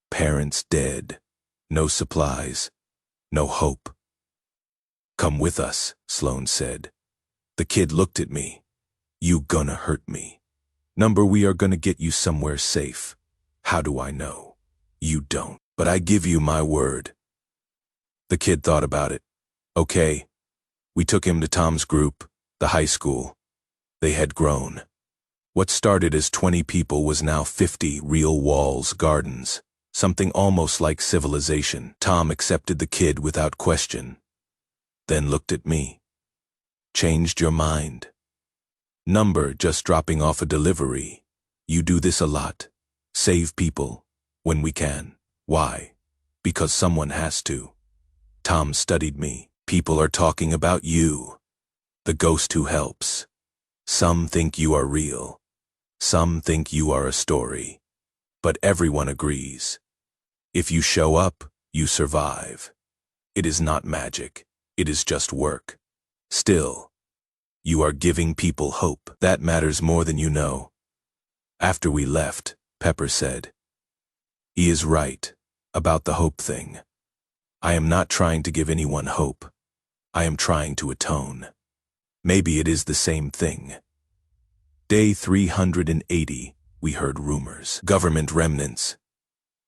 Parents dead. No supplies. No hope. Come with us, Sloan said. The kid looked at me. You gonna hurt me. We are gonna get you somewhere safe. How do I know? You don't, but I give you my word. The kid thought about it. Okay. We took him to Tom's group, the high school. They had grown. What started as 20 people was now 50, real walls, gardens, something almost like civilization. Tom accepted the kid without question. Then looked at me. Changed your mind. Number just dropping off a delivery. You do this a lot. Save people. When we can. Why? Because someone has to. Tom studied me. People are talking about you. The ghost who helps. Some think you are real. Some think you are a story. But everyone agrees. If you show up, you survive. It is not magic. It is just work. Still, you are giving people hope. That matters more than you know. After we left, Pepper said, "He is right about the hope thing. I am not trying to give anyone hope. I am trying to atone. Maybe it is the same thing." Day 380, we heard rumors. Government remnants.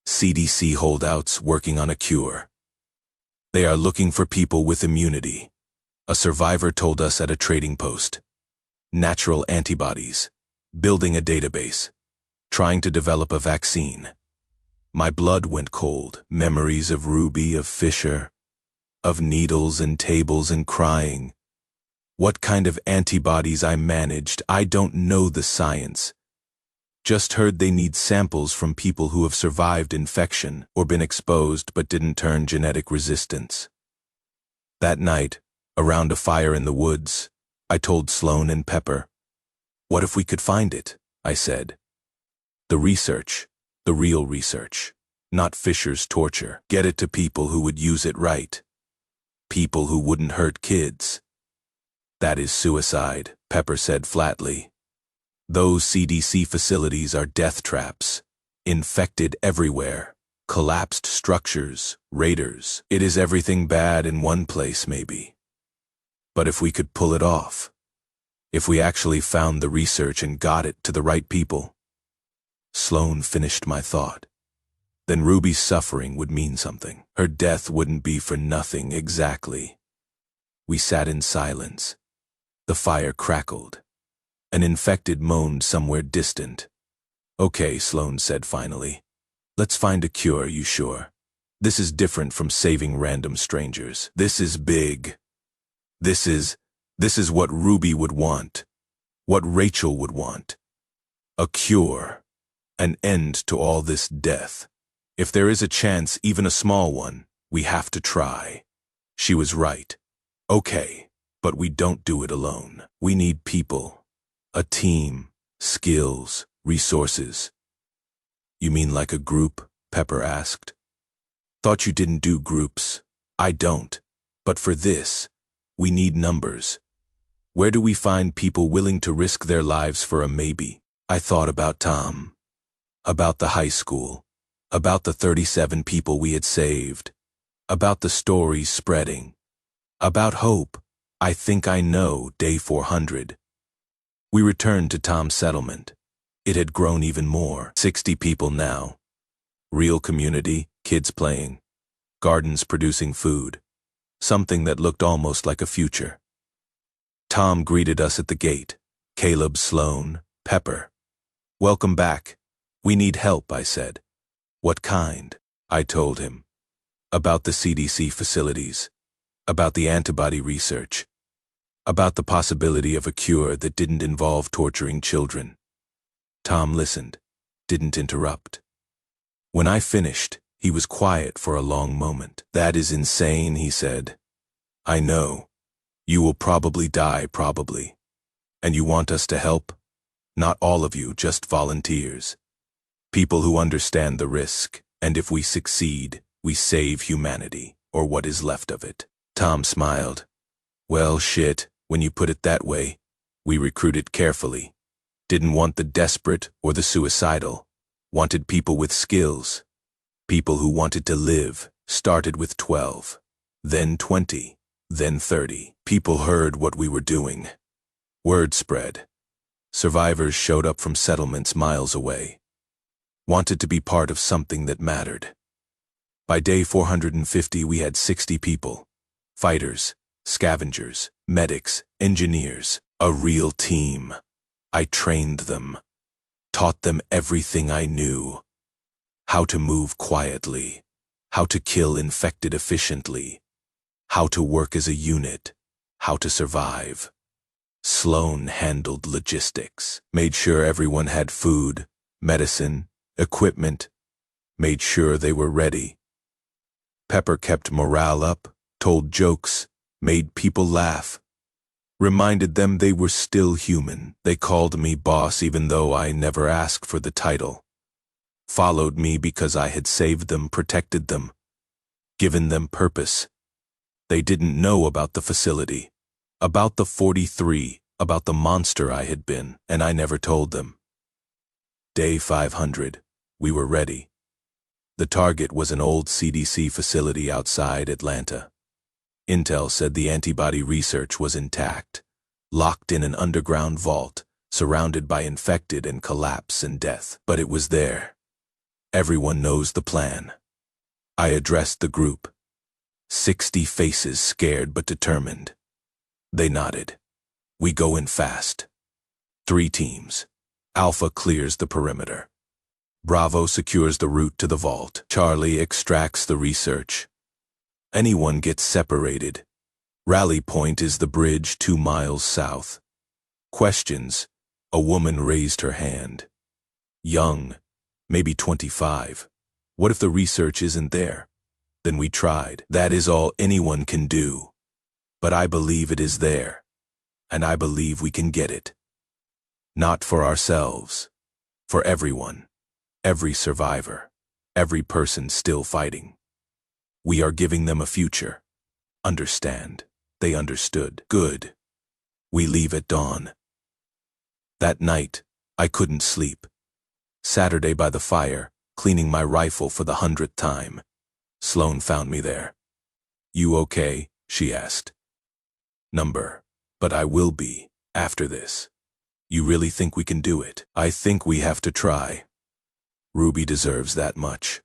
CDC holdouts working on a cure. They are looking for people with immunity. A survivor told us at a trading post. Natural antibodies. Building a database. Trying to develop a vaccine. My blood went cold. Memories of Ruby, of Fisher, of needles and tables and crying. What kind of antibodies I managed, I don't know the science. Just heard they need samples from people who have survived infection or been exposed but didn't turn genetic resistance. That night, around a fire in the woods, I told Sloan and Pepper, "What if we could find it?" I said. "The research, the real research, not Fisher's torture. Get it to people who would use it right. People who wouldn't hurt kids." "That is suicide," Pepper said flatly. "Those CDC facilities are death traps. Infected everywhere. Collapsed structures, raiders. It is everything bad in one place, maybe. But if we could pull it off, if we actually found the research and got it to the right people." Sloan finished my thought. Then Ruby's suffering would mean something. Her death wouldn't be for nothing exactly. We sat in silence. The fire crackled. An infected moaned somewhere distant. "Okay," Sloan said finally. "Let's find a cure, you sure? This is different from saving random strangers. This is big. This is what Ruby would want. What Rachel would want. A cure. An end to all this death. If there is a chance, even a small one, we have to try." She was right. Okay, but we don't do it alone. We need people. A team. Skills. Resources. "You mean like a group?" Pepper asked. "Thought you didn't do groups." "I don't. But for this, we need numbers. Where do we find people willing to risk their lives for a maybe?" I thought about Tom. About the high school. About the 37 people we had saved. About the stories spreading. About hope. I think I know, day 400. We returned to Tom's settlement. It had grown even more. 60 people now. Real community, kids playing. Gardens producing food. Something that looked almost like a future. Tom greeted us at the gate. Caleb, Sloan, Pepper. "Welcome back. We need help," I said. "What kind?" I told him. About the CDC facilities. About the antibody research. About the possibility of a cure that didn't involve torturing children. Tom listened, didn't interrupt. When I finished, he was quiet for a long moment. "That is insane," he said. "I know. You will probably die, probably. And you want us to help? Not all of you, just volunteers. People who understand the risk, and if we succeed, we save humanity, or what is left of it." Tom smiled. "Well, shit, when you put it that way. We recruited carefully. Didn't want the desperate or the suicidal. Wanted people with skills. People who wanted to live. Started with 12. Then 20. Then 30. People heard what we were doing. Word spread. Survivors showed up from settlements miles away. Wanted to be part of something that mattered. By day 450, we had 60 people. Fighters, scavengers, medics, engineers. A real team. I trained them. Taught them everything I knew. How to move quietly. How to kill infected efficiently. How to work as a unit. How to survive. Sloan handled logistics, made sure everyone had food, medicine, equipment, made sure they were ready. Pepper kept morale up, told jokes, made people laugh, reminded them they were still human. They called me boss even though I never asked for the title. Followed me because I had saved them, protected them, given them purpose. They didn't know about the facility, about the 43, about the monster I had been, and I never told them. Day 500, we were ready. The target was an old CDC facility outside Atlanta. Intel said the antibody research was intact, locked in an underground vault, surrounded by infected and collapse and death. But it was there. Everyone knows the plan. I addressed the group. 60 faces, scared but determined. They nodded. We go in fast. 3 teams. Alpha clears the perimeter. Bravo secures the route to the vault. Charlie extracts the research. Anyone gets separated. Rally point is the bridge 2 miles south. Questions. A woman raised her hand. Young, maybe 25. What if the research isn't there? Then we tried. That is all anyone can do. But I believe it is there. And I believe we can get it. Not for ourselves. For everyone. Every survivor. Every person still fighting. We are giving them a future. Understand. They understood. Good. We leave at dawn. That night, I couldn't sleep. Saturday by the fire, cleaning my rifle for the 100th time. Sloan found me there. You okay? She asked. Number. But I will be, after this. You really think we can do it? I think we have to try. Ruby deserves that much.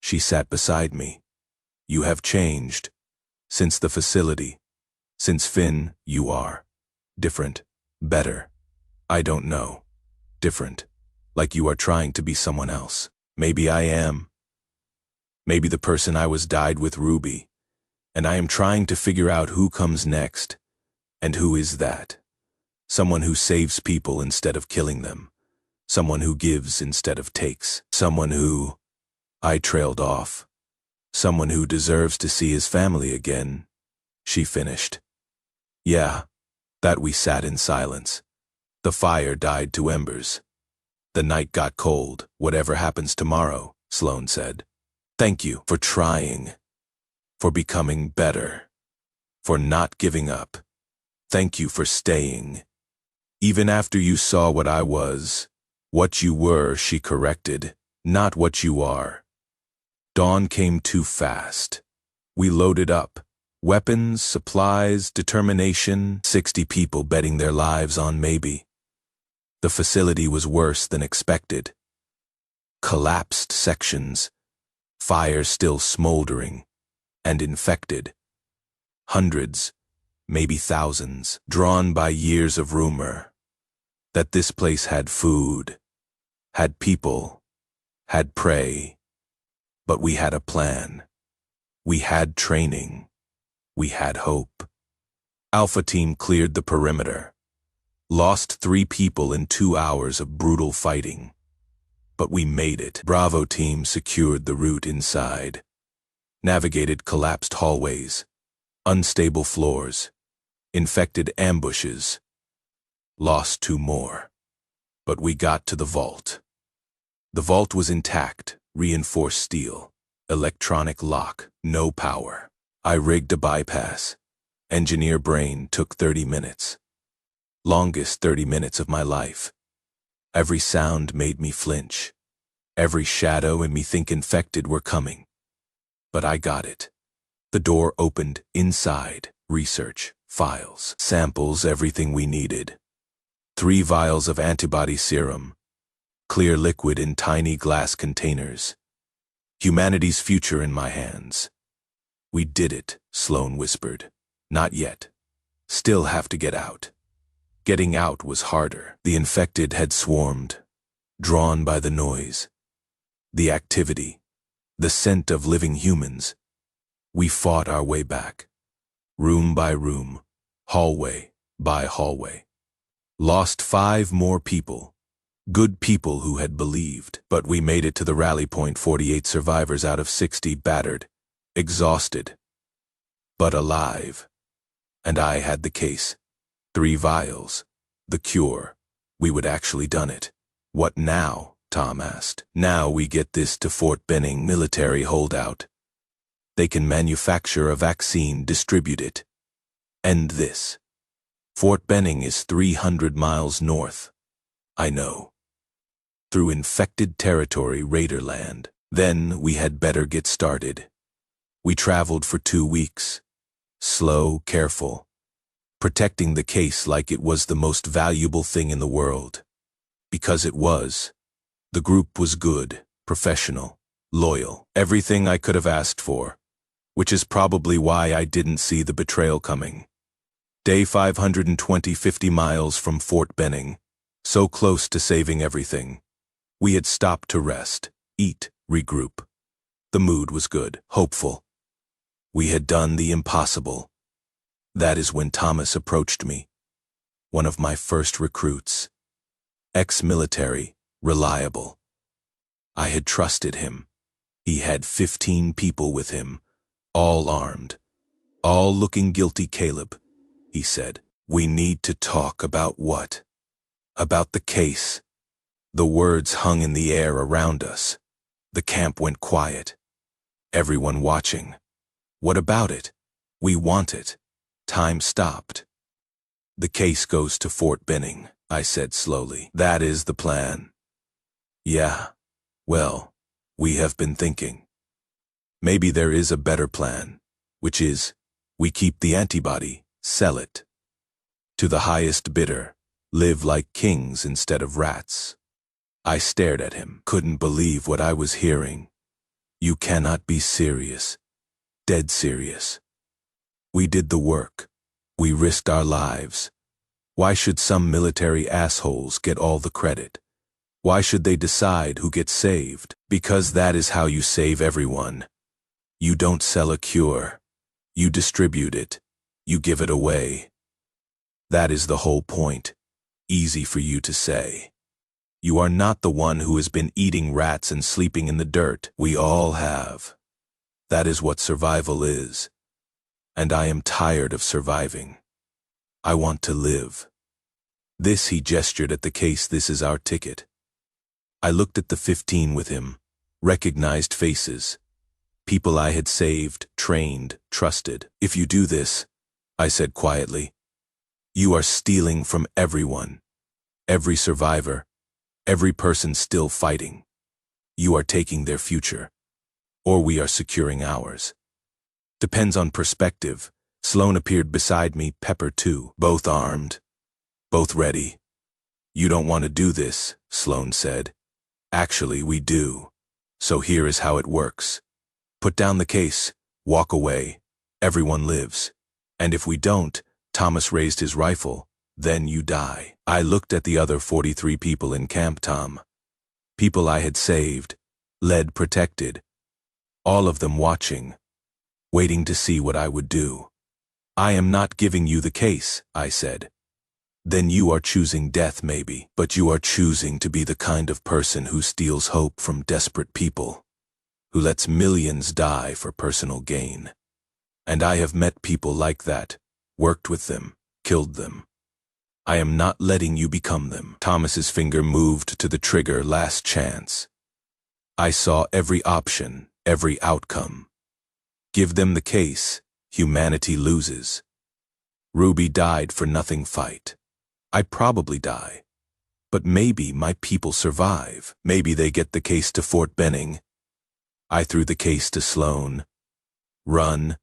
She sat beside me. You have changed. Since the facility. Since Finn, you are. Different. Better. I don't know. Different. Like you are trying to be someone else. Maybe I am. Maybe the person I was died with Ruby. And I am trying to figure out who comes next. And who is that? Someone who saves people instead of killing them. Someone who gives instead of takes. Someone who... I trailed off. Someone who deserves to see his family again. She finished. Yeah, that we sat in silence. The fire died to embers. The night got cold. Whatever happens tomorrow, Sloan said. Thank you for trying. For becoming better. For not giving up. Thank you for staying. Even after you saw what I was, what you were, she corrected, not what you are. Dawn came too fast. We loaded up. Weapons, supplies, determination, 60 people betting their lives on maybe. The facility was worse than expected. Collapsed sections, fire still smoldering, and infected. Hundreds, maybe thousands, drawn by years of rumor. That this place had food, had people, had prey. But we had a plan. We had training. We had hope. Alpha Team cleared the perimeter. Lost 3 people in 2 hours of brutal fighting. But we made it. Bravo Team secured the route inside. Navigated collapsed hallways. Unstable floors. Infected ambushes. Lost 2 more. But we got to the vault. The vault was intact. Reinforced steel, electronic lock, no power. I rigged a bypass. Engineer brain took 30 minutes. Longest 30 minutes of my life. Every sound made me flinch. Every shadow in me think infected were coming. But I got it. The door opened inside. Research, files, samples, everything we needed. 3 vials of antibody serum. Clear liquid in tiny glass containers. Humanity's future in my hands. We did it, Sloan whispered. Not yet. Still have to get out. Getting out was harder. The infected had swarmed, drawn by the noise, the activity, the scent of living humans. We fought our way back. Room by room, hallway, by hallway. Lost 5 more people. Good people who had believed. But we made it to the rally point, 48 survivors out of 60, battered, exhausted, but alive. And I had the case. 3 vials. The cure. We would actually done it. What now? Tom asked. Now we get this to Fort Benning military holdout. They can manufacture a vaccine, distribute it. End this. Fort Benning is 300 miles north. I know. Through infected territory, Raiderland. Then we had better get started. We traveled for 2 weeks. Slow, careful. Protecting the case like it was the most valuable thing in the world. Because it was. The group was good, professional, loyal. Everything I could have asked for. Which is probably why I didn't see the betrayal coming. Day 520, 50 miles from Fort Benning. So close to saving everything. We had stopped to rest, eat, regroup. The mood was good, hopeful. We had done the impossible. That is when Thomas approached me. One of my first recruits. Ex-military, reliable. I had trusted him. He had 15 people with him, all armed, all looking guilty. Caleb, he said, we need to talk about what? About the case. The words hung in the air around us. The camp went quiet. Everyone watching. What about it? We want it. Time stopped. The case goes to Fort Benning, I said slowly. That is the plan. Yeah. Well, we have been thinking. Maybe there is a better plan, which is, we keep the antibody, sell it. To the highest bidder, live like kings instead of rats. I stared at him, couldn't believe what I was hearing. You cannot be serious. Dead serious. We did the work. We risked our lives. Why should some military assholes get all the credit? Why should they decide who gets saved? Because that is how you save everyone. You don't sell a cure. You distribute it. You give it away. That is the whole point. Easy for you to say. You are not the one who has been eating rats and sleeping in the dirt. We all have. That is what survival is. And I am tired of surviving. I want to live. This, he gestured at the case, this is our ticket. I looked at the 15 with him, recognized faces. People I had saved, trained, trusted. If you do this, I said quietly, you are stealing from everyone. Every survivor, every person still fighting. You are taking their future. Or we are securing ours. Depends on perspective. Sloan appeared beside me, Pepper too. Both armed. Both ready. You don't want to do this, Sloan said. Actually, we do. So here is how it works. Put down the case, walk away. Everyone lives. And if we don't, Thomas raised his rifle, then you die. I looked at the other 43 people in camp, Tom. People I had saved, led, protected. All of them watching, waiting to see what I would do. I am not giving you the case, I said. Then you are choosing death maybe, but you are choosing to be the kind of person who steals hope from desperate people, who lets millions die for personal gain. And I have met people like that, worked with them, killed them. I am not letting you become them. Thomas's finger moved to the trigger, last chance. I saw every option, every outcome. Give them the case, humanity loses. Ruby died for nothing fight. I probably die. But maybe my people survive. Maybe they get the case to Fort Benning. I threw the case to Sloan. Run.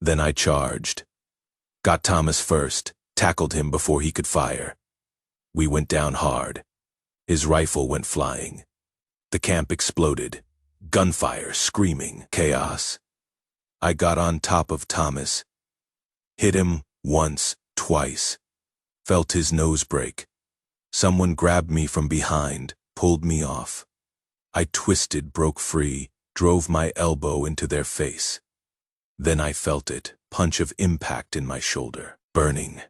Then I charged. Got Thomas first, tackled him before he could fire. We went down hard. His rifle went flying. The camp exploded. Gunfire, screaming, chaos. I got on top of Thomas. Hit him once, twice. Felt his nose break. Someone grabbed me from behind, pulled me off. I twisted, broke free, drove my elbow into their face. Then I felt it, punch of impact in my shoulder, burning,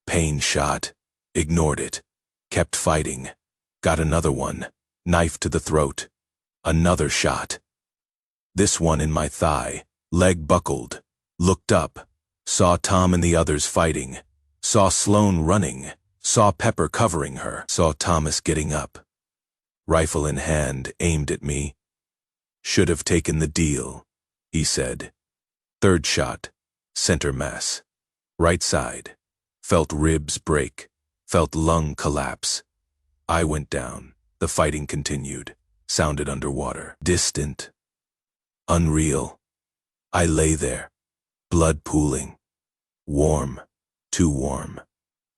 Pain shot. Ignored it. Kept fighting. Got another one. Knife to the throat. Another shot. This one in my thigh. Leg buckled. Looked up. Saw Tom and the others fighting. Saw Sloane running. Saw Pepper covering her. Saw Thomas getting up. Rifle in hand, aimed at me. Should have taken the deal, he said. Third shot. Center mass. Right side. Felt ribs break. Felt lung collapse. I went down. The fighting continued. Sounded underwater. Distant. Unreal. I lay there. Blood pooling. Warm. Too warm.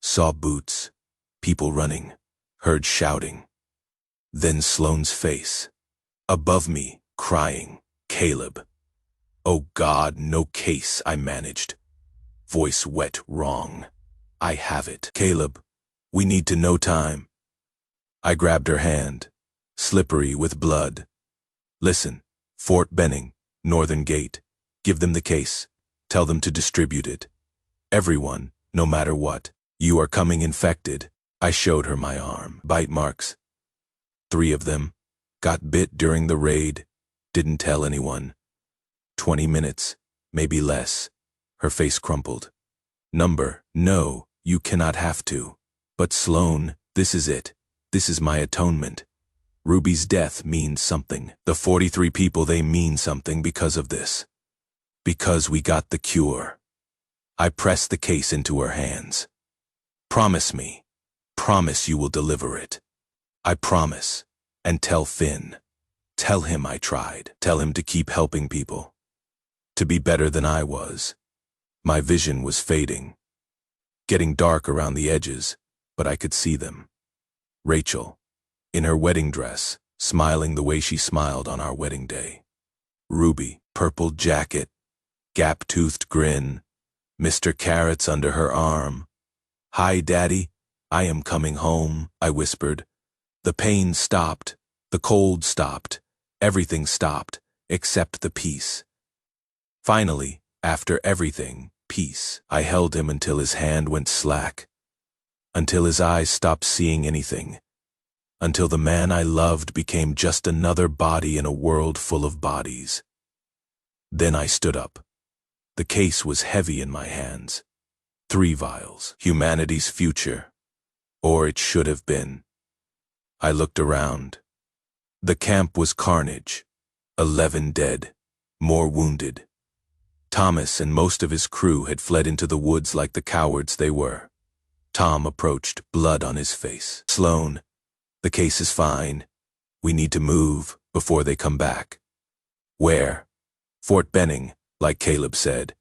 Saw boots. People running. Heard shouting. Then Sloane's face. Above me, crying. Caleb. Oh God, no case, I managed. Voice wet, wrong. I have it. Caleb, we need to know time. I grabbed her hand. Slippery with blood. Listen, Fort Benning, Northern Gate. Give them the case. Tell them to distribute it. Everyone, no matter what. You are coming infected. I showed her my arm. Bite marks. 3 of them. Got bit during the raid. Didn't tell anyone. 20 minutes, maybe less. Her face crumpled. Number, no, you cannot have to. But Sloane, this is it. This is my atonement. Ruby's death means something. The 43 people, they mean something because of this. Because we got the cure. I pressed the case into her hands. Promise me. Promise you will deliver it. I promise. And tell Finn. Tell him I tried. Tell him to keep helping people. To be better than I was. My vision was fading. Getting dark around the edges, but I could see them. Rachel, in her wedding dress, smiling the way she smiled on our wedding day. Ruby, purple jacket, gap-toothed grin, Mr. Carrots under her arm. Hi, Daddy, I am coming home, I whispered. The pain stopped, the cold stopped, everything stopped, except the peace. Finally, after everything, peace. I held him until his hand went slack, until his eyes stopped seeing anything, until the man I loved became just another body in a world full of bodies. Then I stood up. The case was heavy in my hands. 3 vials, humanity's future. Or it should have been. I looked around. The camp was carnage. 11 dead, more wounded. Thomas and most of his crew had fled into the woods like the cowards they were. Tom approached, blood on his face. Sloane, the case is fine. We need to move before they come back. Where? Fort Benning, like Caleb said.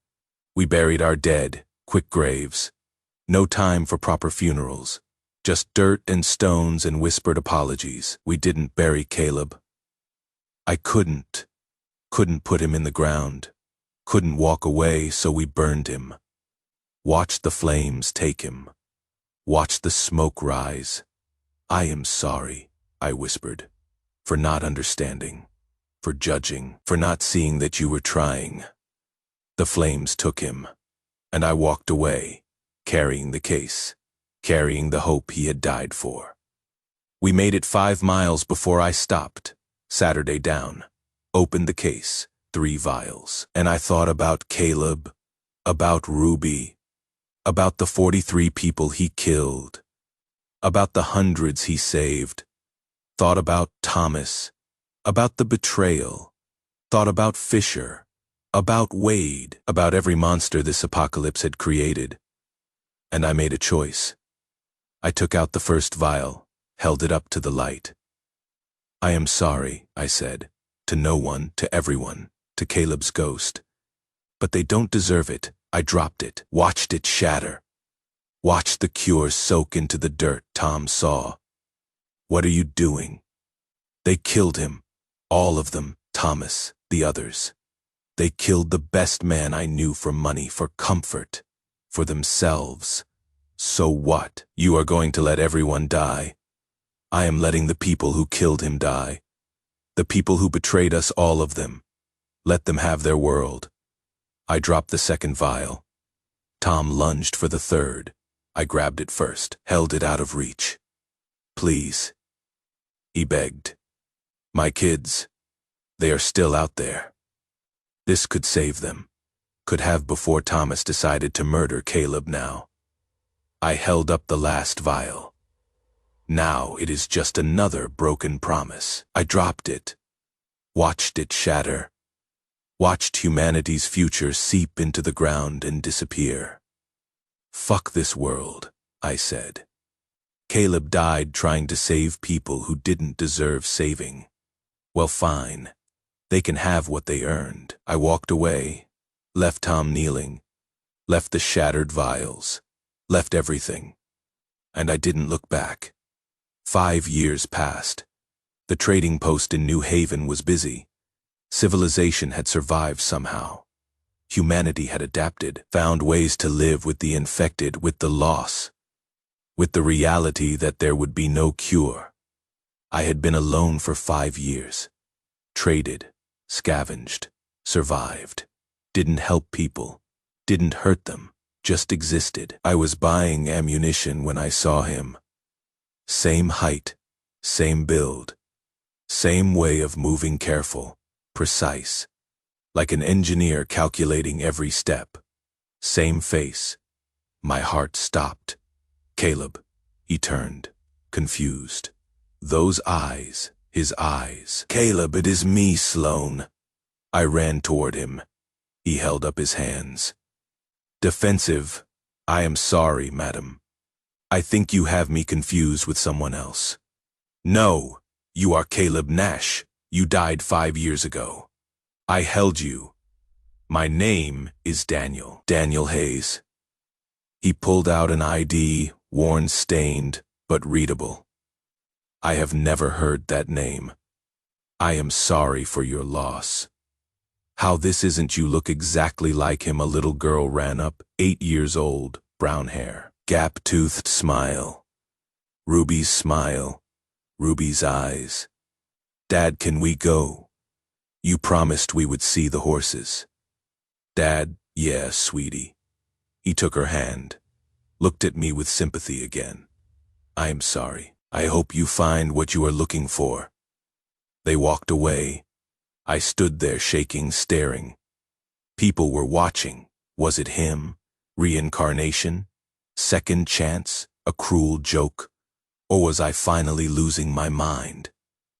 We buried our dead, quick graves. No time for proper funerals. Just dirt and stones and whispered apologies. We didn't bury Caleb. I couldn't put him in the ground. Couldn't walk away, so we burned him. Watched the flames take him. Watched the smoke rise. I am sorry, I whispered, for not understanding, for judging, for not seeing that you were trying. The flames took him, and I walked away, carrying the case, carrying the hope he had died for. We made it 5 miles before I stopped, Saturday down, opened the case, 3 vials, and I thought about Caleb, about Ruby, about the 43 people he killed, about the hundreds he saved, thought about Thomas, about the betrayal, thought about Fisher, about Wade, about every monster this apocalypse had created. And I made a choice. I took out the first vial, held it up to the light. I am sorry, I said, to no one, to everyone, to Caleb's ghost. But they don't deserve it. I dropped it, watched it shatter. Watched the cure soak into the dirt. Tom saw. What are you doing? They killed him. All of them, Thomas, the others. They killed the best man I knew for money, for comfort, for themselves. So what? You are going to let everyone die? I am letting the people who killed him die. The people who betrayed us, all of them. Let them have their world. I dropped the second vial. Tom lunged for the third. I grabbed it first, held it out of reach. Please, he begged. My kids, they are still out there. This could save them. Could have before Thomas decided to murder Caleb now. I held up the last vial. Now it is just another broken promise. I dropped it, watched it shatter, watched humanity's future seep into the ground and disappear. Fuck this world, I said. Caleb died trying to save people who didn't deserve saving. Well, fine. They can have what they earned. I walked away, left Tom kneeling, left the shattered vials, left everything. And I didn't look back. 5 years passed. The trading post in New Haven was busy. Civilization had survived somehow. Humanity had adapted, found ways to live with the infected, with the loss, with the reality that there would be no cure. I had been alone for 5 years. Traded, scavenged, survived. Didn't help people, didn't hurt them, just existed. I was buying ammunition when I saw him. Same height, same build, same way of moving, careful, precise, like an engineer calculating every step. Same face. My heart stopped. Caleb, he turned, confused. Those eyes, his eyes. Caleb, it is me, Sloan. I ran toward him. He held up his hands. Defensive. I am sorry, madam. I think you have me confused with someone else. No, you are Caleb Nash. You died 5 years ago. I held you. My name is Daniel. Daniel Hayes. He pulled out an ID, worn, stained, but readable. I have never heard that name. I am sorry for your loss. How this isn't you look exactly like him. A little girl ran up, 8 years old, brown hair, gap-toothed smile. Ruby's smile, Ruby's eyes. Dad, can we go? You promised we would see the horses. Dad, yeah, sweetie. He took her hand, looked at me with sympathy again. I am sorry. I hope you find what you are looking for. They walked away. I stood there shaking, staring. People were watching. Was it him? Reincarnation? Second chance? A cruel joke? Or was I finally losing my mind?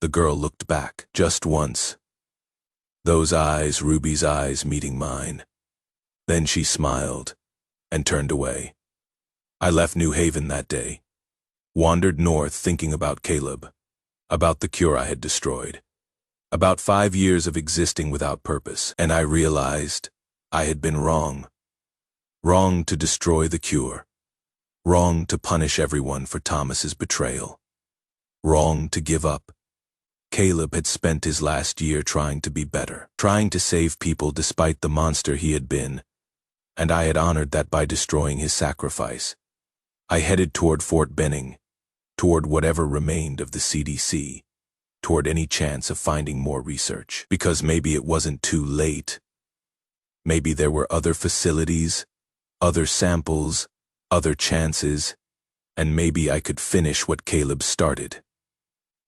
The girl looked back, just once. Those eyes, Ruby's eyes, meeting mine. Then she smiled and turned away. I left New Haven that day. Wandered north thinking about Caleb, about the cure I had destroyed, about 5 years of existing without purpose, and I realized I had been wrong. Wrong to destroy the cure. Wrong to punish everyone for Thomas's betrayal. Wrong to give up. Caleb had spent his last year trying to be better, trying to save people despite the monster he had been, and I had honored that by destroying his sacrifice. I headed toward Fort Benning, toward whatever remained of the CDC, toward any chance of finding more research, because maybe it wasn't too late. Maybe there were other facilities, other samples, other chances, and maybe I could finish what Caleb started.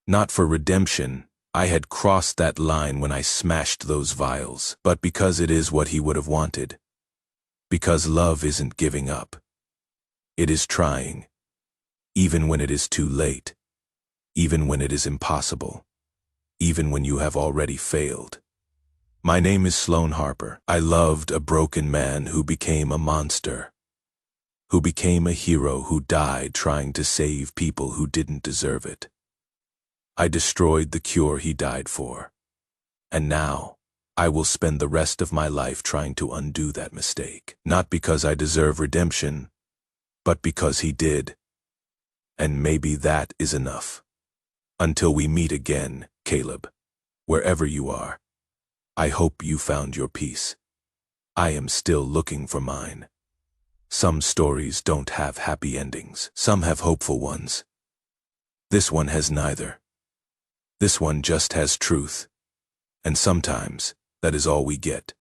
Not for redemption, I had crossed that line when I smashed those vials, but because it is what he would have wanted. Because love isn't giving up. It is trying, even when it is too late, even when it is impossible, even when you have already failed. My name is Sloan Harper. I loved a broken man who became a monster, who became a hero who died trying to save people who didn't deserve it. I destroyed the cure he died for, and now I will spend the rest of my life trying to undo that mistake, not because I deserve redemption, but because he did. And maybe that is enough. Until we meet again, Caleb, wherever you are, I hope you found your peace. I am still looking for mine. Some stories don't have happy endings. Some have hopeful ones. This one has neither. This one just has truth. And sometimes that is all we get.